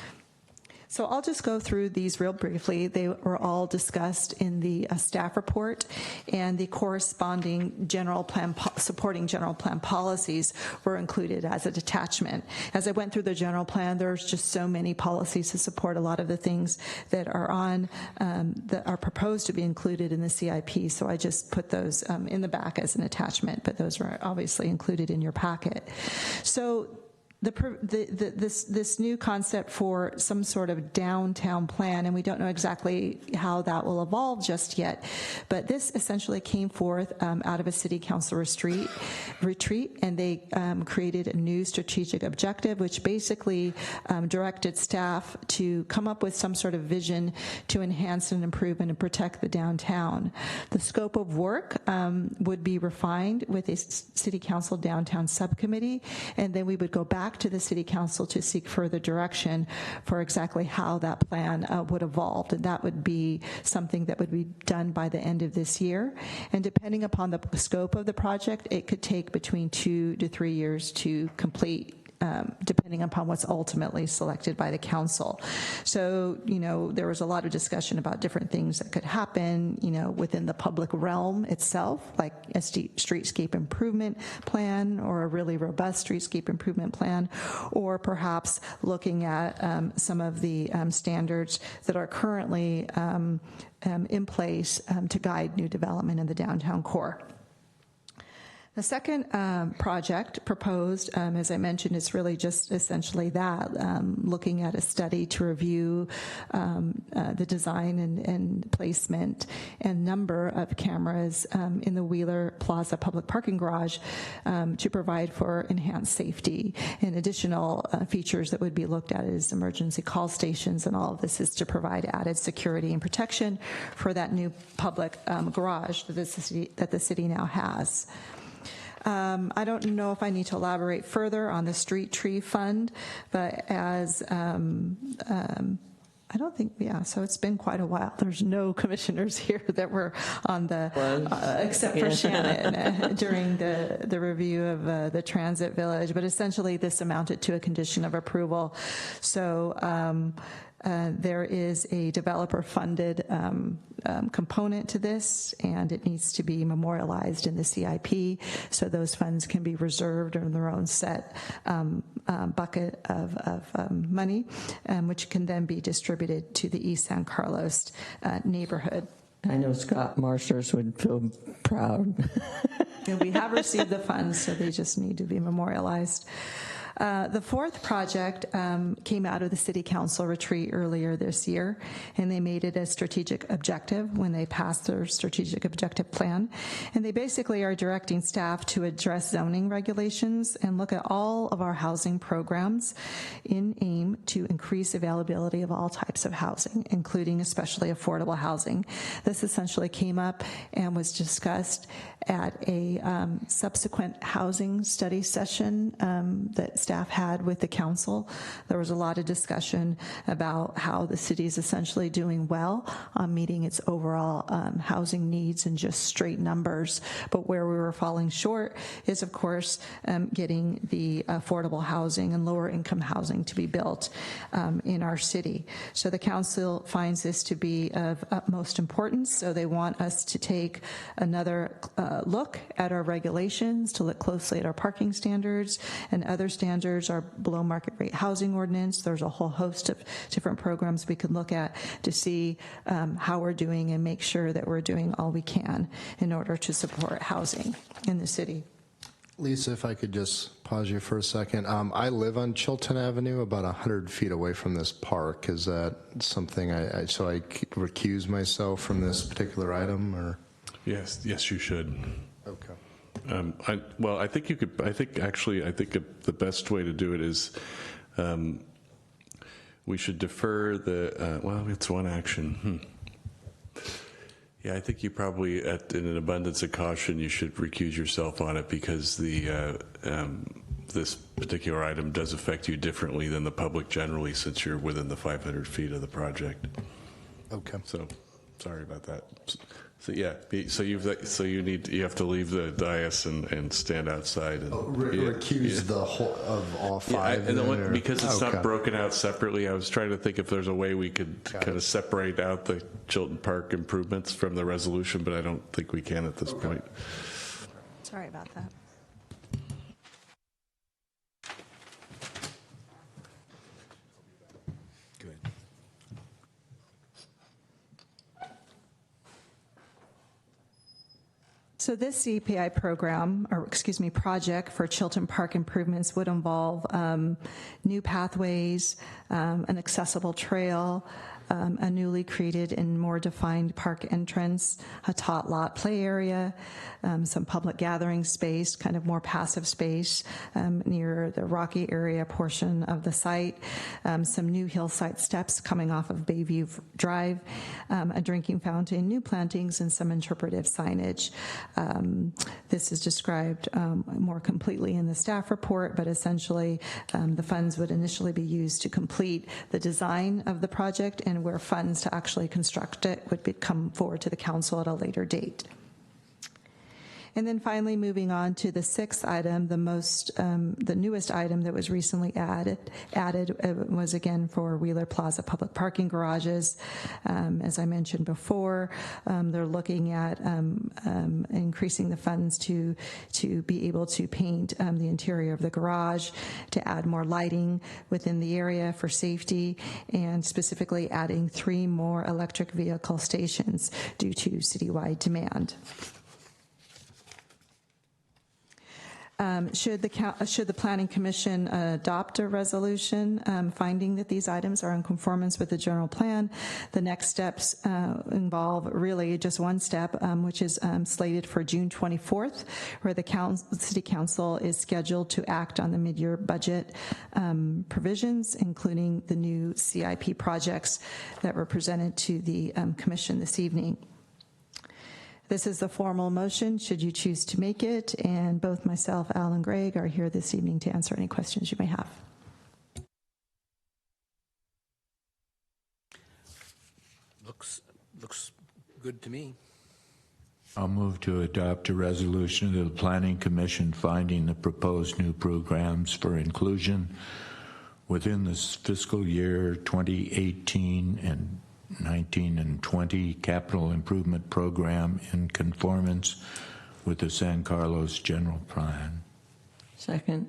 So I'll just go through these real briefly. They were all discussed in the staff report, and the corresponding general plan, supporting general plan policies were included as a detachment. As I went through the general plan, there's just so many policies to support a lot of the things that are on, that are proposed to be included in the CIP. So I just put those in the back as an attachment, but those are obviously included in your packet. So this new concept for some sort of downtown plan, and we don't know exactly how that will evolve just yet, but this essentially came forth out of a city council retreat, and they created a new strategic objective, which basically directed staff to come up with some sort of vision to enhance and improve and protect the downtown. The scope of work would be refined with a city council downtown subcommittee, and then we would go back to the City Council to seek further direction for exactly how that plan would evolve. And that would be something that would be done by the end of this year. And depending upon the scope of the project, it could take between 2 to 3 years to complete, depending upon what's ultimately selected by the council. So, there was a lot of discussion about different things that could happen, within the public realm itself, like a streetscape improvement plan or a really robust streetscape improvement plan, or perhaps looking at some of the standards that are currently in place to guide new development in the downtown core. The second project proposed, as I mentioned, is really just essentially that, looking at a study to review the design and placement and number of cameras in the Wheeler Plaza public parking garage to provide for enhanced safety. And additional features that would be looked at is emergency call stations, and all of this is to provide added security and protection for that new public garage that the city now has. I don't know if I need to elaborate further on the street tree fund, but as I don't think, so it's been quite a while. There's no commissioners here that were on the, except for Shannon during the review of the Transit Village, but essentially this amounted to a condition of approval. So there is a developer-funded component to this, and it needs to be memorialized in the CIP, so those funds can be reserved in their own set bucket of money, which can then be distributed to the East San Carlos neighborhood. I know Scott Marshers would feel proud. And we have received the funds, so they just need to be memorialized. The fourth project came out of the City Council retreat earlier this year, and they made it a strategic objective when they passed their strategic objective plan. And they basically are directing staff to address zoning regulations and look at all of our housing programs in aim to increase availability of all types of housing, including especially affordable housing. This essentially came up and was discussed at a subsequent housing study session that staff had with the council. There was a lot of discussion about how the city is essentially doing well on meeting its overall housing needs and just straight numbers. But where we were falling short is, of course, getting the affordable housing and lower income housing to be built in our city. So the council finds this to be of utmost importance. So they want us to take another look at our regulations, to look closely at our parking standards and other standards, our below market rate housing ordinance. There's a whole host of different programs we can look at to see how we're doing and make sure that we're doing all we can in order to support housing in the city. Lisa, if I could just pause you for a second. I live on Chilton Avenue, about 100 feet away from this park. Is that something so I recuse myself from this particular item, or? Yes, you should. Okay. I think you could. I think the best way to do it is we should defer the. It's one action. Yeah, I think you probably, in an abundance of caution, you should recuse yourself on it, because the this particular item does affect you differently than the public generally, since you're within the 500 feet of the project. Okay. So, sorry about that. So yeah, you have to leave the dais and stand outside and recuse the whole of all five. Yeah, because it's not broken out separately, I was trying to think if there's a way we could kind of separate out the Chilton Park improvements from the resolution, but I don't think we can at this point. Sorry about that. So this CPI project for Chilton Park improvements would involve new pathways, an accessible trail, a newly created and more defined park entrance, a tot lot play area, some public gathering space, kind of more passive space near the rocky area portion of the site, some new hillside steps coming off of Bayview Drive, a drinking fountain, new plantings, and some interpretive signage. This is described more completely in the staff report, but essentially the funds would initially be used to complete the design of the project, and where funds to actually construct it would come forward to the council at a later date. And then finally, moving on to the sixth item, the newest item that was recently added was again for Wheeler Plaza public parking garages. As I mentioned before, they're looking at increasing the funds to be able to paint the interior of the garage, to add more lighting within the area for safety, and specifically adding 3 more electric vehicle stations due to citywide demand. Should the Planning Commission adopt a resolution finding that these items are in conformance with the general plan, the next steps involve really just one step, which is slated for June 24th, where the City Council is scheduled to act on the mid-year budget provisions, including the new CIP projects that were presented to the Commission this evening. This is the formal motion, should you choose to make it, and both myself, Al, and Greg are here this evening to answer any questions you may have. Looks good to me. I'll move to adopt a resolution of the Planning Commission finding the proposed new programs for inclusion within this fiscal year 2018 and 19 and 20 capital improvement program in conformance with the San Carlos General Plan. Second.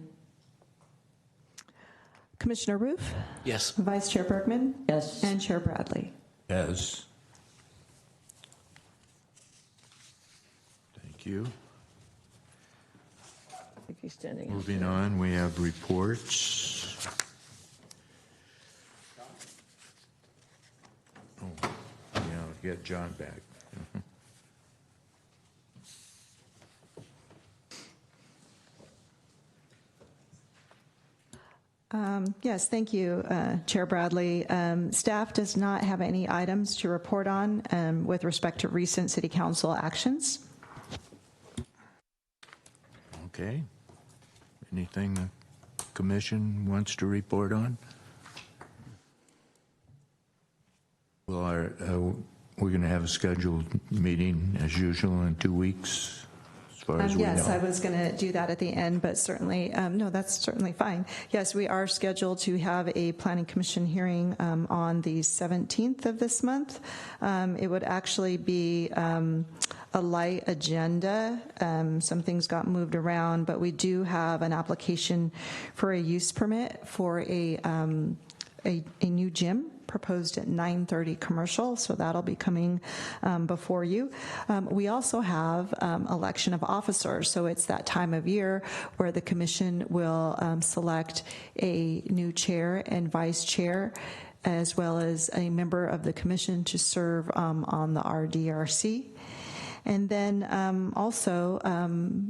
Commissioner Roof? Yes. Vice Chair Bergman? Yes. And Chair Bradley? Yes. Thank you. I think he's standing. Moving on, we have reports. Oh, yeah, get John back. Yes, thank you, Chair Bradley. Staff does not have any items to report on with respect to recent City Council actions. Okay. Anything the Commission wants to report on? Well, we're going to have a scheduled meeting as usual in 2 weeks, as far as we know. Yes, I was going to do that at the end, but certainly, no, that's certainly fine. Yes, we are scheduled to have a Planning Commission hearing on the 17th of this month. It would actually be a light agenda. Some things got moved around, but we do have an application for a use permit for a new gym proposed at 930 Commercial, so that'll be coming before you. We also have election of officers, so it's that time of year where the Commission will select a new chair and vice chair, as well as a member of the Commission to serve on the RDRC. And then also,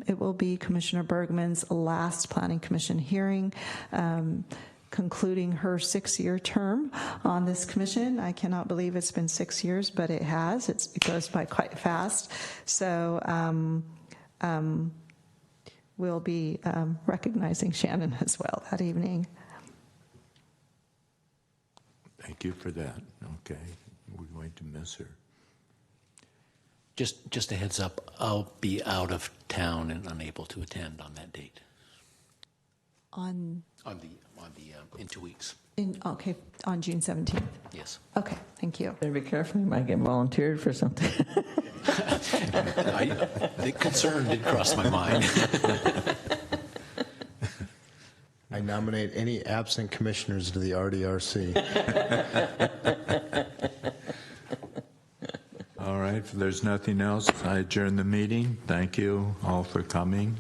it will be Commissioner Bergman's last Planning Commission hearing, concluding her 6-year term on this commission. I cannot believe it's been 6 years, but it has. It goes by quite fast. So we'll be recognizing Shannon as well that evening. Thank you for that. Okay. We're going to miss her. Just a heads up, I'll be out of town and unable to attend on that date. In 2 weeks. Okay, on June 17th. Yes. Okay, thank you. Better be careful, you might get volunteered for something. The concern did cross my mind. I nominate any absent commissioners to the RDRC. All right, if there's nothing else, I adjourn the meeting. Thank you all for coming.